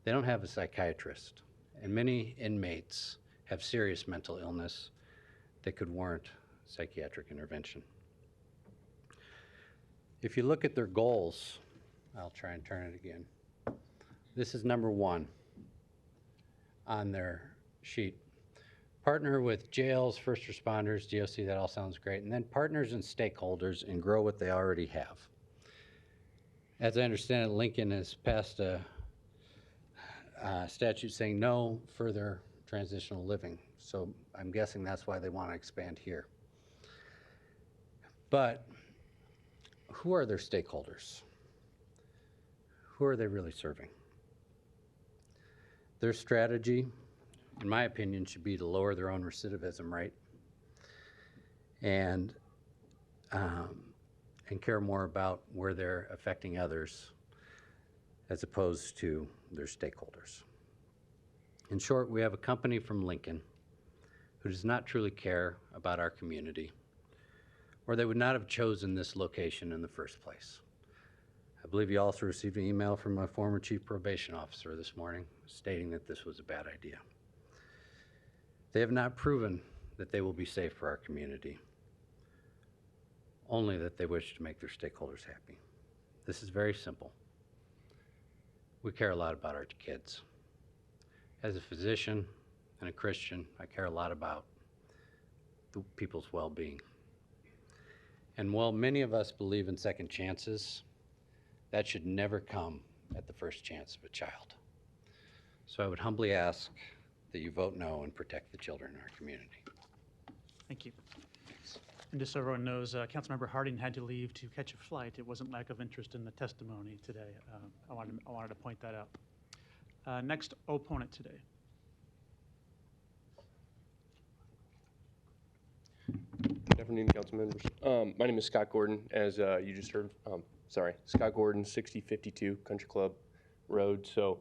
They don't have a psychiatrist, and many inmates have serious mental illness that could warrant psychiatric intervention. If you look at their goals, I'll try and turn it again. This is number 1 on their sheet. Partner with jails, first responders, DOC, that all sounds great. And then partners and stakeholders and grow what they already have. As I understand it, Lincoln has passed a statute saying no further transitional living. So I'm guessing that's why they want to expand here. But who are their stakeholders? Who are they really serving? Their strategy, in my opinion, should be to lower their own recidivism rate and care more about where they're affecting others as opposed to their stakeholders. In short, we have a company from Lincoln who does not truly care about our community, or they would not have chosen this location in the first place. I believe you also received an email from my former chief probation officer this morning stating that this was a bad idea. They have not proven that they will be safe for our community, only that they wish to make their stakeholders happy. This is very simple. We care a lot about our kids. As a physician and a Christian, I care a lot about the people's well-being. And while many of us believe in second chances, that should never come at the first chance of a child. So I would humbly ask that you vote no and protect the children in our community. Thank you. And just so everyone knows, Councilmember Harding had to leave to catch a flight. It wasn't lack of interest in the testimony today. I wanted to point that out. Next opponent today. Good afternoon, council members. My name is Scott Gordon, as you just heard. Scott Gordon, 6052 Country Club Road. So,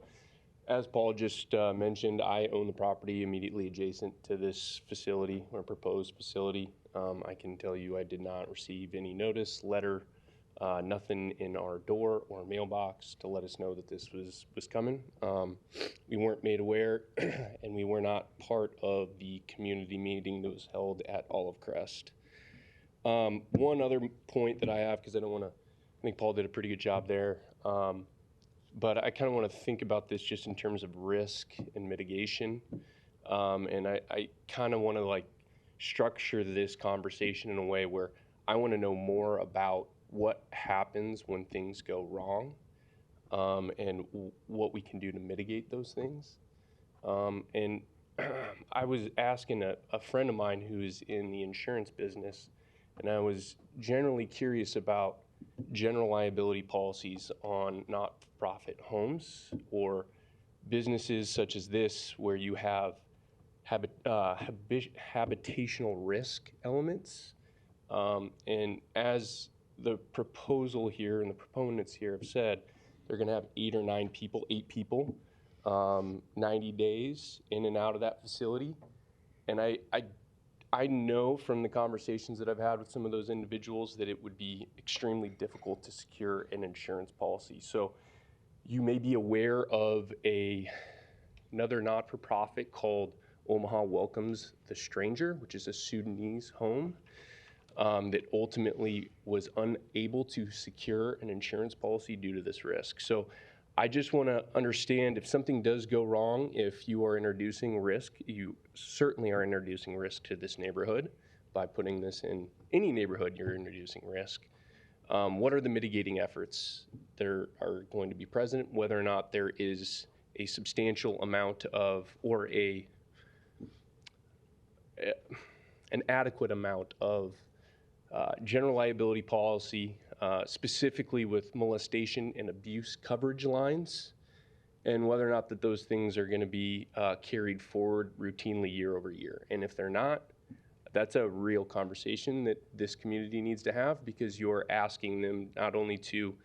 as Paul just mentioned, I own the property immediately adjacent to this facility or proposed facility. I can tell you I did not receive any notice, letter, nothing in our door or mailbox to let us know that this was coming. We weren't made aware, and we were not part of the community meeting that was held at Olive Crest. One other point that I have, because I think Paul did a pretty good job there, but I kind of want to think about this just in terms of risk and mitigation. And I kind of want to structure this conversation in a way where I want to know more about what happens when things go wrong, and what we can do to mitigate those things. And I was asking a friend of mine who's in the insurance business, and I was generally curious about general liability policies on not-for-profit homes or businesses such as this where you have habitational risk elements. And as the proposal here and the proponents here have said, they're going to have 8 people, 90 days in and out of that facility. And I know from the conversations that I've had with some of those individuals that it would be extremely difficult to secure an insurance policy. So you may be aware of another not-for-profit called Omaha Welcomes the Stranger, which is a Sudanese home that ultimately was unable to secure an insurance policy due to this risk. So I just want to understand if something does go wrong, if you are introducing risk, you certainly are introducing risk to this neighborhood by putting this in any neighborhood you're introducing risk. What are the mitigating efforts that are going to be present, whether or not there is a substantial amount of, or an adequate amount of general liability policy, specifically with molestation and abuse coverage lines, and whether or not that those things are going to be carried forward routinely year over year. And if they're not, that's a real conversation that this community needs to have, because you're asking them not only to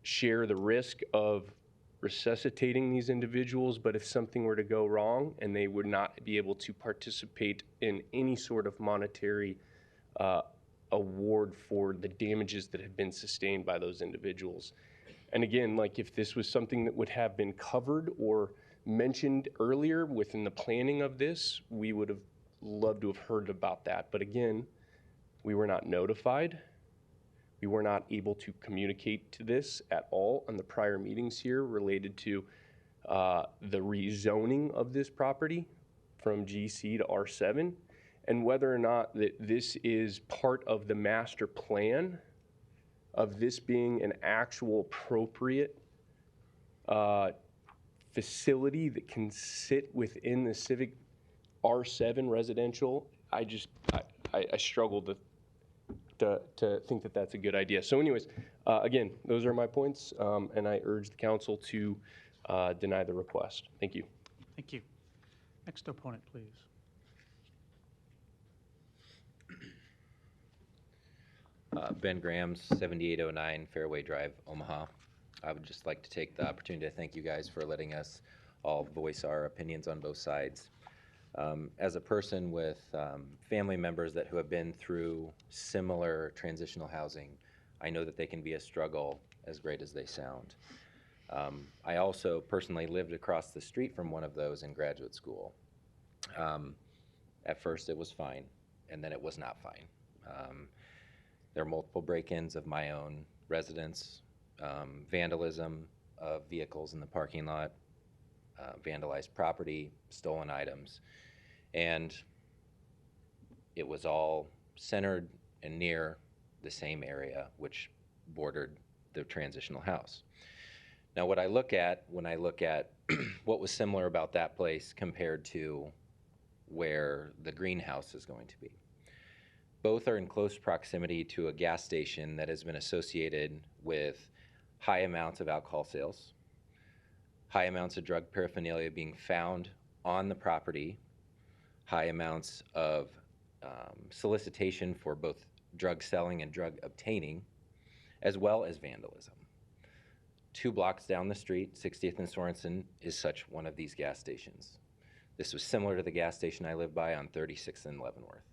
share the risk of resuscitating these individuals, but if something were to go wrong and they would not be able to participate in any sort of monetary award for the damages that have been sustained by those individuals. And again, like if this was something that would have been covered or mentioned earlier within the planning of this, we would have loved to have heard about that. But again, we were not notified. We were not able to communicate to this at all on the prior meetings here related to the rezoning of this property from GC to R7, and whether or not that this is part of the master plan of this being an actual appropriate facility that can sit within the civic R7 residential. I struggle to think that that's a good idea. So anyways, again, those are my points, and I urge the council to deny the request. Thank you. Thank you. Next opponent, please. Ben Grahams, 7809 Fairway Drive, Omaha. I would just like to take the opportunity to thank you guys for letting us all voice our opinions on both sides. As a person with family members who have been through similar transitional housing, I know that they can be a struggle as great as they sound. I also personally lived across the street from one of those in graduate school. At first it was fine, and then it was not fine. There are multiple break-ins of my own residence, vandalism of vehicles in the parking lot, vandalized property, stolen items, and it was all centered and near the same area which bordered the transitional house. Now, what I look at when I look at what was similar about that place compared to where the greenhouse is going to be, both are in close proximity to a gas station that has been associated with high amounts of alcohol sales, high amounts of drug paraphernalia being found on the property, high amounts of solicitation for both drug selling and drug obtaining, as well as vandalism. 2 blocks down the street, 60th and Sorensen, is such one of these gas stations. This was similar to the gas station I live by on 36th and Leavenworth.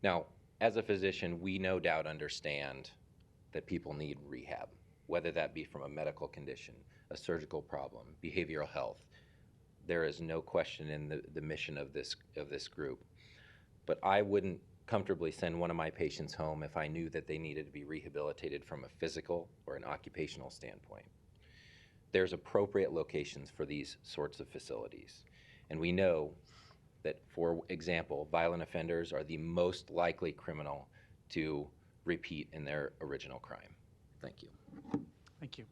Now, as a physician, we no doubt understand that people need rehab, whether that be from a medical condition, a surgical problem, behavioral health. There is no question in the mission of this group. But I wouldn't comfortably send one of my patients home if I knew that they needed to be rehabilitated from a physical or an occupational standpoint. There's appropriate locations for these sorts of facilities. And we know that, for example, violent offenders are the most likely criminal to repeat in their original crime. Thank you. Thank you.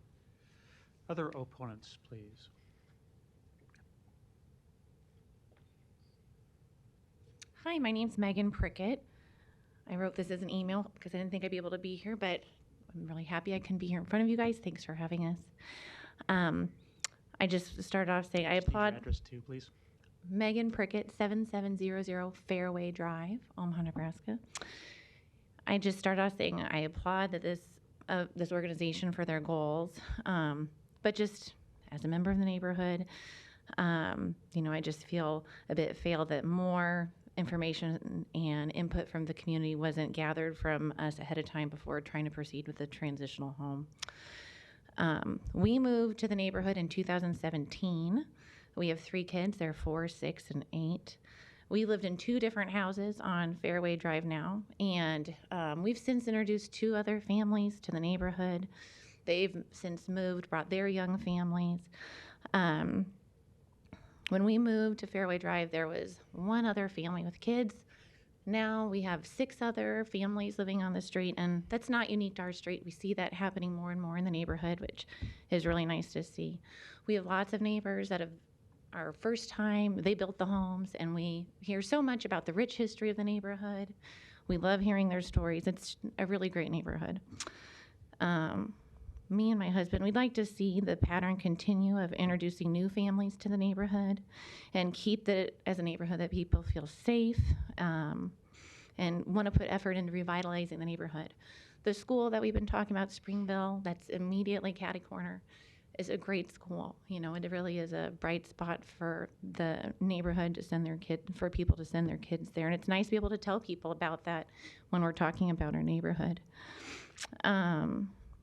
Other opponents, please. Hi, my name's Megan Prickett. I wrote this as an email because I didn't think I'd be able to be here, but I'm really happy I can be here in front of you guys. Thanks for having us. I just started off saying I applaud. Address too, please. Megan Prickett, 7700 Fairway Drive, Omaha, Nebraska. I just started off saying I applaud that this organization for their goals, but just as a member of the neighborhood, I just feel a bit failed that more information and input from the community wasn't gathered from us ahead of time before trying to proceed with the transitional home. We moved to the neighborhood in 2017. We have 3 kids. They're 4, 6, and 8. We lived in 2 different houses on Fairway Drive now, and we've since introduced 2 other families to the neighborhood. They've since moved, brought their young families. When we moved to Fairway Drive, there was 1 other family with kids. Now we have 6 other families living on the street, and that's not unique to our street. We see that happening more and more in the neighborhood, which is really nice to see. We have lots of neighbors that have our first time, they built the homes, and we hear so much about the rich history of the neighborhood. We love hearing their stories. It's a really great neighborhood. Me and my husband, we'd like to see the pattern continue of introducing new families to the neighborhood and keep it as a neighborhood that people feel safe and want to put effort into revitalizing the neighborhood. The school that we've been talking about, Springville, that's immediately catty corner, is a great school. You know, it really is a bright spot for the neighborhood to send their for people to send their kids there. And it's nice to be able to tell people about that when we're talking about our neighborhood.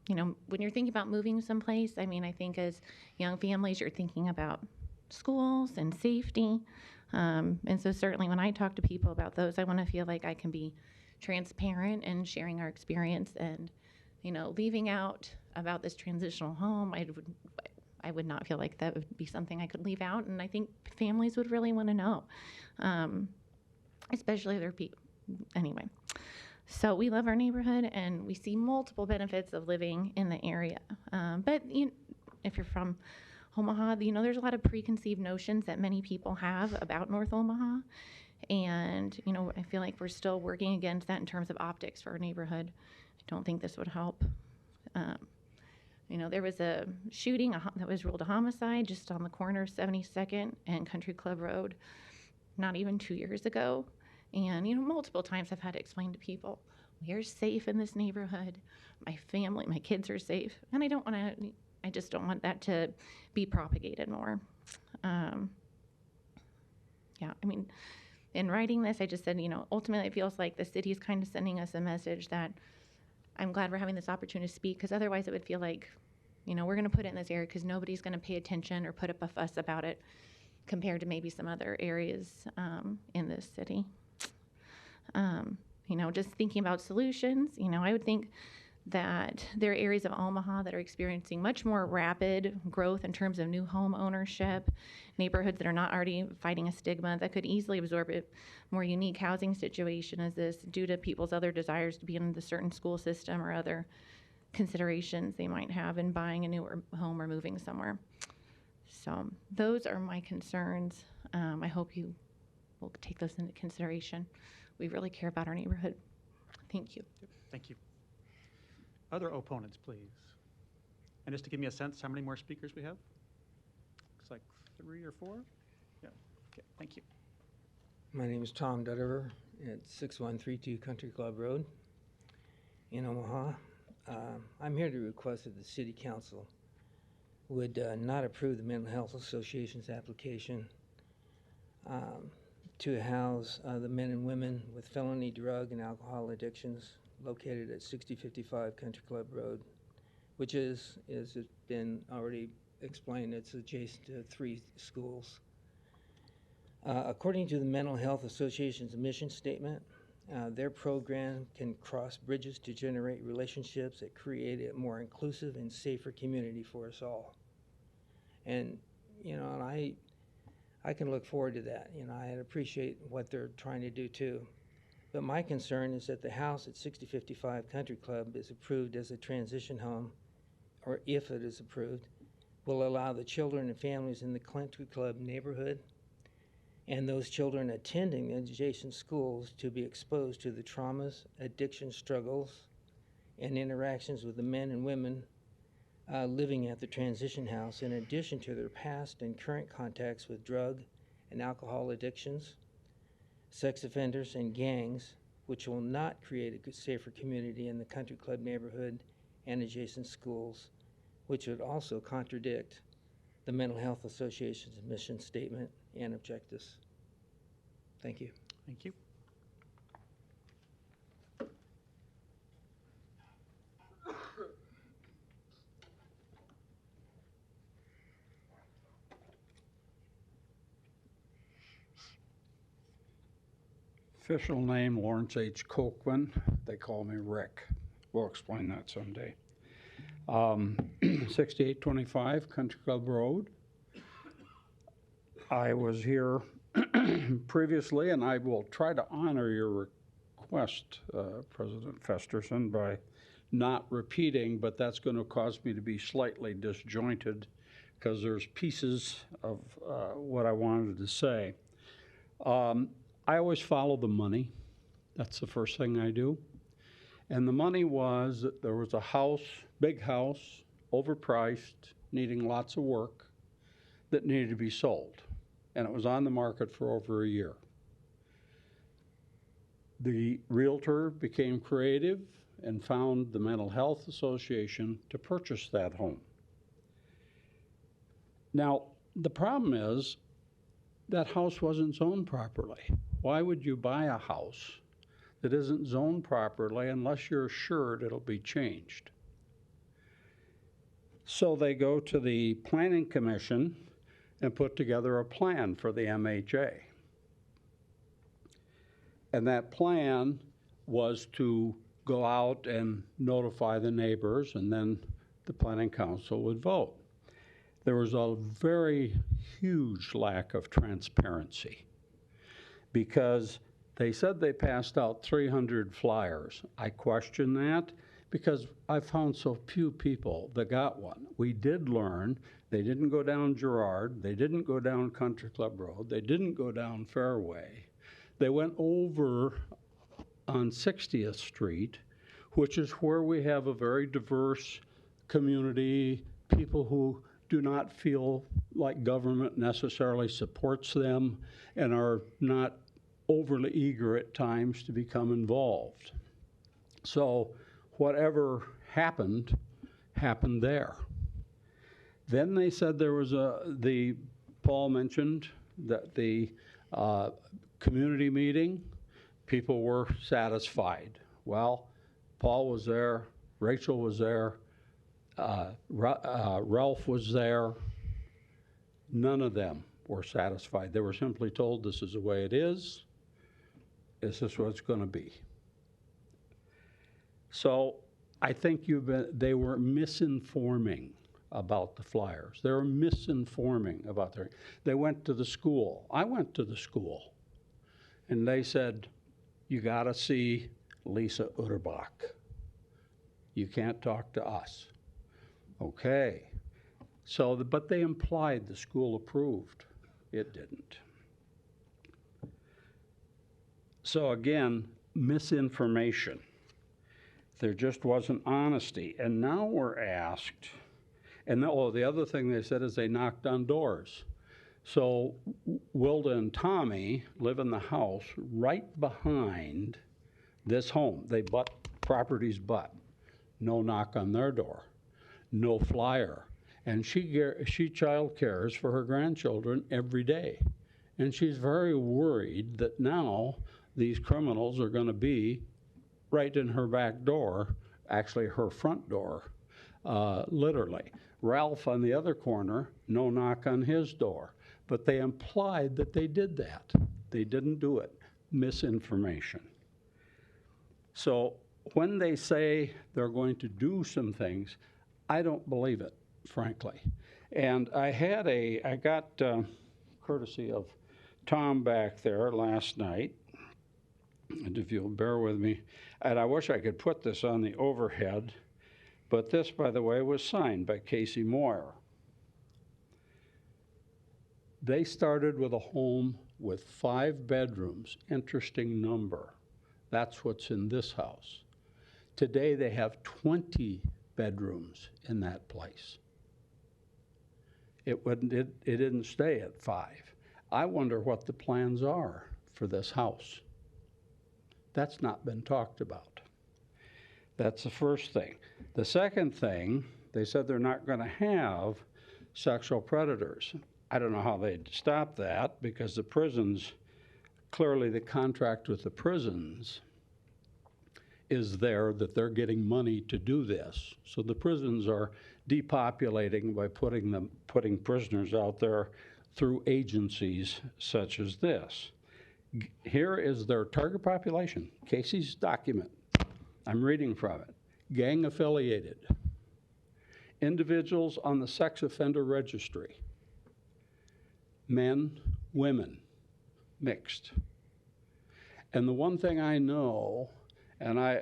You know, when you're thinking about moving someplace, I mean, I think as young families, you're thinking about schools and safety. And so certainly when I talk to people about those, I want to feel like I can be transparent and sharing our experience and, you know, leaving out about this transitional home. I would not feel like that would be something I could leave out. And I think families would really want to know, especially their people. Anyway. So we love our neighborhood, and we see multiple benefits of living in the area. But if you're from Omaha, you know, there's a lot of preconceived notions that many people have about North Omaha. And, you know, I feel like we're still working against that in terms of optics for our neighborhood. I don't think this would help. You know, there was a shooting that was ruled a homicide just on the corner of 72nd and Country Club Road not even 2 years ago. And, you know, multiple times I've had to explain to people, we're safe in this neighborhood. My family, my kids are safe. And I just don't want that to be propagated more. Yeah, I mean, in writing this, I just said, you know, ultimately it feels like the city is kind of sending us a message that I'm glad we're having this opportunity to speak, because otherwise it would feel like, you know, we're going to put it in this area because nobody's going to pay attention or put up a fuss about it compared to maybe some other areas in this city. You know, just thinking about solutions, you know, I would think that there are areas of Omaha that are experiencing much more rapid growth in terms of new home ownership, neighborhoods that are not already fighting a stigma that could easily absorb a more unique housing situation as this due to people's other desires to be in the certain school system or other considerations they might have in buying a new home or moving somewhere. So those are my concerns. I hope you will take those into consideration. We really care about our neighborhood. Thank you. Thank you. Other opponents, please. And just to give me a sense, how many more speakers we have? Looks like 3 or 4. Yeah. Okay. Thank you. My name is Tom Dutterer at 6132 Country Club Road in Omaha. I'm here to request that the City Council would not approve the Mental Health Association's application to house the men and women with felony drug and alcohol addictions located at 6055 Country Club Road, which is, as it's been already explained, it's adjacent to 3 schools. According to the Mental Health Association's mission statement, their program can cross bridges to generate relationships that create a more inclusive and safer community for us all. And, you know, and I can look forward to that. You know, I appreciate what they're trying to do too. But my concern is that the house at 6055 Country Club is approved as a transition home, or if it is approved, will allow the children and families in the Country Club neighborhood and those children attending the adjacent schools to be exposed to the traumas, addiction struggles, and interactions with the men and women living at the transition house, in addition to their past and current contacts with drug and alcohol addictions, sex offenders, and gangs, which will not create a safer community in the Country Club neighborhood and adjacent schools, which would also contradict the Mental Health Association's mission statement and objectives. Thank you. Thank you. Official name, Lawrence H. Colquin. They call me Rick. We'll explain that someday. 6825 Country Club Road. I was here previously, and I will try to honor your request, President Festerson, by not repeating, but that's going to cause me to be slightly disjointed because there's pieces of what I wanted to say. I always follow the money. That's the first thing I do. And the money was that there was a house, big house, overpriced, needing lots of work, that needed to be sold. And it was on the market for over a year. The realtor became creative and found the Mental Health Association to purchase that home. Now, the problem is that house wasn't zoned properly. Why would you buy a house that isn't zoned properly unless you're assured it'll be changed? So they go to the Planning Commission and put together a plan for the MHA. And that plan was to go out and notify the neighbors, and then the Planning Council would vote. There was a very huge lack of transparency because they said they passed out 300 flyers. I question that because I found so few people that got one. We did learn they didn't go down Girard, they didn't go down Country Club Road, they didn't go down Fairway. They went over on 60th Street, which is where we have a very diverse community, people who do not feel like government necessarily supports them and are not overly eager at times to become involved. So whatever happened, happened there. Then they said there was Paul mentioned that the community meeting, people were satisfied. Well, Paul was there, Rachel was there, Ralph was there. None of them were satisfied. They were simply told this is the way it is. This is what it's going to be. So I think they were misinforming about the flyers. They were misinforming about they went to the school. I went to the school and they said, you got to see Lisa Utterbach. You can't talk to us. Okay. So, but they implied the school approved. It didn't. So again, misinformation. There just wasn't honesty. And now we're asked, and the other thing they said is they knocked on doors. So Wilda and Tommy live in the house right behind this home. They butt properties butt. No knock on their door. No flyer. And she child cares for her grandchildren every day. And she's very worried that now these criminals are going to be right in her back door, actually her front door, literally. Ralph on the other corner, no knock on his door. But they implied that they did that. They didn't do it. Misinformation. So when they say they're going to do some things, I don't believe it, frankly. And I got courtesy of Tom back there last night, and if you'll bear with me, and I wish I could put this on the overhead, but this, by the way, was signed by Casey Moyer. They started with a home with 5 bedrooms, interesting number. That's what's in this house. Today they have 20 bedrooms in that place. It didn't stay at 5. I wonder what the plans are for this house. That's not been talked about. That's the first thing. The second thing, they said they're not going to have sexual predators. I don't know how they'd stop that because the prisons, clearly the contract with the prisons is there that they're getting money to do this. So the prisons are depopulating by putting prisoners out there through agencies such as this. Here is their target population, Casey's document. I'm reading from it. Gang affiliated. Individuals on the sex offender registry. Men, women, mixed. And the one thing I know, and I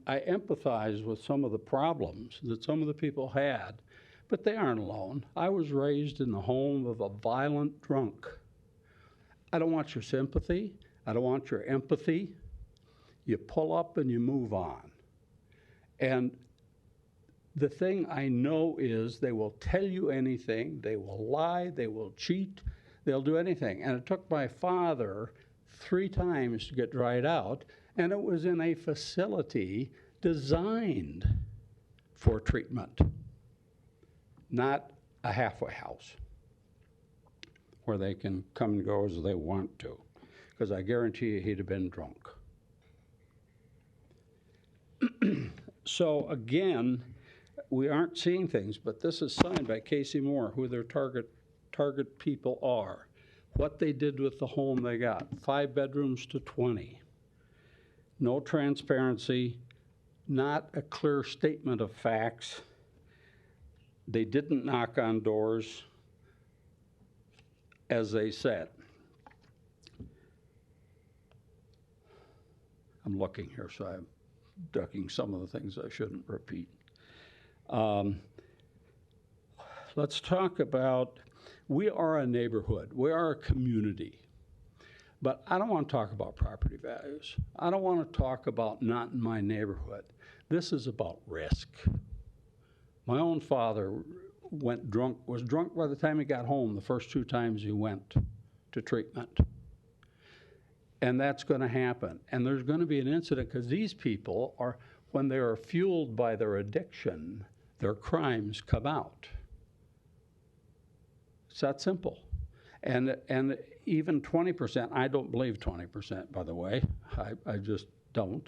empathize with some of the problems that some of the people had, but they aren't alone. I was raised in the home of a violent drunk. I don't want your sympathy. I don't want your empathy. You pull up and you move on. And the thing I know is they will tell you anything, they will lie, they will cheat, they'll do anything. And it took my father 3 times to get dried out, and it was in a facility designed for treatment, not a halfway house where they can come and go as they want to, because I guarantee you he'd have been drunk. So again, we aren't seeing things, but this is signed by Casey Moore, who their target people are, what they did with the home they got, 5 bedrooms to 20. No transparency, not a clear statement of facts. They didn't knock on doors, as they said. I'm looking here, so I'm ducking some of the things I shouldn't repeat. Let's talk about, we are a neighborhood, we are a community, but I don't want to talk about property values. I don't want to talk about not in my neighborhood. This is about risk. My own father was drunk by the time he got home the first 2 times he went to treatment. And that's going to happen. And there's going to be an incident because these people are, when they are fueled by their addiction, their crimes come out. It's that simple. And even 20%, I don't believe 20%, by the way. I just don't.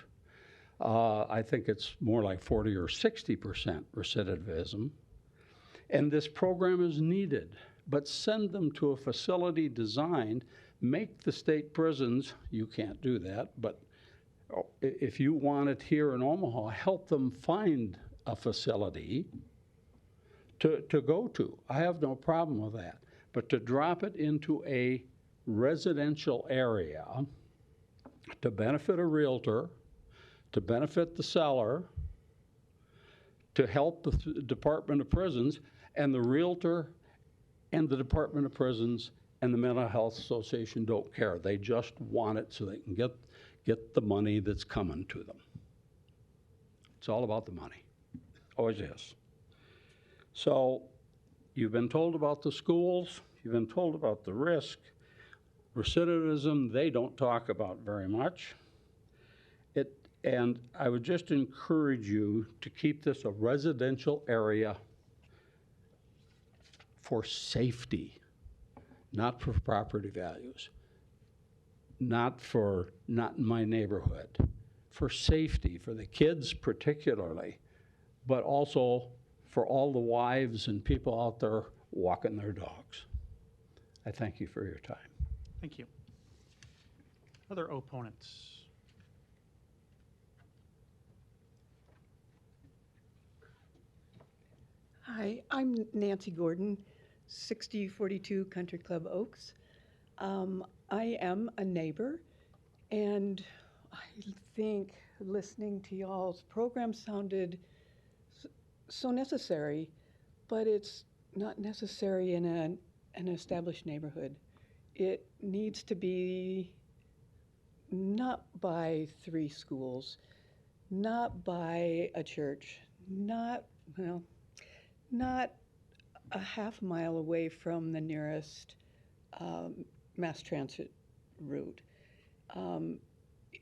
I think it's more like 40 or 60% recidivism. And this program is needed, but send them to a facility designed, make the state prisons, you can't do that, but if you want it here in Omaha, help them find a facility to go to. I have no problem with that. But to drop it into a residential area to benefit a realtor, to benefit the seller, to help the Department of Prisons, and the realtor and the Department of Prisons and the Mental Health Association don't care. They just want it so they can get the money that's coming to them. It's all about the money. Always is. So you've been told about the schools. You've been told about the risk. Recidivism, they don't talk about very much. And I would just encourage you to keep this a residential area for safety, not for property values, not in my neighborhood, for safety, for the kids particularly, but also for all the wives and people out there walking their dogs. I thank you for your time. Thank you. Other opponents? Hi, I'm Nancy Gordon, 6042 Country Club Oaks. I am a neighbor, and I think listening to y'all's program sounded so necessary, but it's not necessary in an established neighborhood. It needs to be not by 3 schools, not by a church, not a half mile away from the nearest mass transit route.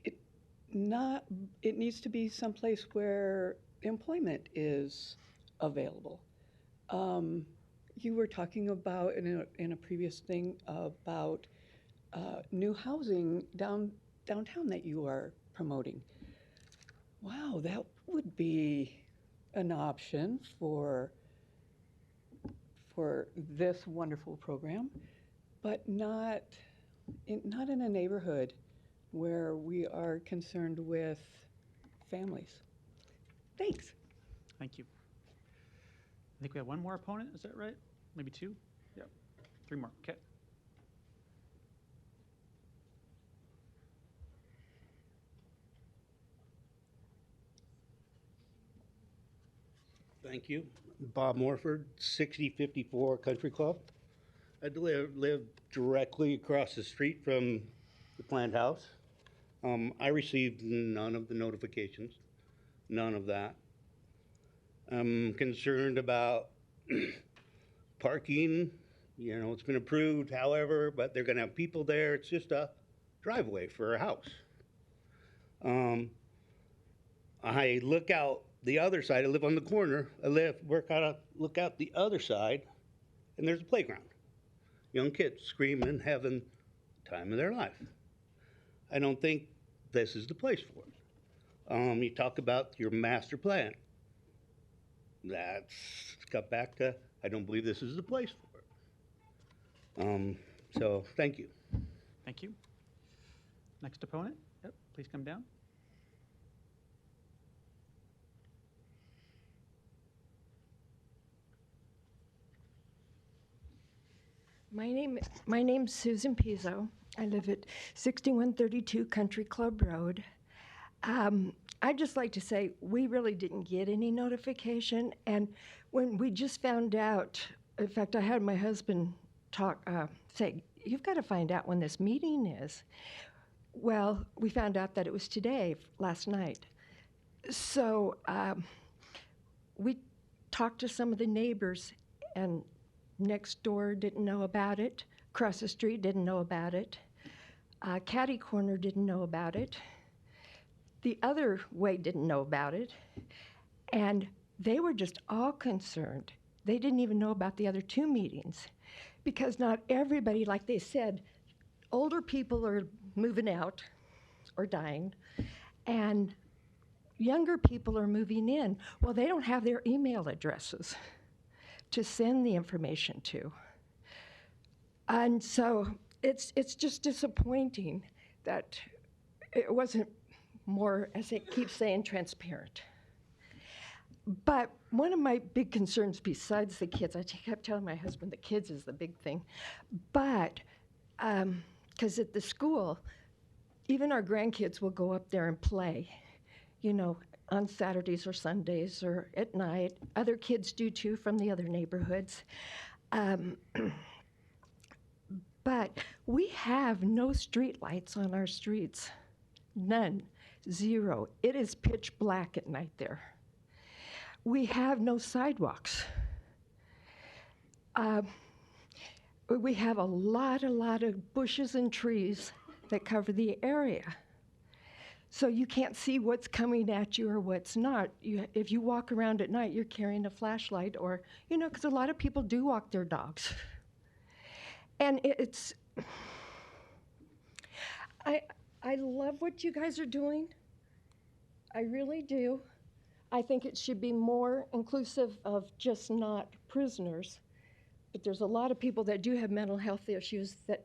It needs to be someplace where employment is available. You were talking about in a previous thing about new housing downtown that you are promoting. Wow, that would be an option for this wonderful program, but not in a neighborhood where we are concerned with families. Thanks. Thank you. I think we have one more opponent, is that right? Maybe 2? Yep. 3 more, okay. Thank you. Bob Morford, 6054 Country Club. I live directly across the street from the planned house. I received none of the notifications, none of that. I'm concerned about parking. You know, it's been approved, however, but they're gonna have people there. It's just a driveway for a house. I look out the other side. I live on the corner. Look out the other side, and there's a playground. Young kids screaming, having the time of their life. I don't think this is the place for it. You talk about your master plan. That's got back to, I don't believe this is the place for it. So, thank you. Thank you. Next opponent, yep, please come down. My name's Susan Pizzo. I live at 6132 Country Club Road. I'd just like to say we really didn't get any notification, and when we just found out, in fact, I had my husband say, "You've got to find out when this meeting is." Well, we found out that it was today, last night. So we talked to some of the neighbors, and next door didn't know about it. Across the street didn't know about it. Catty Corner didn't know about it. The other way didn't know about it. And they were just all concerned. They didn't even know about the other two meetings because not everybody, like they said, older people are moving out or dying, and younger people are moving in. Well, they don't have their email addresses to send the information to. And so it's just disappointing that it wasn't more, as it keeps saying, transparent. But one of my big concerns besides the kids, I kept telling my husband the kids is the big thing, but because at the school, even our grandkids will go up there and play, you know, on Saturdays or Sundays or at night. Other kids do too from the other neighborhoods. But we have no street lights on our streets. None. Zero. It is pitch black at night there. We have no sidewalks. We have a lot of bushes and trees that cover the area. So you can't see what's coming at you or what's not. If you walk around at night, you're carrying a flashlight or, you know, because a lot of people do walk their dogs. And I love what you guys are doing. I really do. I think it should be more inclusive of just not prisoners. But there's a lot of people that do have mental health issues that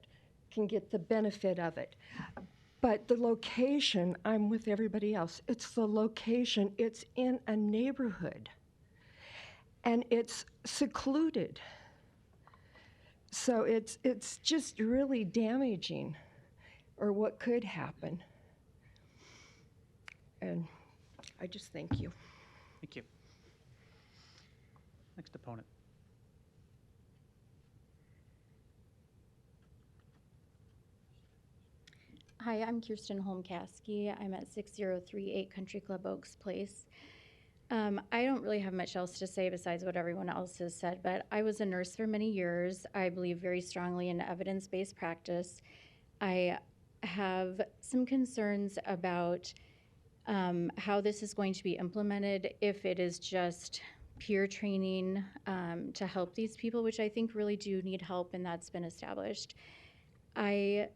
can get the benefit of it. But the location, I'm with everybody else. It's the location. It's in a neighborhood. And it's secluded. So it's just really damaging, or what could happen. And I just thank you. Thank you. Next opponent. Hi, I'm Kirsten Holmkaski. I'm at 6038 Country Club Oaks Place. I don't really have much else to say besides what everyone else has said, but I was a nurse for many years. I believe very strongly in evidence-based practice. I have some concerns about how this is going to be implemented, if it is just peer training to help these people, which I think really do need help, and that's been established. I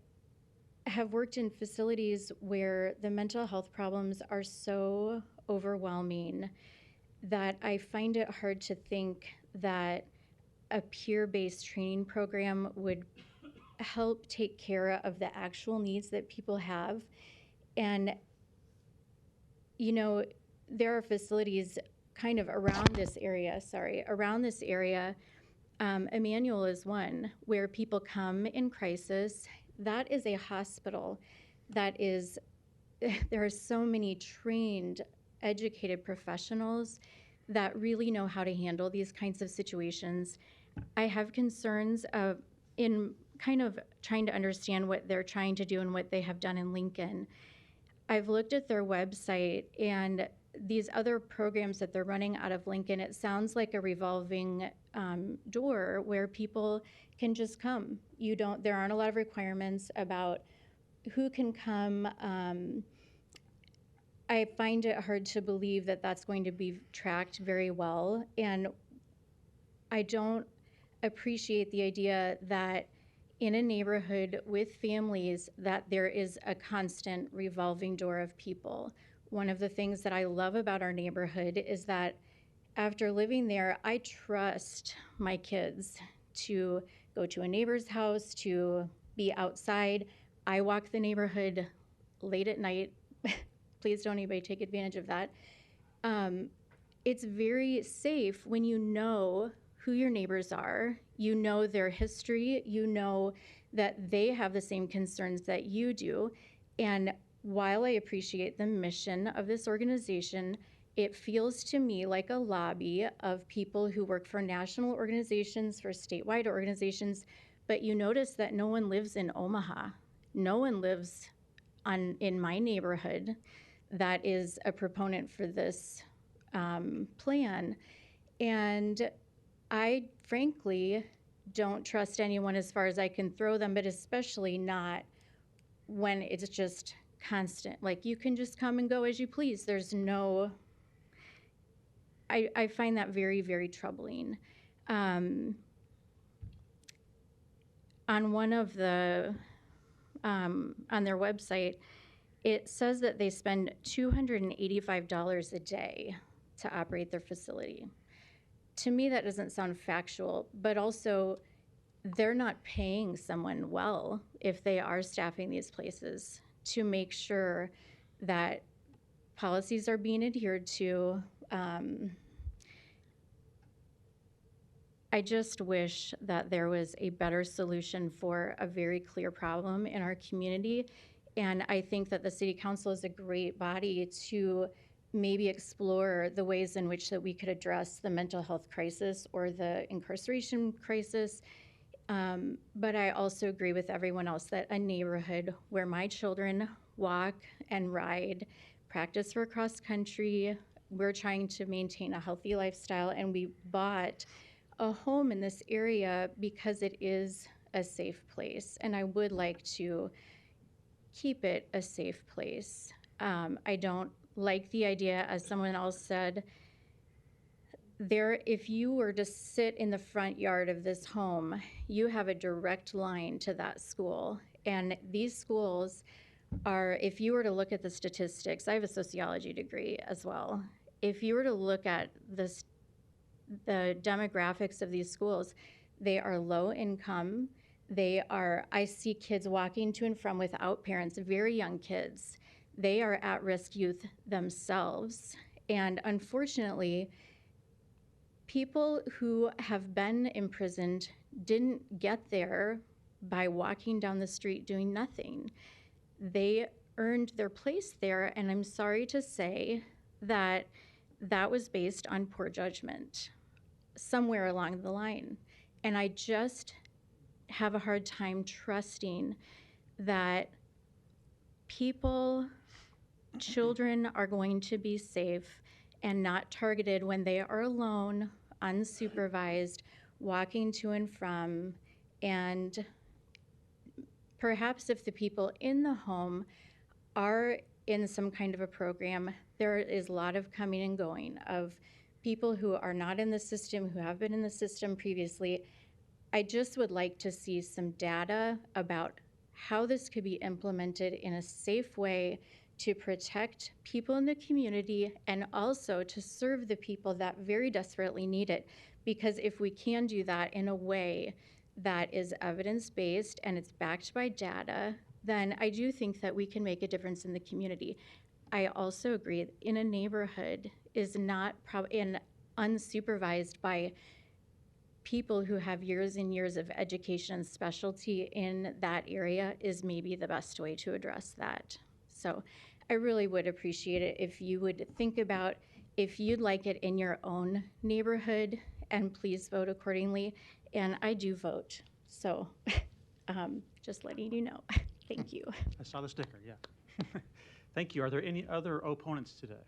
have worked in facilities where the mental health problems are so overwhelming that I find it hard to think that a peer-based training program would help take care of the actual needs that people have. And, you know, there are facilities kind of around this area, Emmanuel is one, where people come in crisis. That is a hospital that is, there are so many trained, educated professionals that really know how to handle these kinds of situations. I have concerns in kind of trying to understand what they're trying to do and what they have done in Lincoln. I've looked at their website and these other programs that they're running out of Lincoln, it sounds like a revolving door where people can just come. There aren't a lot of requirements about who can come. I find it hard to believe that that's going to be tracked very well. And I don't appreciate the idea that in a neighborhood with families that there is a constant revolving door of people. One of the things that I love about our neighborhood is that after living there, I trust my kids to go to a neighbor's house, to be outside. I walk the neighborhood late at night. Please don't anybody take advantage of that. It's very safe when you know who your neighbors are, you know their history, you know that they have the same concerns that you do. And while I appreciate the mission of this organization, it feels to me like a lobby of people who work for national organizations, for statewide organizations, but you notice that no one lives in Omaha. No one lives in my neighborhood that is a proponent for this plan. And I frankly don't trust anyone as far as I can throw them, but especially not when it's just constant. Like, you can just come and go as you please. There's no, I find that very, very troubling. On one of the, on their website, it says that they spend $285 a day to operate their facility. To me, that doesn't sound factual, but also they're not paying someone well if they are staffing these places to make sure that policies are being adhered to. I just wish that there was a better solution for a very clear problem in our community. And I think that the City Council is a great body to maybe explore the ways in which that we could address the mental health crisis or the incarceration crisis. But I also agree with everyone else that a neighborhood where my children walk and ride, practice for cross country, we're trying to maintain a healthy lifestyle, and we bought a home in this area because it is a safe place, and I would like to keep it a safe place. I don't like the idea, as someone else said, if you were to sit in the front yard of this home, you have a direct line to that school. And these schools are, if you were to look at the statistics, I have a sociology degree as well. If you were to look at the demographics of these schools, they are low income. I see kids walking to and from without parents, very young kids. They are at-risk youth themselves. And unfortunately, people who have been imprisoned didn't get there by walking down the street doing nothing. They earned their place there, and I'm sorry to say that that was based on poor judgment somewhere along the line. And I just have a hard time trusting that children are going to be safe and not targeted when they are alone, unsupervised, walking to and from. And perhaps if the people in the home are in some kind of a program, there is a lot of coming and going of people who are not in the system, who have been in the system previously. I just would like to see some data about how this could be implemented in a safe way to protect people in the community and also to serve the people that very desperately need it. Because if we can do that in a way that is evidence-based and it's backed by data, then I do think that we can make a difference in the community. I also agree in a neighborhood is not unsupervised by people who have years and years of education and specialty in that area is maybe the best way to address that. So I really would appreciate it if you would think about if you'd like it in your own neighborhood, and please vote accordingly. And I do vote, so just letting you know. Thank you. I saw the sticker, yeah. Thank you. Are there any other opponents today?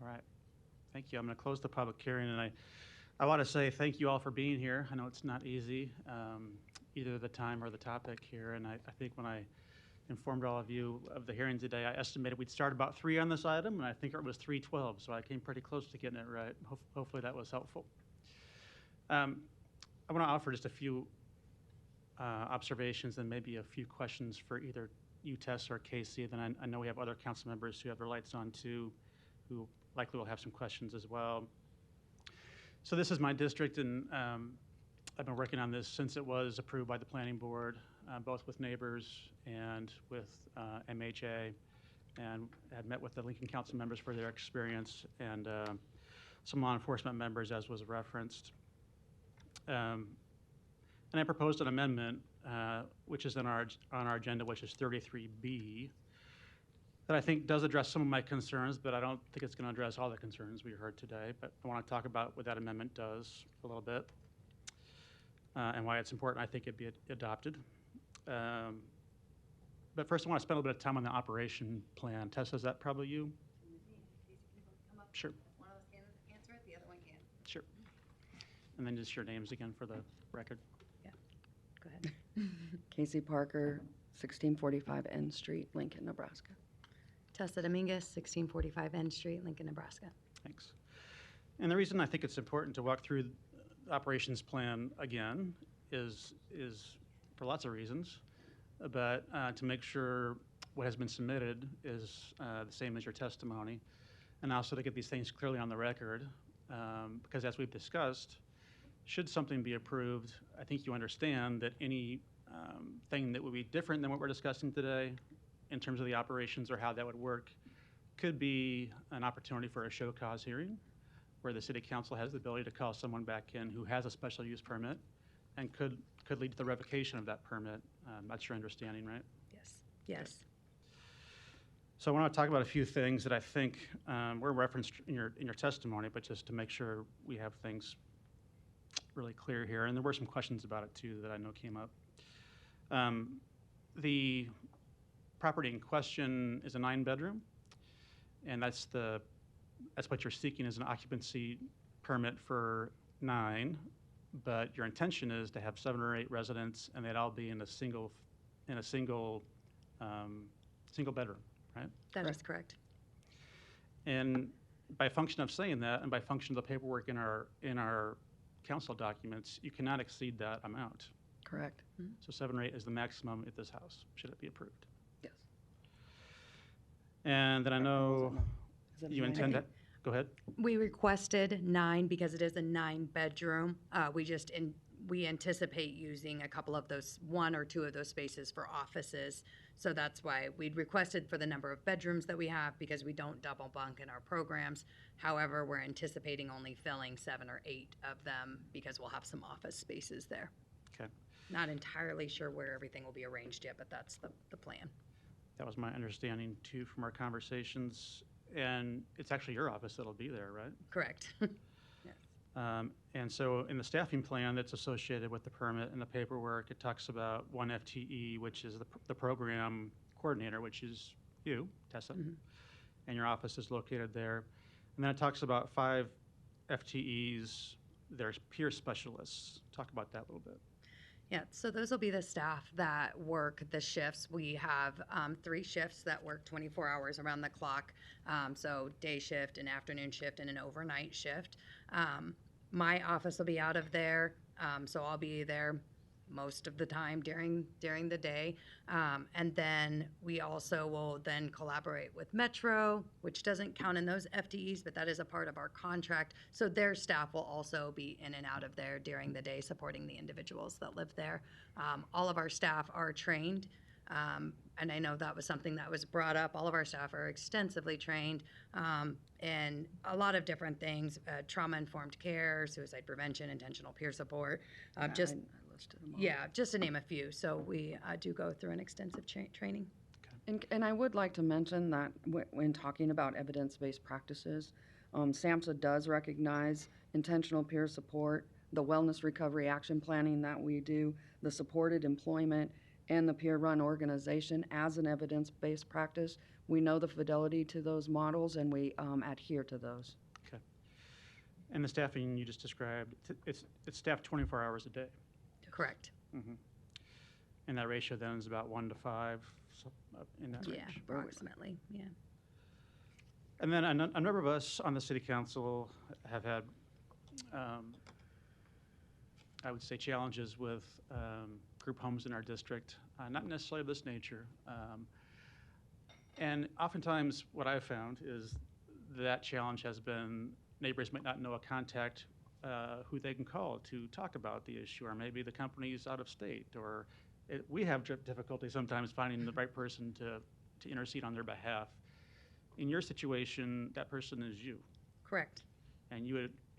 All right. Thank you. I'm going to close the public hearing, and I want to say thank you all for being here. I know it's not easy, either the time or the topic here, and I think when I informed all of you of the hearing today, I estimated we'd start about 3 on this item, and I think it was 3:12, so I came pretty close to getting it right. Hopefully that was helpful. I want to offer just a few observations and maybe a few questions for either you, Tess, or Casey. Then I know we have other council members who have their lights on too, who likely will have some questions as well. So this is my district, and I've been working on this since it was approved by the planning board, both with neighbors and with MHA, and had met with the Lincoln Council members for their experience, and some law enforcement members, as was referenced. And I proposed an amendment, which is on our agenda, which is 33B, that I think does address some of my concerns, but I don't think it's going to address all the concerns we heard today. But I want to talk about what that amendment does a little bit, and why it's important I think it be adopted. But first, I want to spend a little bit of time on the operation plan. Tessa, is that probably you? Sure. One of us can answer it, the other one can. Sure. And then just your names again for the record. Go ahead. Casey Parker, 1645 N Street, Lincoln, Nebraska. Tessa Dominguez, 1645 N Street, Lincoln, Nebraska. Thanks. And the reason I think it's important to walk through the operations plan again is for lots of reasons, but to make sure what has been submitted is the same as your testimony, and also to get these things clearly on the record, because as we've discussed, should something be approved, I think you understand that any thing that would be different than what we're discussing today in terms of the operations or how that would work could be an opportunity for a show cause hearing where the city council has the ability to call someone back in who has a special use permit and could lead to the revocation of that permit. That's your understanding, right? Yes. Yes. So I want to talk about a few things that I think were referenced in your testimony, but just to make sure we have things really clear here. And there were some questions about it too that I know came up. The property in question is a 9-bedroom, and that's what you're seeking is an occupancy permit for 9, but your intention is to have 7 or 8 residents, and they'd all be in a single bedroom, right? That is correct. And by function of saying that, and by function of the paperwork in our council documents, you cannot exceed that amount. Correct. Mm-hmm. So 7 or 8 is the maximum at this house, should it be approved. Yes. And then I know you intend to, go ahead. We requested 9 because it is a 9-bedroom. We anticipate using a couple of those, 1 or 2 of those spaces for offices. So that's why we'd requested for the number of bedrooms that we have, because we don't double bunk in our programs. However, we're anticipating only filling 7 or 8 of them because we'll have some office spaces there. Okay. Not entirely sure where everything will be arranged yet, but that's the plan. That was my understanding too from our conversations. And it's actually your office that'll be there, right? Correct. Yes. And so in the staffing plan that's associated with the permit and the paperwork, it talks about 1 FTE, which is the program coordinator, which is you, Tessa, Mm-hmm. and your office is located there. And then it talks about 5 FTEs, there's peer specialists. Talk about that a little bit. Yeah, so those will be the staff that work the shifts. We have 3 shifts that work 24 hours around the clock. So day shift, an afternoon shift, and an overnight shift. My office will be out of there, so I'll be there most of the time during the day. And then we also will then collaborate with Metro, which doesn't count in those FTEs, but that is a part of our contract. So their staff will also be in and out of there during the day, supporting the individuals that live there. All of our staff are trained. And I know that was something that was brought up. All of our staff are extensively trained in a lot of different things, trauma-informed care, suicide prevention, intentional peer support, just to name a few. So we do go through an extensive training. Okay. And I would like to mention that when talking about evidence-based practices, SAMHSA does recognize intentional peer support, the wellness recovery action planning that we do, the supported employment, and the peer-run organization as an evidence-based practice. We know the fidelity to those models, and we adhere to those. Okay. And the staffing you just described, it's staffed 24 hours a day. Correct. Mm-hmm. And that ratio then is about 1 to 5, so in that Yeah, range. approximately, yeah. And then a number of us on the city council have had, I would say, challenges with group homes in our district, not necessarily of this nature. And oftentimes what I've found is that challenge has been neighbors might not know a contact who they can call to talk about the issue, or maybe the company's out of state, or we have difficulty sometimes finding the right person to intercede on their behalf. In your situation, that person is you. Correct. And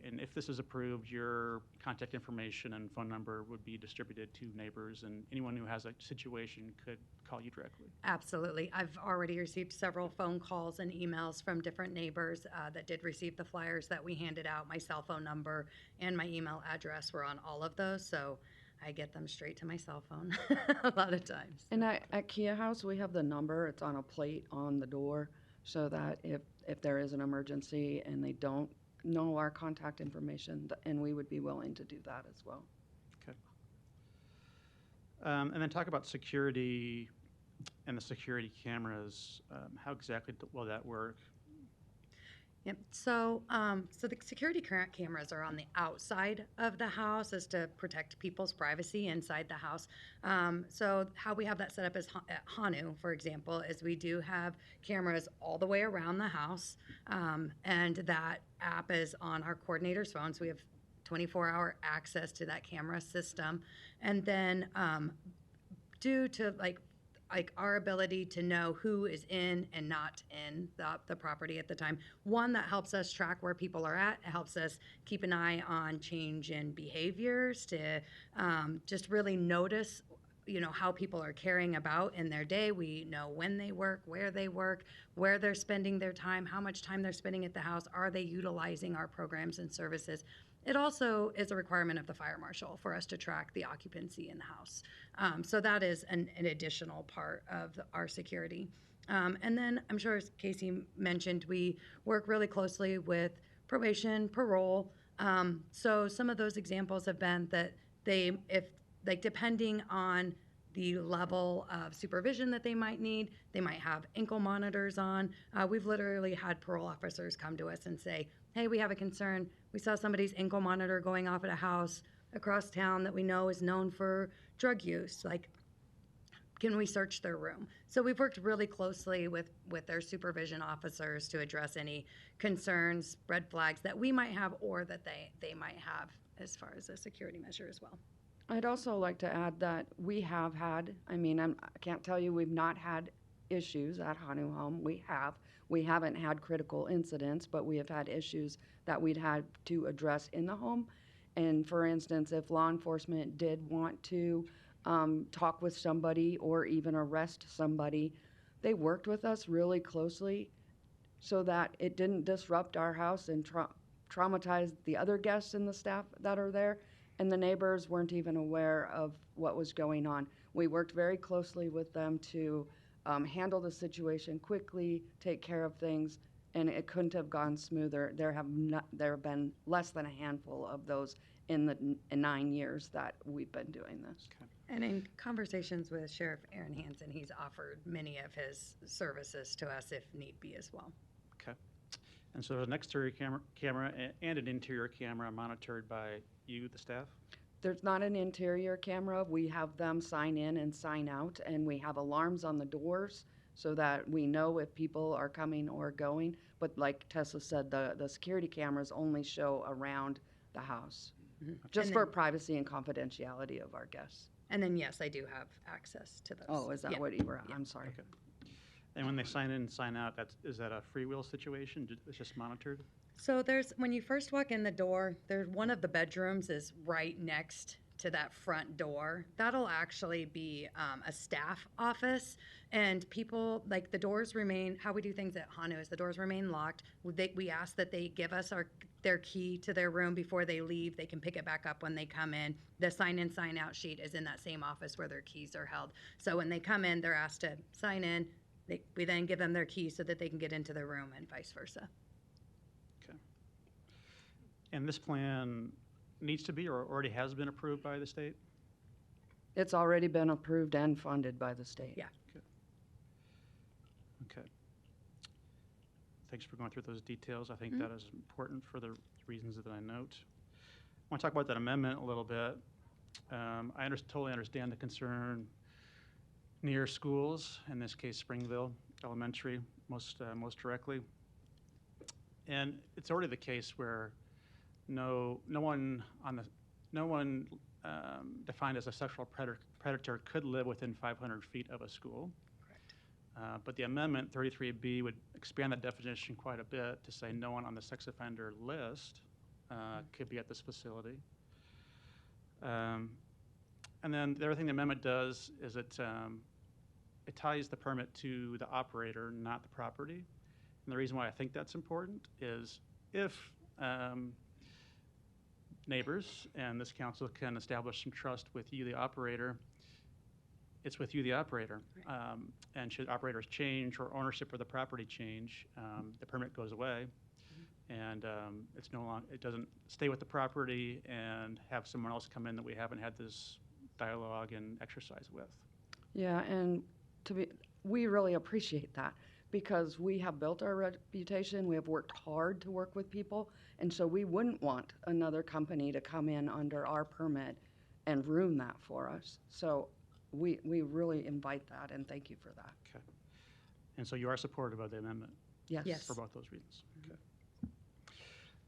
and if this is approved, your contact information and phone number would be distributed to neighbors, and anyone who has a situation could call you directly. Absolutely. I've already received several phone calls and emails from different neighbors that did receive the flyers that we handed out. My cell phone number and my email address were on all of those, so I get them straight to my cell phone a lot of times. And at Kia House, we have the number. It's on a plate on the door, so that if there is an emergency and they don't know our contact information, and we would be willing to do that as well. Okay. And then talk about security and the security cameras. How exactly will that work? Yep. So, so the security cameras are on the outside of the house as to protect people's privacy inside the house. So how we have that set up is at Hanu, for example, is we do have cameras all the way around the house, and that app is on our coordinator's phone. So we have 24-hour access to that camera system, and then due to like our ability to know who is in and not in the property at the time. One, that helps us track where people are at. It helps us keep an eye on change in behaviors to just really notice, how people are carrying about in their day. We know when they work, where they're spending their time, how much time they're spending at the house. Are they utilizing our programs and services? It also is a requirement of the fire marshal for us to track the occupancy in the house. So that is an additional part of our security. And then I'm sure, as Casey mentioned, we work really closely with probation, parole. So some of those examples have been that depending on the level of supervision that they might need, they might have ankle monitors on. We've literally had parole officers come to us and say, hey, we have a concern. We saw somebody's ankle monitor going off at a house across town that we know is known for drug use. Like, can we search their room? So we've worked really closely with their supervision officers to address any concerns, red flags that we might have or that they might have as far as a security measure as well. I'd also like to add that we have had, I can't tell you we've not had issues at Hanu Home. We haven't had critical incidents, but we have had issues that we'd had to address in the home. And for instance, if law enforcement did want to talk with somebody or even arrest somebody, they worked with us really closely so that it didn't disrupt our house and traumatize the other guests and the staff that are there. And the neighbors weren't even aware of what was going on. We worked very closely with them to handle the situation quickly, take care of things, and it couldn't have gone smoother. There have been less than a handful of those in 9 years that we've been doing this. Okay. And in conversations with Sheriff Aaron Hansen, he's offered many of his services to us if need be as well. Okay. And so there's an exterior camera and an interior camera monitored by you, the staff? There's not an interior camera. We have them sign in and sign out, and we have alarms on the doors so that we know if people are coming or going. But like Tessa said, the security cameras only show around the house, just for privacy and confidentiality of our guests. And then, yes, I do have access to those. Oh, is that what you were at? I'm sorry. Okay. And when they sign in and sign out, is that a free will situation? It's just monitored? So when you first walk in the door, one of the bedrooms is right next to that front door, that'll actually be a staff office. And people, like, the doors remain, how we do things at Hanu is the doors remain locked. We ask that they give us their key to their room before they leave. They can pick it back up when they come in. The sign in, sign out sheet is in that same office where their keys are held. So when they come in, they're asked to sign in. We then give them their keys so that they can get into their room and vice versa. Okay. And this plan needs to be or already has been approved by the state? It's already been approved and funded by the state. Yeah. Okay. Thanks for going through those details. I think that is important for the reasons that I note. I want to talk about that amendment a little bit. I totally understand the concern near schools, in this case Springville Elementary, most directly. And it's already the case where no one defined as a sexual predator could live within 500 feet of a school. But the amendment 33B would expand that definition quite a bit to say no one on the sex offender list could be at this facility. And then the other thing the amendment does is it ties the permit to the operator, not the property. And the reason why I think that's important is if neighbors and this council can establish some trust with you, the operator, it's with you, the operator. Right. And should operators change or ownership of the property change, the permit goes away, and it's no longer, it doesn't stay with the property and have someone else come in that we haven't had this dialogue and exercise with. Yeah, and we really appreciate that because we have built our reputation. We have worked hard to work with people, and so we wouldn't want another company to come in under our permit and ruin that for us. So we really invite that, and thank you for that. Okay. And so you are supportive of the amendment? Yes. For both those reasons. Okay.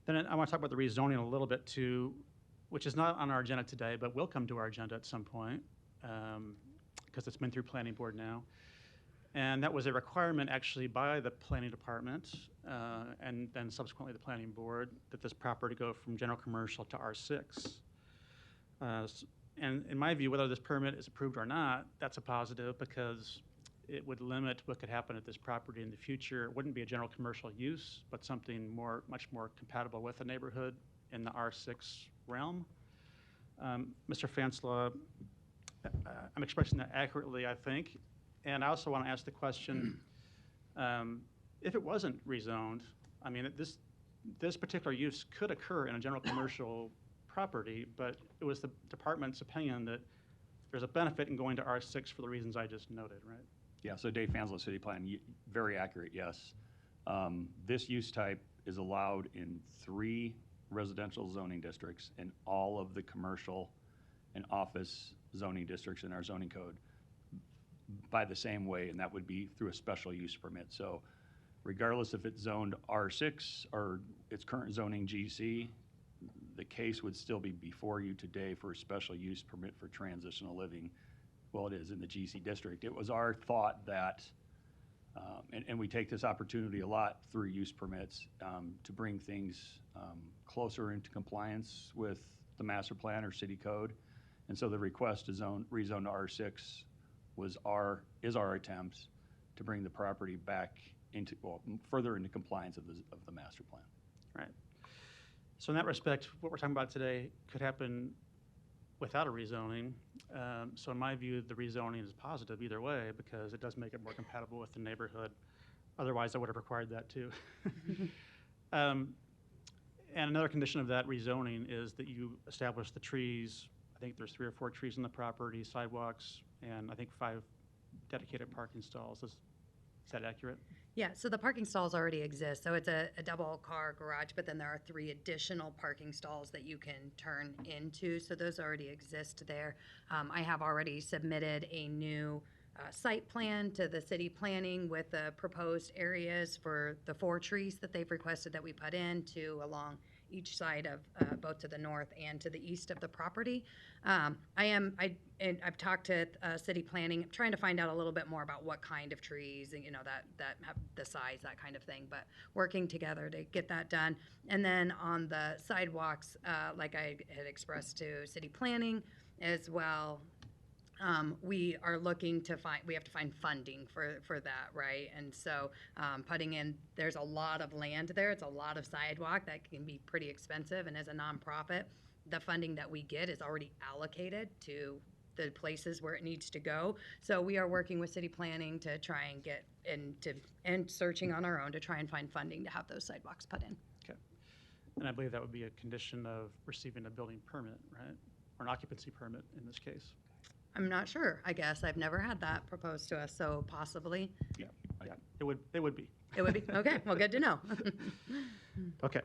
Then I want to talk about the rezoning a little bit too, which is not on our agenda today, but will come to our agenda at some point because it's been through planning board now. And that was a requirement actually by the planning department and then subsequently the planning board that this property go from general commercial to R6. And in my view, whether this permit is approved or not, that's a positive because it would limit what could happen at this property in the future. It wouldn't be a general commercial use, but something much more compatible with the neighborhood in the R6 realm. Mr. Fanslaw, I'm expressing that accurately, I think. And I also want to ask the question, if it wasn't rezoned, I mean, this particular use could occur in a general commercial property, but it was the department's opinion that there's a benefit in going to R6 for the reasons I just noted, right? Yeah, so Dave Fanslow, City Plan, very accurate, yes. This use type is allowed in 3 residential zoning districts and all of the commercial and office zoning districts in our zoning code by the same way, and that would be through a special use permit. So regardless if it's zoned R6 or its current zoning GC, the case would still be before you today for a special use permit for transitional living. Well, it is in the GC district. It was our thought that, and we take this opportunity a lot through use permits to bring things closer into compliance with the master plan or city code. And so the request to rezone to R6 is our attempt to bring the property back further into compliance of the master plan. Right. So in that respect, what we're talking about today could happen without a rezoning. So in my view, the rezoning is positive either way because it does make it more compatible with the neighborhood. Otherwise, I would have required that too. And another condition of that rezoning is that you establish the trees. I think there's 3 or 4 trees on the property, sidewalks, and I think 5 dedicated parking stalls. Is that accurate? Yeah, so the parking stalls already exist. So it's a double car garage, but then there are 3 additional parking stalls that you can turn into. So those already exist there. I have already submitted a new site plan to the city planning with the proposed areas for the 4 trees that they've requested that we put in, 2 along each side of both to the north and to the east of the property. And I've talked to city planning, I'm trying to find out a little bit more about what kind of trees, and that have the size, that kind of thing, but working together to get that done. And then on the sidewalks, like I had expressed to city planning as well, we are looking to we have to find funding for that, right? And so putting in, there's a lot of land there. It's a lot of sidewalk that can be pretty expensive. And as a nonprofit, the funding that we get is already allocated to the places where it needs to go. So we are working with city planning to try and get and searching on our own to try and find funding to have those sidewalks put in. Okay. And I believe that would be a condition of receiving a building permit, right? Or an occupancy permit in this case. I'm not sure, I guess. I've never had that proposed to us, so possibly. Yeah, it would be. It would be? Okay, well, good to know. Okay.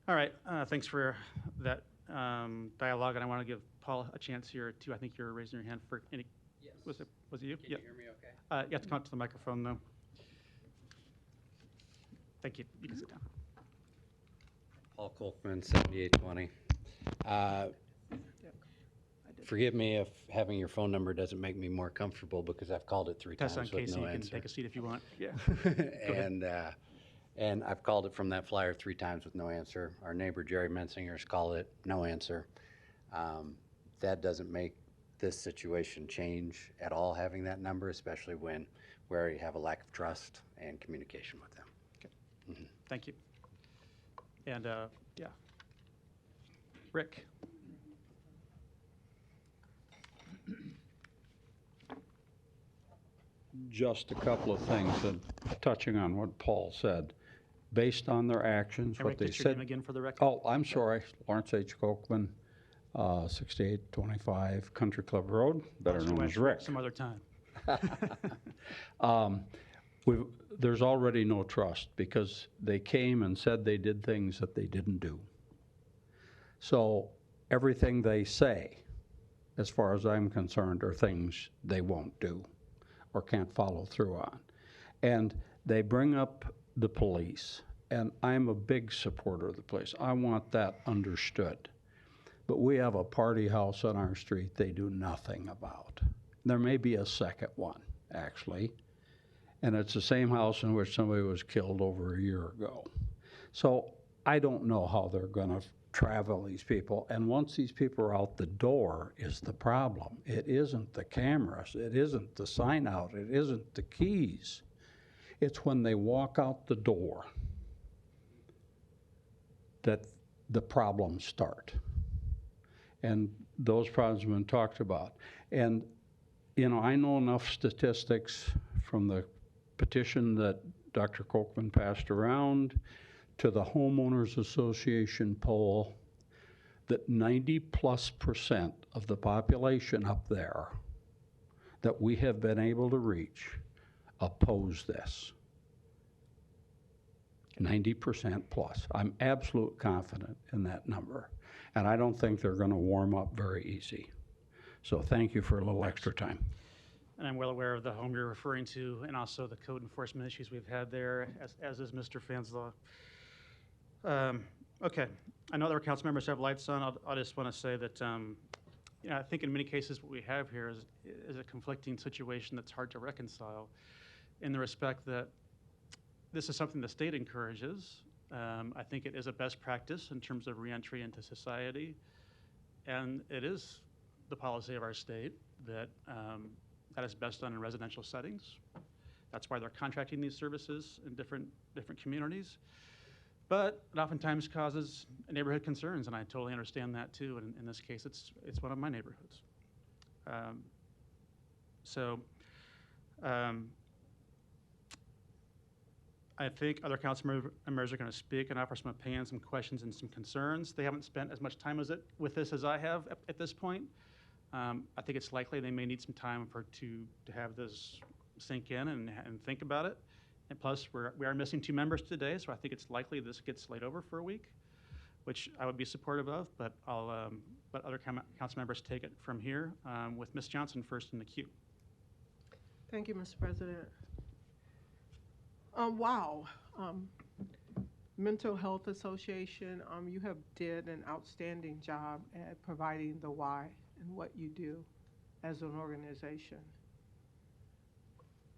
All right, thanks for that dialogue, and I want to give Paul a chance here too. I think you're raising your hand for any. Yes. Was it you? Can you hear me okay? You have to come up to the microphone though. Thank you. You can sit down. Paul Kolkman, 7820. Forgive me if having your phone number doesn't make me more comfortable because I've called it 3 Test times on with Casey, no you can answer. take a seat if you want. Yeah. And I've called it from that flyer 3 times with no answer. Our neighbor Jerry Mensinger's called it, no answer. That doesn't make this situation change at all, having that number, especially when we already have a lack of trust and communication with them. Okay. Thank you. And yeah, Rick. Just a couple of things, and touching on what Paul said. Based on their actions, And what Rick, they get your said. name again for the record. Oh, I'm sorry, Lawrence H. Kolkman, 6825 Country Club Road, better I'll known just as Rick. Some other time. There's already no trust because they came and said they did things that they didn't do. So everything they say, as far as I'm concerned, are things they won't do or can't follow through on. And they bring up the police, and I'm a big supporter of the police. I want that understood. But we have a party house on our street they do nothing about. There may be a second one, actually, and it's the same house in which somebody was killed over a year ago. So I don't know how they're gonna travel these people, and once these people are out the door is the problem. It isn't the cameras, it isn't the sign out, it isn't the keys. It's when they walk out the door that the problems start. And those problems have been talked about. And, you know, I know enough statistics from the petition that Dr. Kolkman passed around to the Homeowners Association poll that 90+% of the population up there that we have been able to reach oppose this. 90% plus. I'm absolute confident in that number. And I don't think they're going to warm up very easy. So thank you for a little extra time. And I'm well aware of the home you're referring to and also the code enforcement issues we've had there, as is Mr. Fanslaw. Okay, I know other council members have lights on. I just want to say that you know, I think in many cases what we have here is a conflicting situation that's hard to reconcile in the respect that this is something the state encourages. I think it is a best practice in terms of reentry into society. And it is the policy of our state that that is best done in residential settings. That's why they're contracting these services in different communities. But it oftentimes causes neighborhood concerns, and I totally understand that too. And in this case, it's one of my neighborhoods. I think other council members are going to speak and offer some opinions, some questions, and some concerns. They haven't spent as much time with this as I have at this point. I think it's likely they may need some time to have this sink in and think about it. And plus, we are missing 2 members today, so I think it's likely this gets laid over for a week, which I would be supportive of. But I'll let other council members take it from here with Ms. Johnson first in the queue. Thank you, Mr. President. Wow. Mental Health Association, you have did an outstanding job at providing the why and what you do as an organization.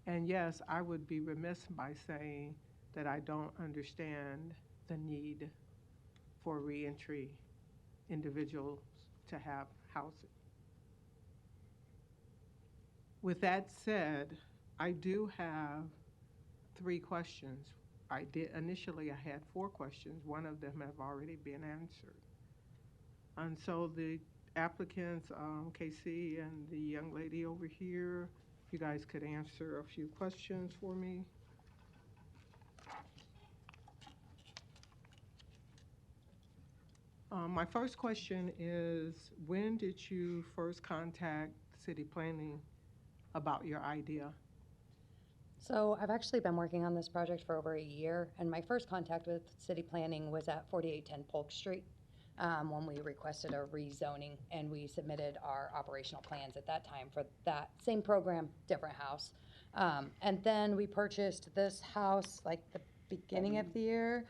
And yes, I would be remiss by saying that I don't understand the need for reentry individuals to have housing. With that said, I do have 3 questions. Initially I had 4 questions. One of them have already been answered. And so the applicants, KC and the young lady over here, if you guys could answer a few questions for me. My first question is, when did you first contact city planning about your idea? So I've actually been working on this project for over a year, and my first contact with city planning was at 4810 Polk Street when we requested a rezoning, and we submitted our operational plans at that time for that same program, different house. And then we purchased this house like the beginning of the year.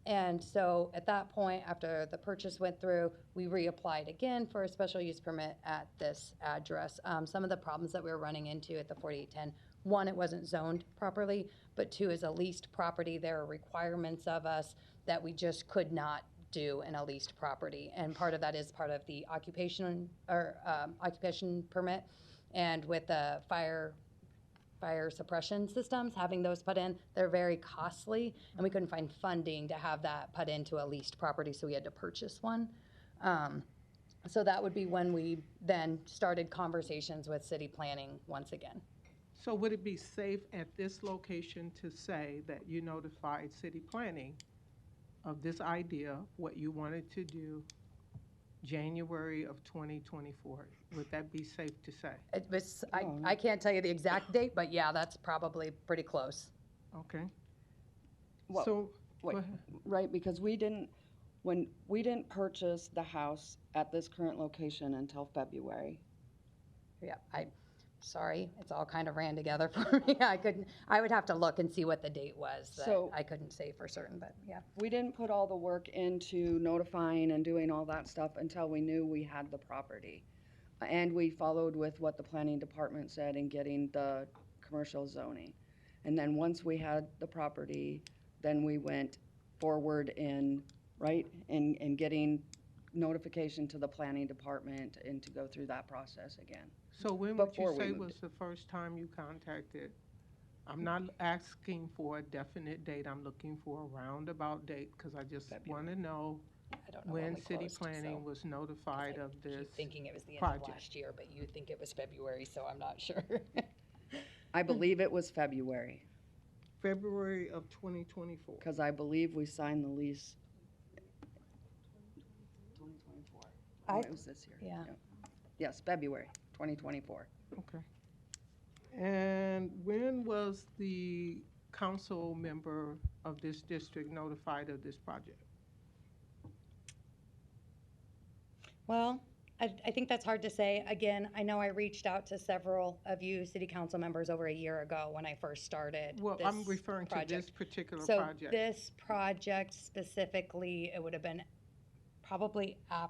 And so at that point, after the purchase went through, we reapplied again for a special use permit at this address. Some of the problems that we were running into at the 4810, 1, it wasn't zoned properly, but 2, is a leased property. There are requirements of us that we just could not do in a leased property. And part of that is part of the occupation permit. And with the fire suppression systems, having those put in, they're very costly, and we couldn't find funding to have that put into a leased property, so we had to purchase one. So that would be when we then started conversations with city planning once again. So would it be safe at this location to say that you notified city planning of this idea, what you wanted to do, January of 2024? Would that be safe to say? It was, I can't tell you the exact date, but yeah, that's probably pretty close. Okay. Well, So, wait, go ahead. right, because we didn't purchase the house at this current location until February. Yeah, sorry, it's all kind of ran together for me. I would have to look and see what the date was. So- I couldn't say for certain, but yeah. We didn't put all the work into notifying and doing all that stuff until we knew we had the property. And we followed with what the planning department said in getting the commercial zoning. And then once we had the property, then we went forward in getting notification to the planning department and to go through that process again. So when would Before you we say moved was the first time you contacted? I'm not asking for a definite date, I'm looking for a roundabout date, because I just want to know I don't know when we city closed, planning so- was notified of I this keep thinking it was the end project. of last year, but you think it was February, so I'm not sure. I believe it was February, February of 2024. because I believe we signed the lease. 2024. I- It was this year. yeah. Yep. Yes, February 2024. Okay. And when was the council member of this district notified of this project? Well, I think that's hard to say. Again, I know I reached out to several of you city council members over a year ago when I first started Well, this I'm referring to this project. particular So project. this project specifically, it would have been probably I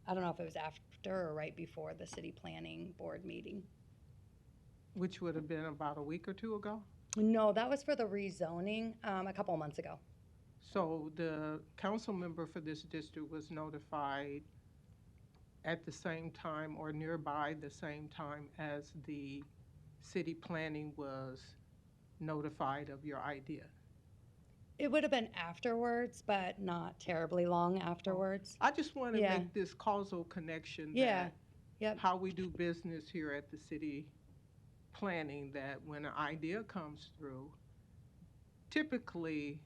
don't know if it was after or right before the city planning board meeting. Which would have been about a week or 2 ago? No, that was for the rezoning a couple of months ago. So the council member for this district was notified at the same time or nearby the same time as the city planning was notified of your idea? It would have been afterwards, but not terribly long afterwards. I just want to Yeah. make this causal connection Yeah. that Yep. how we do business here at the city planning, that when an idea comes through, typically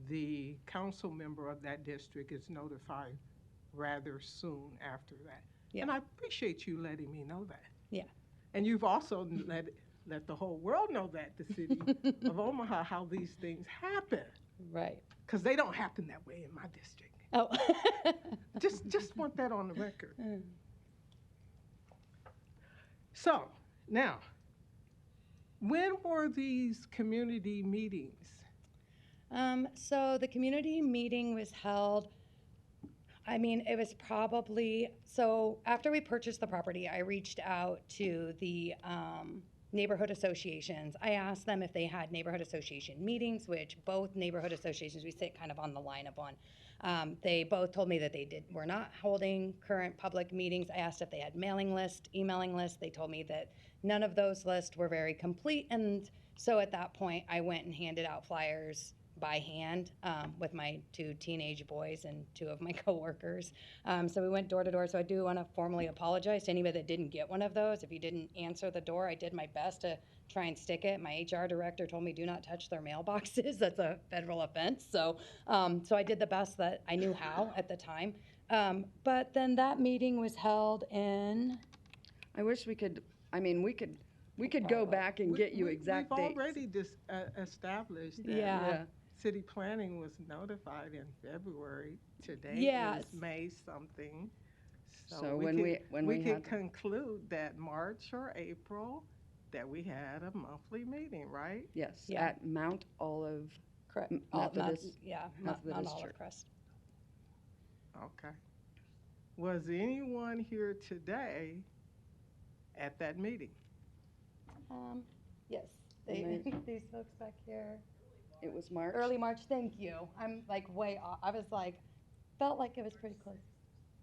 the council member of that district is notified rather soon after that. Yeah. And I appreciate you letting me know that. Yeah. And you've also let the whole world know that, the city of Omaha, how these things happen. Right. Because they don't happen that way in my district. Oh. Just want that on the record. So, now, when were these community meetings? So the community meeting was held, I mean, it was probably, so after we purchased the property, I reached out to the neighborhood associations. I asked them if they had neighborhood association meetings, which both neighborhood associations, we sit kind of on the line of one. They both told me that were not holding current public meetings. I asked if they had mailing lists, emailing lists. They told me that none of those lists were very complete. And so at that point, I went and handed out flyers by hand with my 2 teenage boys and 2 of my coworkers. So we went door to door. So I do want to formally apologize to anybody that didn't get one of those. If you didn't answer the door, I did my best to try and stick it. My HR director told me do not touch their mailboxes. That's a federal offense. So I did the best that I knew how at the time. But then that meeting was held in. I wish we could, I mean, we could go back and get you exact We've dates. already established that Yeah. city planning was notified in February. Today Yes. is May something. So when we could had- conclude that March or April that we had a monthly meeting, right? Yes, Yeah. at Mount Olive. Correct. Methodist. Mount Methodist Olive Church. Crest. Okay. Was anyone here today at that meeting? Yes, these folks back here. It was March. Early March, thank you. I'm like way off. I was like, felt like it was pretty close.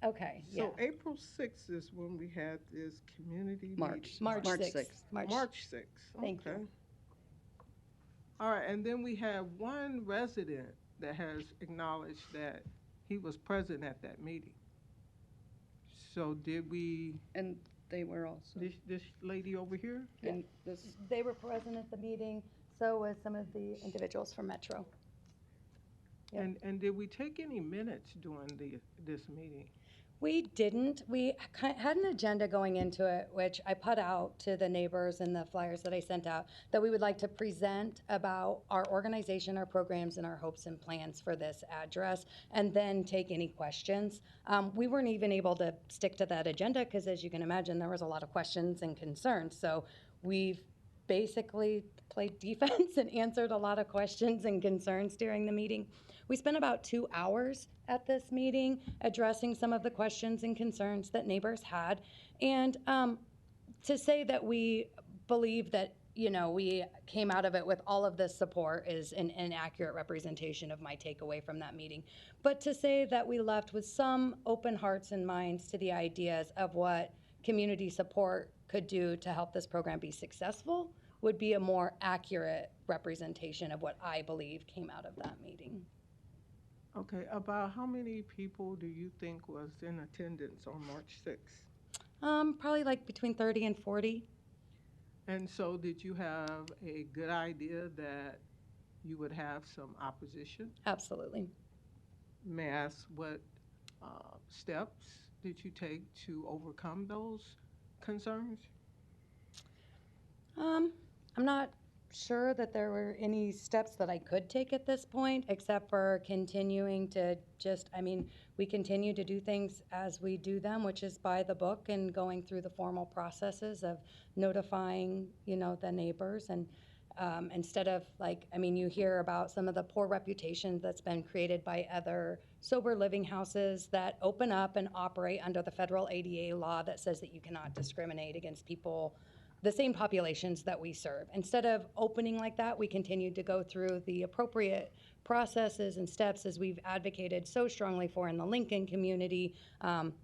Okay, yeah. So April 6th is when we had this community March. meeting. March March 6th. 6th. March 6th. Thank you. Okay. All right, and then we have one resident that has acknowledged that he was present at that meeting. So did we, And they were also. this lady over here? And this, They were present at the meeting, so was some of the individuals from Metro. Yep. And did we take any minutes during this meeting? We didn't. We had an agenda going into it, which I put out to the neighbors and the flyers that I sent out, that we would like to present about our organization, our programs, and our hopes and plans for this address, and then take any questions. We weren't even able to stick to that agenda because, as you can imagine, there was a lot of questions and concerns. So we've basically played defense and answered a lot of questions and concerns during the meeting. We spent about 2 hours at this meeting addressing some of the questions and concerns that neighbors had. And to say that we believe that, we came out of it with all of this support is an inaccurate representation of my takeaway from that meeting. But to say that we left with some open hearts and minds to the ideas of what community support could do to help this program be successful would be a more accurate representation of what I believe came out of that meeting. Okay, about how many people do you think was in attendance on March 6th? Probably like between 30 and 40. And so did you have a good idea that you would have some opposition? Absolutely. May I ask what steps did you take to overcome those concerns? I'm not sure that there were any steps that I could take at this point, except for continuing to we continue to do things as we do them, which is by the book and going through the formal processes of notifying, the neighbors. And instead of you hear about some of the poor reputation that's been created by other sober living houses that open up and operate under the federal ADA law that says that you cannot discriminate against people, the same populations that we serve. Instead of opening like that, we continue to go through the appropriate processes and steps as we've advocated so strongly for in the Lincoln community.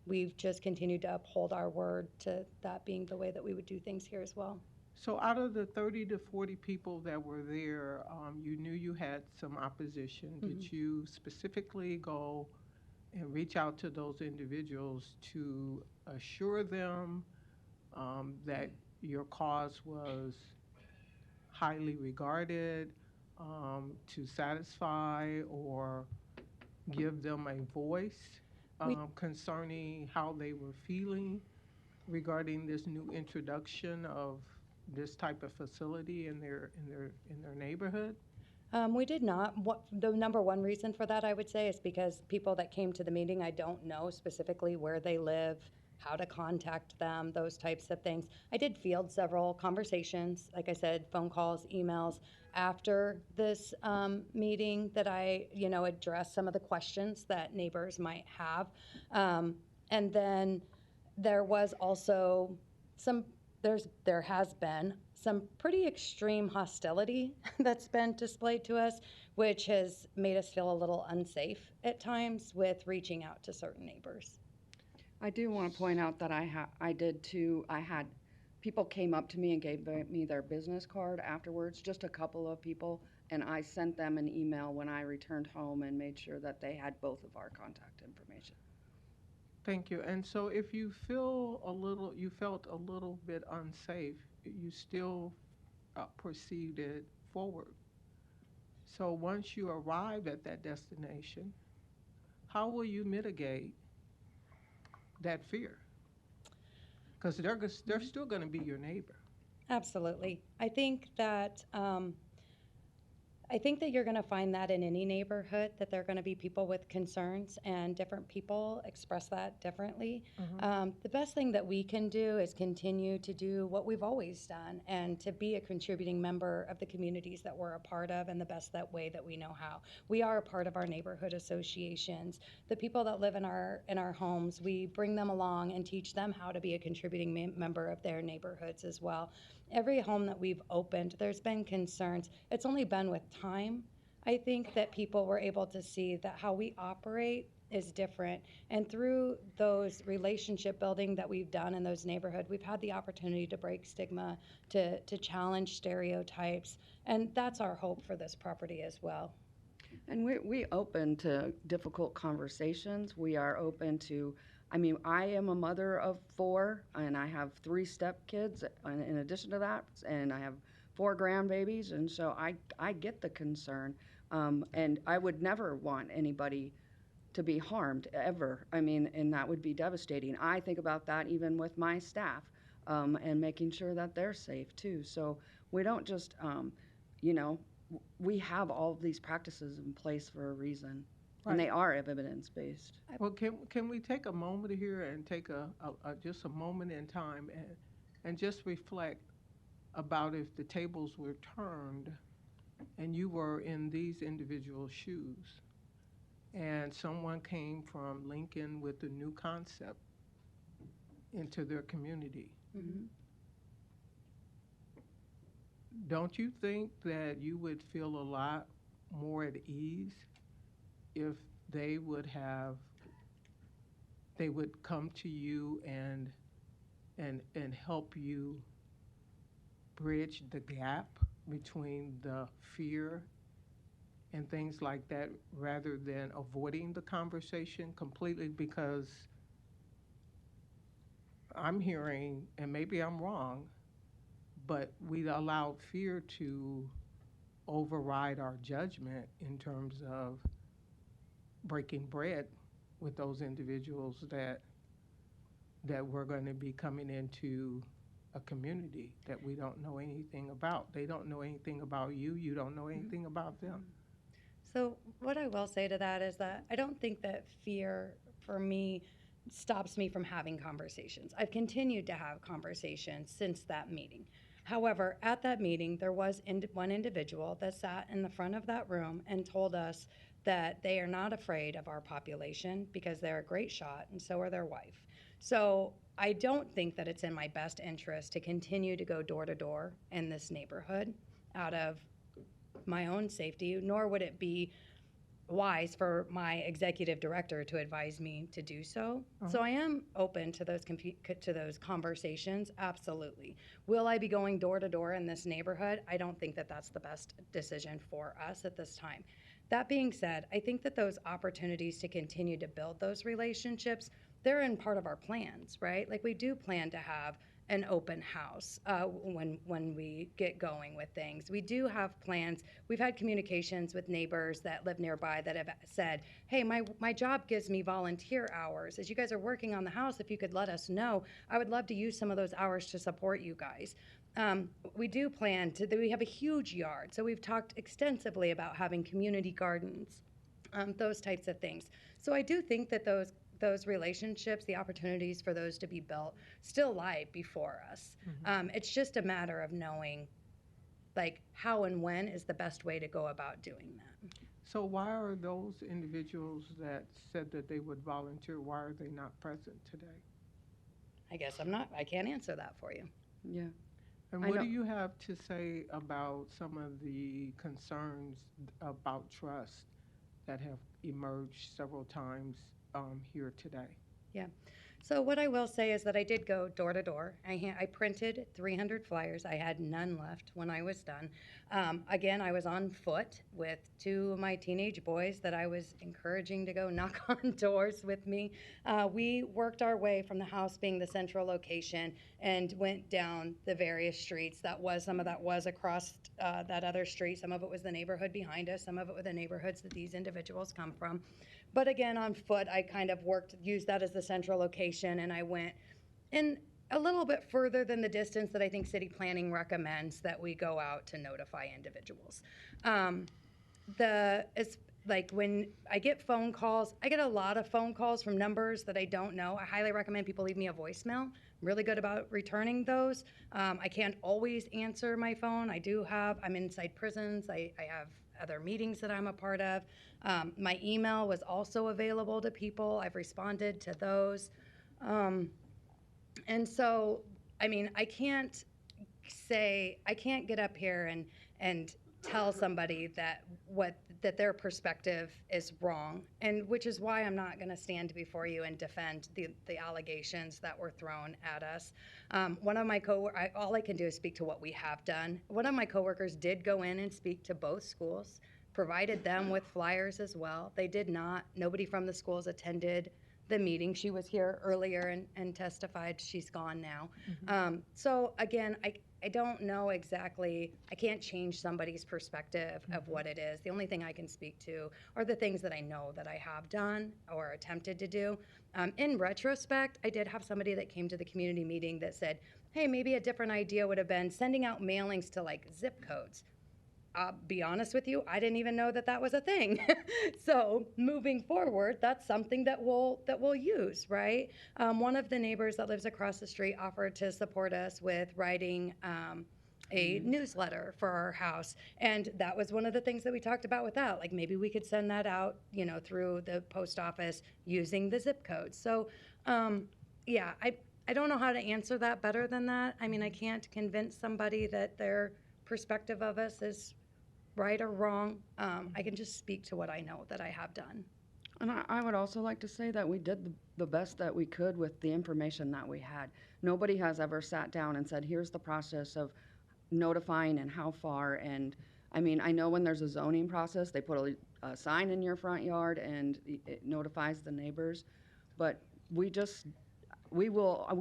We've just continued to uphold our word to that being the way that we would do things here as well. So out of the 30 to 40 people that were there, you knew you had some opposition. Mm-hmm. Did you specifically go and reach out to those individuals to assure them that your cause was highly regarded, to satisfy or give them a voice concerning how they were feeling regarding this new introduction of this type of facility in their neighborhood? We did not. The number one reason for that, I would say, is because people that came to the meeting, I don't know specifically where they live, how to contact them, those types of things. I did field several conversations, like I said, phone calls, emails after this meeting that I, addressed some of the questions that neighbors might have. And then there was also there has been some pretty extreme hostility that's been displayed to us, which has made us feel a little unsafe at times with reaching out to certain neighbors. I do want to point out that I did too. I had people came up to me and gave me their business card afterwards, just a couple of people, and I sent them an email when I returned home and made sure that they had both of our contact information. Thank you. And so if you felt a little bit unsafe, you still proceeded forward. So once you arrive at that destination, how will you mitigate that fear? Because they're still going to be your neighbor. Absolutely. I think that you're going to find that in any neighborhood, that there are going to be people with concerns, and different people express that differently. The best thing that we can do is continue to do what we've always done, and to be a contributing member of the communities that we're a part of in the best way that we know how. We are a part of our neighborhood associations. The people that live in our homes, we bring them along and teach them how to be a contributing member of their neighborhoods as well. Every home that we've opened, there's been concerns. It's only been with time, I think, that people were able to see that how we operate is different. And through those relationship building that we've done in those neighborhoods, we've had the opportunity to break stigma, to challenge stereotypes. And that's our hope for this property as well. And we open to difficult conversations. We are open to, I am a mother of 4, and I have 3 stepkids in addition to that, and I have 4 grandbabies, and so I get the concern. And I would never want anybody to be harmed, ever. And that would be devastating. I think about that even with my staff, and making sure that they're safe too. So we don't just, we have all these practices in place for a reason. Right. And they are evidence-based. Well, can we take a moment here and take just a moment in time and just reflect about if the tables were turned and you were in these individual shoes, and someone came from Lincoln with a new concept into their community. Mm-hmm. Don't you think that you would feel a lot more at ease if they would come to you and help you bridge the gap between the fear and things like that, rather than avoiding the conversation completely? Because I'm hearing, and maybe I'm wrong, but we allowed fear to override our judgment in terms of breaking bread with those individuals that we're going to be coming into a community that we don't know anything about. They don't know anything about you. You don't know anything about them. So what I will say to that is that I don't think that fear, for me, stops me from having conversations. I've continued to have conversations since that meeting. However, at that meeting, there was one individual that sat in the front of that room and told us that they are not afraid of our population because they're a great shot, and so are their wife. So I don't think that it's in my best interest to continue to go door to door in this neighborhood out of my own safety, nor would it be wise for my executive director to advise me to do so. So I am open to those conversations, absolutely. Will I be going door to door in this neighborhood? I don't think that that's the best decision for us at this time. That being said, I think that those opportunities to continue to build those relationships, they're in part of our plans, right? Like, we do plan to have an open house when we get going with things. We do have plans. We've had communications with neighbors that live nearby that have said, hey, my job gives me volunteer hours. As you guys are working on the house, if you could let us know, I would love to use some of those hours to support you guys. We do plan we have a huge yard, so we've talked extensively about having community gardens, those types of things. So I do think that those relationships, the opportunities for those to be built still lie before us. It's just a matter of knowing like how and when is the best way to go about doing that. So why are those individuals that said that they would volunteer, why are they not present today? I can't answer that for you. Yeah. And what do you have to say about some of the concerns about trust that have emerged several times here today? Yeah. So what I will say is that I did go door to door. I printed 300 flyers. I had none left when I was done. Again, I was on foot with 2 of my teenage boys that I was encouraging to go knock on doors with me. We worked our way from the house being the central location and went down the various streets. Some of that was across that other street. Some of it was the neighborhood behind us. Some of it were the neighborhoods that these individuals come from. But again, on foot, I kind of used that as the central location, and I went in a little bit further than the distance that I think city planning recommends that we go out to notify individuals. It's like when I get phone calls, I get a lot of phone calls from numbers that I don't know. I highly recommend people leave me a voicemail. I'm really good about returning those. I can't always answer my phone. I'm inside prisons. I have other meetings that I'm a part of. My email was also available to people. I've responded to those. And so, I mean, I can't get up here and tell somebody that their perspective is wrong, and which is why I'm not going to stand before you and defend the allegations that were thrown at us. One of my all I can do is speak to what we have done. One of my coworkers did go in and speak to both schools, provided them with flyers as well. They did not. Nobody from the schools attended the meeting. She was here earlier and testified. She's gone now. So again, I don't know exactly, I can't change somebody's perspective of what it is. The only thing I can speak to are the things that I know that I have done or attempted to do. In retrospect, I did have somebody that came to the community meeting that said, hey, maybe a different idea would have been sending out mailings to like zip codes. I'll be honest with you, I didn't even know that was a thing. So moving forward, that's something that we'll use, right? One of the neighbors that lives across the street offered to support us with writing a newsletter for our house, and that was one of the things that we talked about with that. Like maybe we could send that out, through the post office using the zip code. So, yeah, I don't know how to answer that better than that. I mean, I can't convince somebody that their perspective of us is right or wrong. I can just speak to what I know that I have done. And I would also like to say that we did the best that we could with the information that we had. Nobody has ever sat down and said, here's the process of notifying and how far. And I mean, I know when there's a zoning process, they put a sign in your front yard and it notifies the neighbors. But we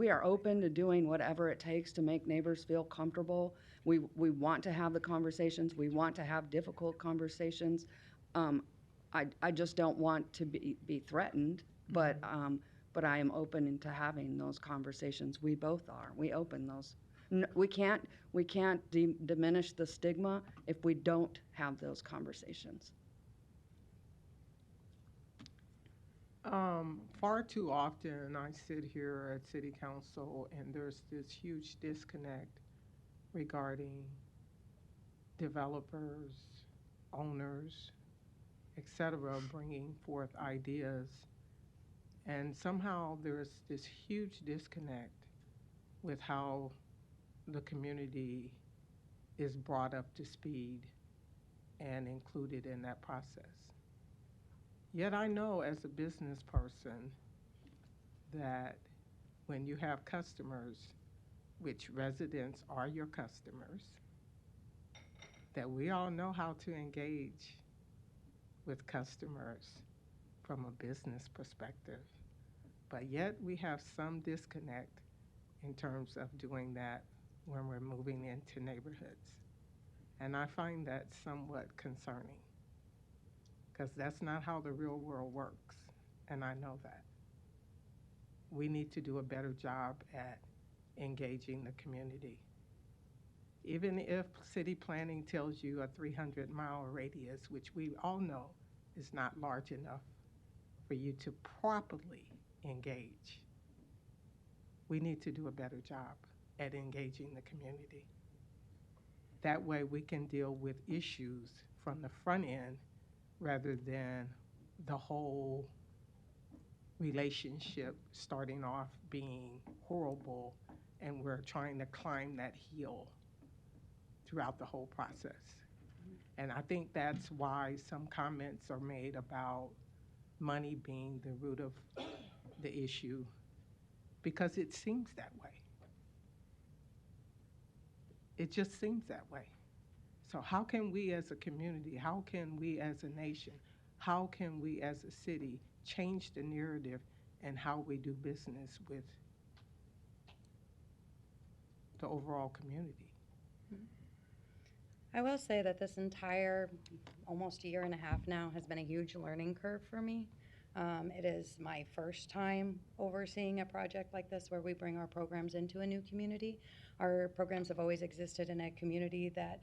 are open to doing whatever it takes to make neighbors feel comfortable. We want to have the conversations. We want to have difficult conversations. I just don't want to be threatened, but I am open to having those conversations. We both are. We open those. We can't diminish the stigma if we don't have those conversations. Far too often I sit here at City Council and there's this huge disconnect regarding developers, owners, etc., bringing forth ideas. And somehow there's this huge disconnect with how the community is brought up to speed and included in that process. Yet I know as a business person that when you have customers, which residents are your customers, that we all know how to engage with customers from a business perspective. But yet we have some disconnect in terms of doing that when we're moving into neighborhoods. And I find that somewhat concerning, because that's not how the real world works, and I know that. We need to do a better job at engaging the community. Even if city planning tells you a 300-mile radius, which we all know is not large enough for you to properly engage. We need to do a better job at engaging the community. That way we can deal with issues from the front end rather than the whole relationship starting off being horrible and we're trying to climb that hill throughout the whole process. And I think that's why some comments are made about money being the root of the issue, because it seems that way. It just seems that way. So how can we as a community, how can we as a nation, how can we as a city change the narrative and how we do business with the overall community? I will say that this entire almost a year and a half now has been a huge learning curve for me. It is my first time overseeing a project like this where we bring our programs into a new community. Our programs have always existed in a community that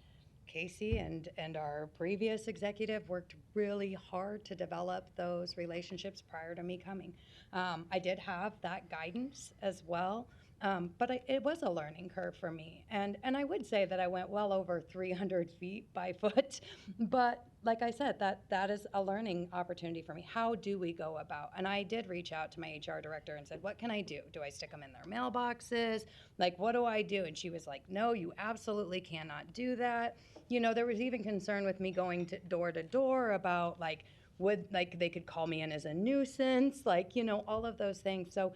Casey and our previous executive worked really hard to develop those relationships prior to me coming. I did have that guidance as well. But it was a learning curve for me. And I would say that I went well over 300 feet by foot. But like I said, that is a learning opportunity for me. How do we go about? And I did reach out to my HR director and said, what can I do? Do I stick them in their mailboxes? Like, what do I do? And she was like, no, you absolutely cannot do that. You know, there was even concern with me going to door about like, they could call me in as a nuisance, like, you know, all of those things. So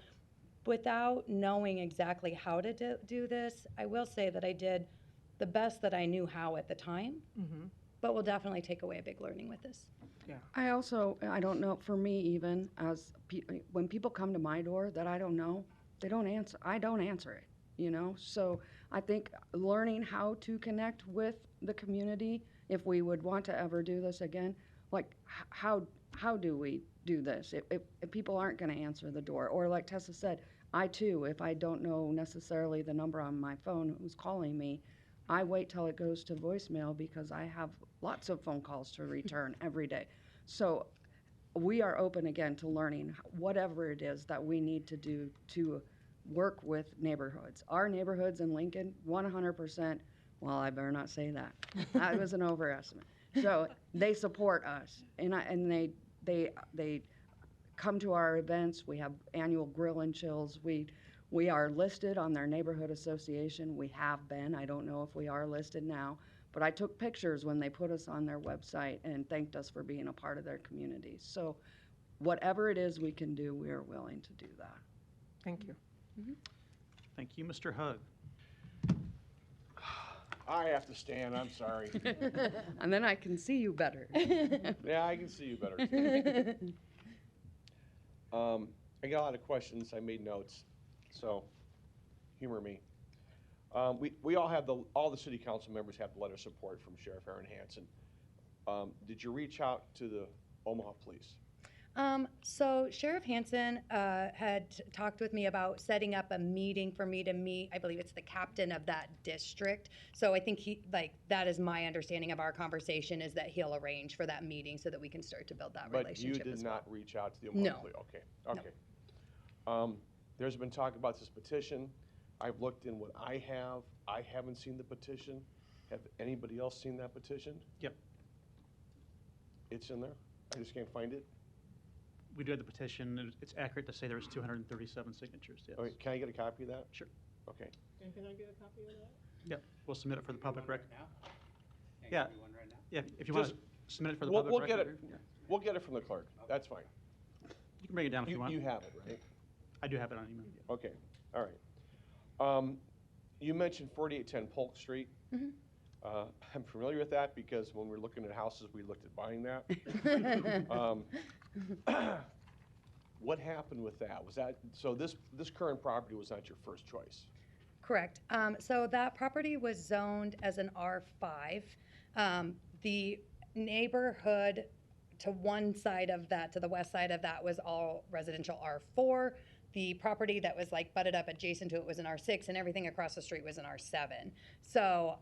without knowing exactly how to do this, I will say that I did the best that I knew how at the time, but we'll definitely take away a big learning with this. Yeah. I don't know, for me even, when people come to my door that I don't know, they don't answer. I don't answer it, you know? So I think learning how to connect with the community, if we would want to ever do this again, like how do we do this if people aren't going to answer the door? Or like Tessa said, I too, if I don't know necessarily the number on my phone who's calling me, I wait till it goes to voicemail because I have lots of phone calls to return every day. So we are open again to learning whatever it is that we need to do to work with neighborhoods. Our neighborhoods in Lincoln, 100%, well, I better not say that. That was an overestimate. So they support us, and they come to our events. We have annual grill and chills. We are listed on their neighborhood association. We have been. I don't know if we are listed now, but I took pictures when they put us on their website and thanked us for being a part of their community. So whatever it is we can do, we are willing to do that. Thank you. Thank you, Mr. Hug. I have to stand, I'm sorry. And then I can see you better. Yeah, I can see you better too. I got a lot of questions, I made notes, so humor me. We all have all the city council members have the letter of support from Sheriff Aaron Hansen. Did you reach out to the Omaha Police? So Sheriff Hansen had talked with me about setting up a meeting for me to meet, I believe it's the captain of that district. So I think that is my understanding of our conversation, is that he'll arrange for that meeting so that we can start to build that relationship. But you did as well. not reach out to the Omaha No. Police? Okay. There's been talk about this petition. I've looked in what I have. I haven't seen the petition. Have anybody else seen that petition? Yep. It's in there? I just can't find it? We do have the petition. It's accurate to say there's 237 signatures, yes. Okay, can I get a copy of that? Sure. Okay. And can I get a copy of that? Yep, we'll submit it for the public record. Yeah, yeah, if you want to submit it for the We'll public get record. it. Yeah. We'll get it from the clerk. That's fine. You can bring it down if you want. You have it, right? I do have it on email. Yeah. Okay, all right. You mentioned 4810 Polk Street. I'm familiar with that because when we were looking at houses, we looked at buying that. What happened with that? Was that, so this current property was not your first choice? Correct. So that property was zoned as an R5. The neighborhood to one side of that, to the west side of that, was all residential R4. the property that was like butted up adjacent to it was an R6, and everything across the street was an R7. So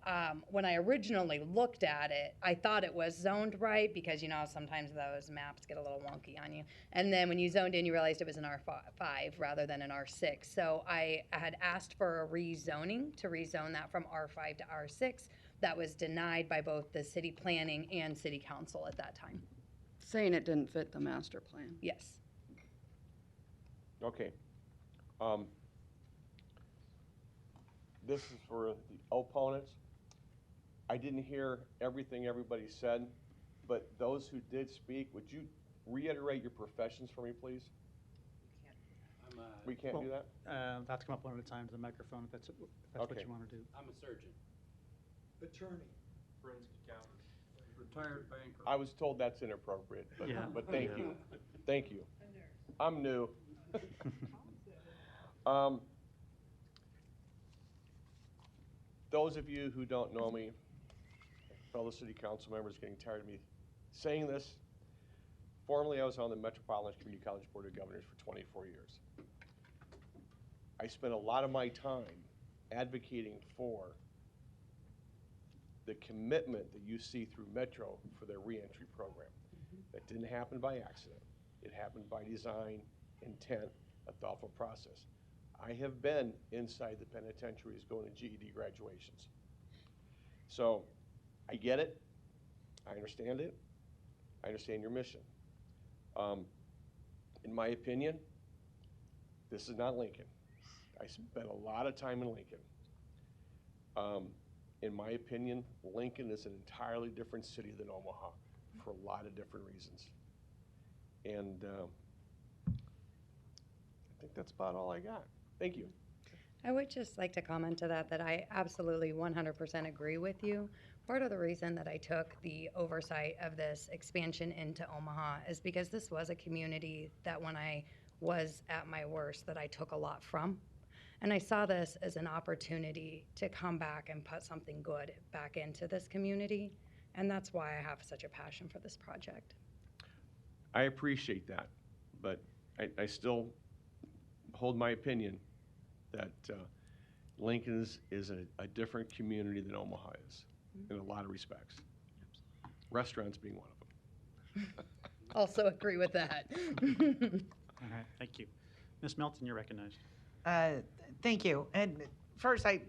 when I originally looked at it, I thought it was zoned right because, you know, sometimes those maps get a little wonky on you. And then when you zoned in, you realized it was an R5 rather than an R6. So I had asked for a rezoning to rezone that from R5 to R6. That was denied by both the city planning and city council at that time. Saying it didn't fit the master plan. Yes. Okay. This is for the opponents. I didn't hear everything everybody said, but those who did speak, would you reiterate your professions for me, please? We can't do that? That's come up one at a time to the microphone if that's Okay. what you want to do. I'm a surgeon. Attorney. Forensic accountant. Retired banker. I was told that's inappropriate, but, Yeah. but thank Yeah. you. Thank you. I'm new. Those of you who don't know me, fellow city council members getting tired of me saying this, formerly I was on the Metropolitan Community College Board of Governors for 24 years. I spent a lot of my time advocating for the commitment that you see through Metro for their reentry program. That didn't happen by accident. It happened by design, intent, a thoughtful process. I have been inside the penitentiaries going to GED graduations. So I get it. I understand it. I understand your mission. In my opinion, this is not Lincoln. I spent a lot of time in Lincoln. In my opinion, Lincoln is an entirely different city than Omaha for a lot of different reasons. And I think that's about all I got. Thank you. I would just like to comment to that I absolutely 100% agree with you. Part of the reason that I took the oversight of this expansion into Omaha is because this was a community that when I was at my worst that I took a lot from. And I saw this as an opportunity to come back and put something good back into this community. And that's why I have such a passion for this project. I appreciate that, but I still hold my opinion that Lincoln is a different community than Omaha is in a lot of respects. Restaurants being one of them. Also agree with that. All right, thank you. Ms. Melton, you're recognized. Thank you. And first, I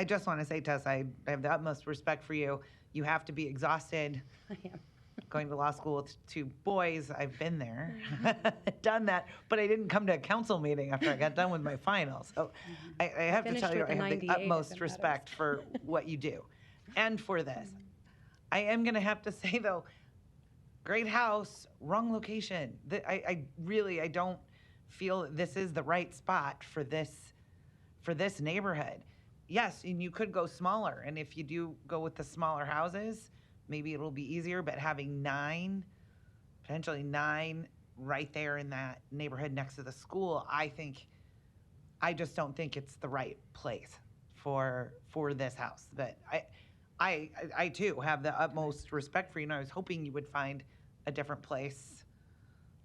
just want to say, Tess, I have the utmost respect for you. You have to be exhausted. I am. Going to law school with two boys, I've been there, done that, but I didn't come to a council meeting after I got done with my final. So I have to Finished tell you, with I a have the 98 if it utmost matters. respect for what you do and for this. I am going to have to say, though, great house, wrong location. I really don't feel that this is the right spot for this neighborhood. Yes, and you could go smaller, and if you do go with the smaller houses, maybe it'll be easier, but having potentially nine right there in that neighborhood next to the school, I just don't think it's the right place for this house. But I too have the utmost respect for you, and I was hoping you would find a different place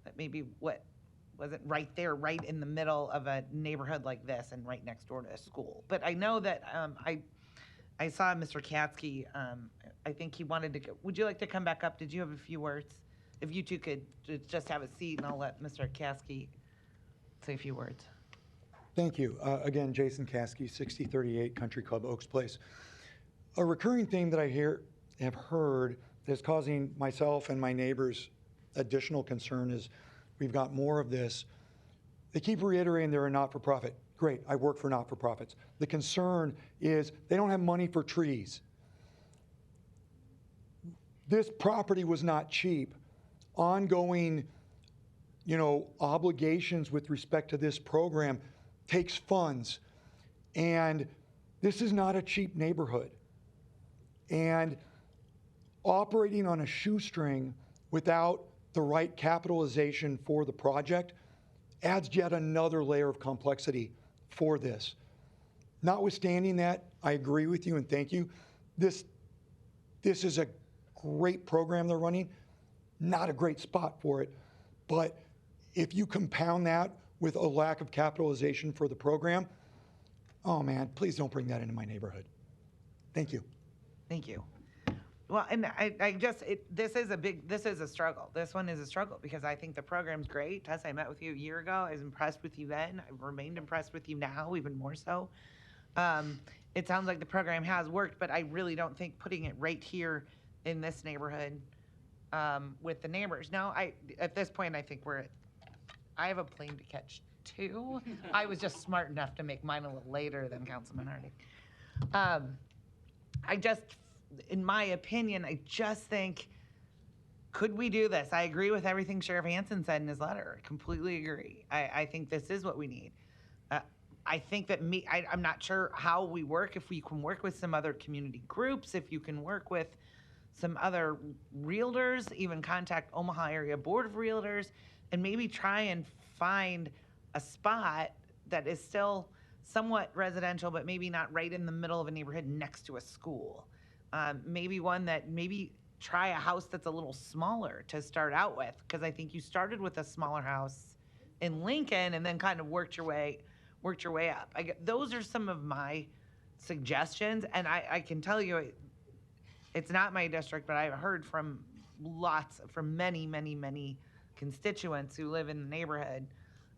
that maybe wasn't right there, right in the middle of a neighborhood like this and right next door to a school. But I know that I saw Mr. Katsky, I think he wanted to go. Would you like to come back up? Did you have a few words? If you two could just have a seat, and I'll let Mr. Katsky say a few words. Thank you. Again, Jason Caskey, 6038 Country Club Oaks Place. A recurring theme that I have heard that's causing myself and my neighbors additional concern is we've got more of this. They keep reiterating they're a not-for-profit. Great, I work for not-for-profits. The concern is they don't have money for trees. This property was not cheap. Ongoing, obligations with respect to this program takes funds. And this is not a cheap neighborhood. And operating on a shoestring without the right capitalization for the project adds yet another layer of complexity for this. Notwithstanding that, I agree with you and thank you. This is a great program they're running, not a great spot for it, but if you compound that with a lack of capitalization for the program, oh man, please don't bring that into my neighborhood. Thank you. Thank you. Well, and this is a struggle. This one is a struggle because I think the program's great. Tess, I met with you a year ago. I was impressed with you then. I've remained impressed with you now, even more so. It sounds like the program has worked, but I really don't think putting it right here in this neighborhood with the neighbors. Now, at this point, I think I have a plane to catch too. I was just smart enough to make mine a little later than Councilman Harding. In my opinion, I just think, could we do this? I agree with everything Sheriff Hansen said in his letter. I completely agree. I think this is what we need. I think that I'm not sure how we work, if we can work with some other community groups, if you can work with some other realtors, even contact Omaha Area Board of Realtors, and maybe try and find a spot that is still somewhat residential, but maybe not right in the middle of a neighborhood next to a school. Maybe one that try a house that's a little smaller to start out with, because I think you started with a smaller house in Lincoln and then kind of worked your way up. Those are some of my suggestions, and I can tell you, it's not my district, but I've heard from many constituents who live in the neighborhood.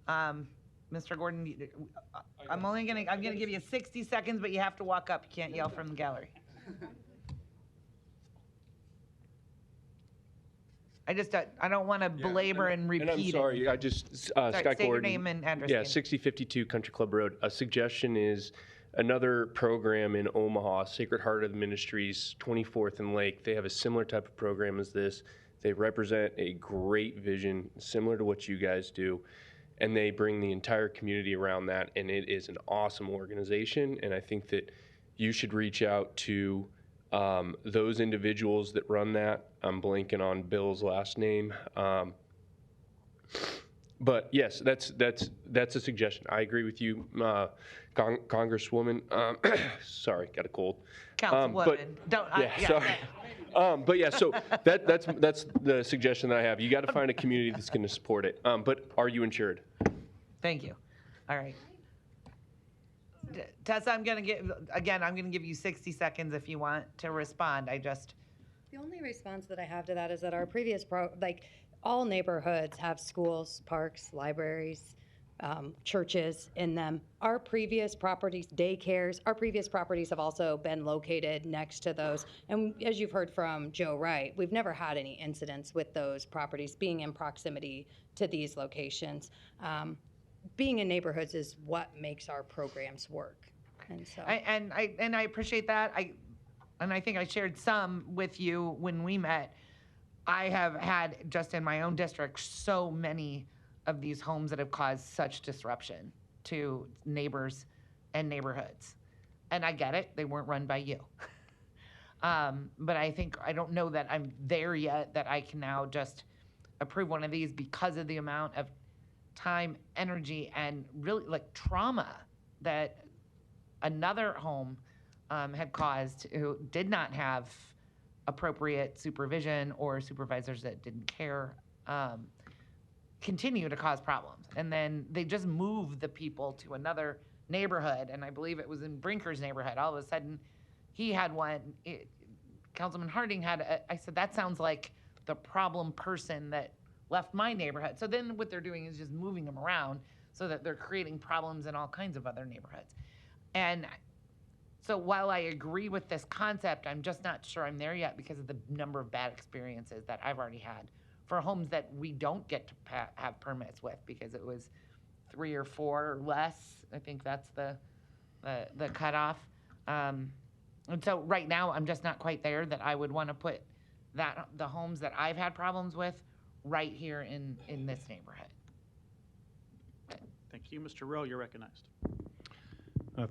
Mr. Gordon, I'm gonna give you 60 seconds, but you have to walk up. You can't yell from the gallery. I don't want to belabor and repeat. And I'm sorry, I just, Sorry, Scott state your Gordon. name and address Yeah, again. 6052 Country Club Road. A suggestion is another program in Omaha, Sacred Heart of the Ministries, 24th and Lake. They have a similar type of program as this. They represent a great vision, similar to what you guys do. And they bring the entire community around that, and it is an awesome organization. And I think that you should reach out to those individuals that run that. I'm blanking on Bill's last name. But yes, that's a suggestion. I agree with you, Congresswoman. Sorry, got a cold. Councilwoman, sorry. But yeah, so that's the suggestion that I have. You got to find a community that's going to support it. But are you insured? Thank you. All right. Tessa, I'm gonna give you 60 seconds if you want to respond. The only response that I have to that is that our previous all neighborhoods have schools, parks, libraries, churches in them. Our previous properties, daycares, our previous properties have also been located next to those. And as you've heard from Joe Wright, we've never had any incidents with those properties being in proximity to these locations. Being in neighborhoods is what makes our programs work. And so I appreciate that. I think I shared some with you when we met. I have had, just in my own district, so many of these homes that have caused such disruption to neighbors and neighborhoods. And I get it, they weren't run by you. But I don't know that I'm there yet, that I can now just approve one of these because of the amount of time, energy, and really trauma that another home had caused, who did not have appropriate supervision or supervisors that didn't care, continue to cause problems. And then they just moved the people to another neighborhood, and I believe it was in Brinker's neighborhood. All of a sudden, he had one. Councilman Harding had I said, that sounds like the problem person that left my neighborhood. So then what they're doing is just moving them around so that they're creating problems in all kinds of other neighborhoods. And so while I agree with this concept, I'm just not sure I'm there yet because of the number of bad experiences that I've already had for homes that we don't get to have permits with because it was 3 or 4 or less. I think that's the cutoff. And so right now, I'm just not quite there that I would want to put the homes that I've had problems with right here in this neighborhood. Thank you. Mr. Rowe, you're recognized.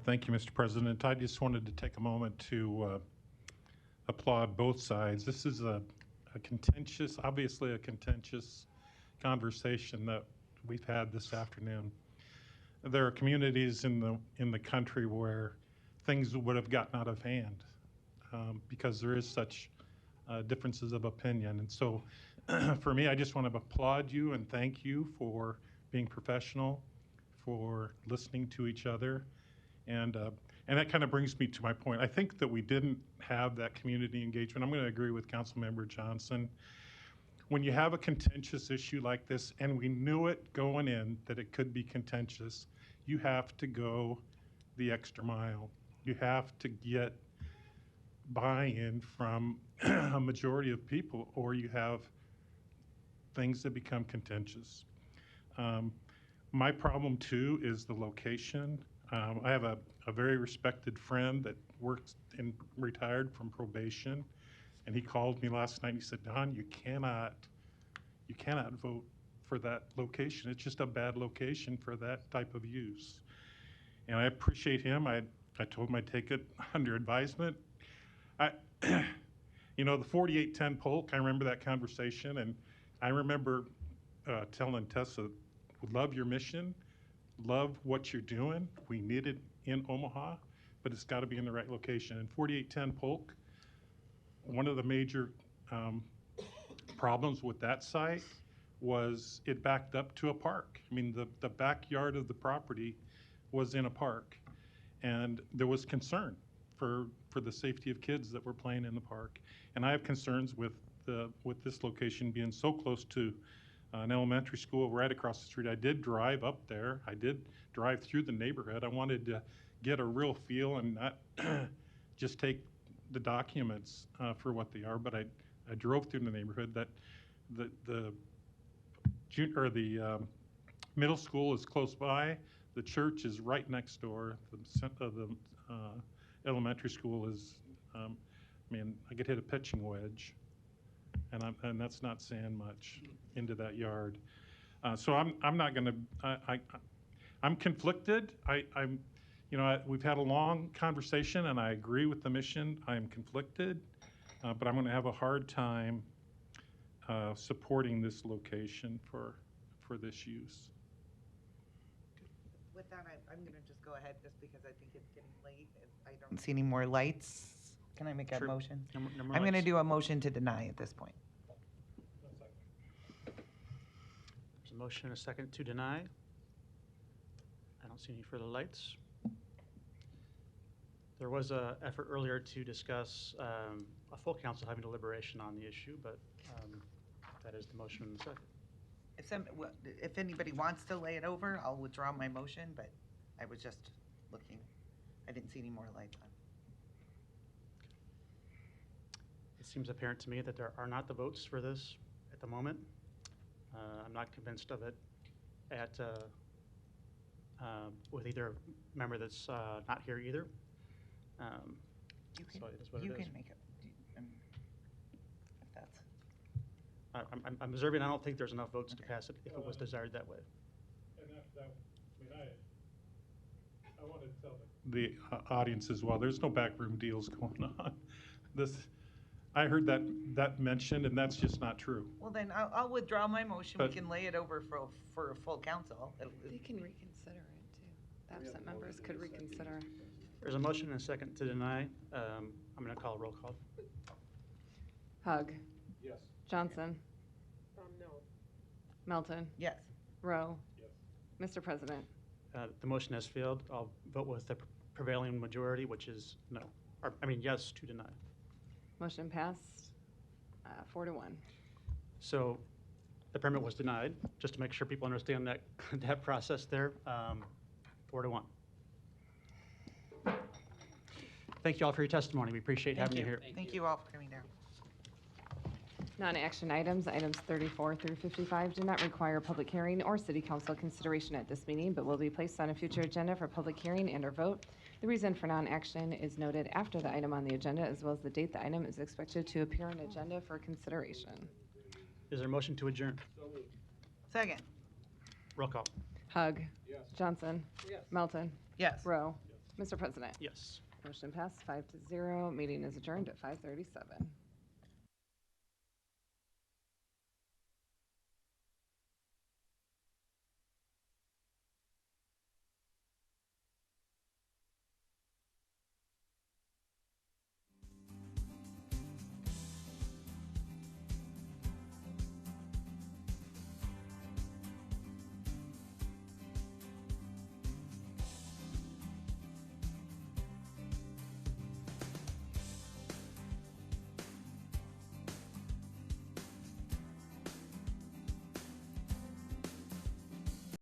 Thank you, Mr. President. I just wanted to take a moment to applaud both sides. This is obviously a contentious conversation that we've had this afternoon. There are communities in the country where things would have gotten out of hand because there is such differences of opinion. And so for me, I just want to applaud you and thank you for being professional for listening to each other. And that kind of brings me to my point. I think that we didn't have that community engagement. I'm going to agree with Councilmember Johnson. When you have a contentious issue like this, and we knew it going in that it could be contentious, you have to go the extra mile. You have to get buy-in from a majority of people, or you have things that become contentious. My problem too is the location. I have a very respected friend that works in retired from probation, and he called me last night and he said, Don, you cannot vote for that location. It's just a bad location for that type of use. And I appreciate him. I told him I'd take it under advisement. You know, the 4810 Polk, I remember that conversation, and I remember telling Tessa, love your mission, love what you're doing. We need it in Omaha, but it's got to be in the right location. And 4810 Polk, one of the major problems with that site was it backed up to a park. I mean, the backyard of the property was in a park, and there was concern for the safety of kids that were playing in the park. And I have concerns with this location being so close to an elementary school right across the street. I did drive up there. I did drive through the neighborhood. I wanted to get a real feel and not just take the documents for what they are, but I drove through the neighborhood. That the middle school is close by. The church is right next door. The elementary school is, I mean, I could hit a pitching wedge, and that's not saying much into that yard. So I'm not going to. I'm conflicted. We've had a long conversation, and I agree with the mission. I'm conflicted, but I'm going to have a hard time supporting this location for this use. With that, I'm going to just go ahead just because I think it's getting late. I don't see any more lights. Can I make a Sure. motion? No more I'm going to lights. do a motion to deny at this point. There's a motion and a second to deny. I don't see any further lights. There was an effort earlier to discuss a full council having deliberation on the issue, but that is the motion and the second. If anybody wants to lay it over, I'll withdraw my motion, but I was just looking. I didn't see any more lights on. It seems apparent to me that there are not the votes for this at the moment. I'm not convinced of it with either member that's not here either. You can, so it is what you it is. can make it. If that's. I'm observing. I don't think there's enough votes to pass it if it was desired that way. And I want to tell the audience as well, there's no backroom deals going on. I heard that mentioned, and that's just not true. Well, then I'll withdraw my motion. But- We can lay it over for a full council. They can reconsider it too. The absent members could reconsider. There's a motion and a second to deny. I'm going to call a roll call. Hug. Yes. Johnson. No. Melton. Yes. Rowe. Yes. Mr. President. The motion has failed. I'll vote with the prevailing majority, which is no. Yes to deny. Motion passed 4-1. So the permit was denied, just to make sure people understand that, that process there, 4-1. Thank you all for your testimony. We appreciate having you here. Thank you all for coming down. Non-action items 34 through 55 do not require public hearing or city council consideration at this meeting, but will be placed on a future agenda for public hearing and or vote. The reason for non-action is noted after the item on the agenda, as well as the date the item is expected to appear on agenda for consideration. Is there a motion to adjourn? Second. Roll call. Hug. Yes. Johnson. Yes. Melton. Yes. Rowe. Mr. President. Yes. Motion passed 5-0. Meeting is adjourned at 5:37.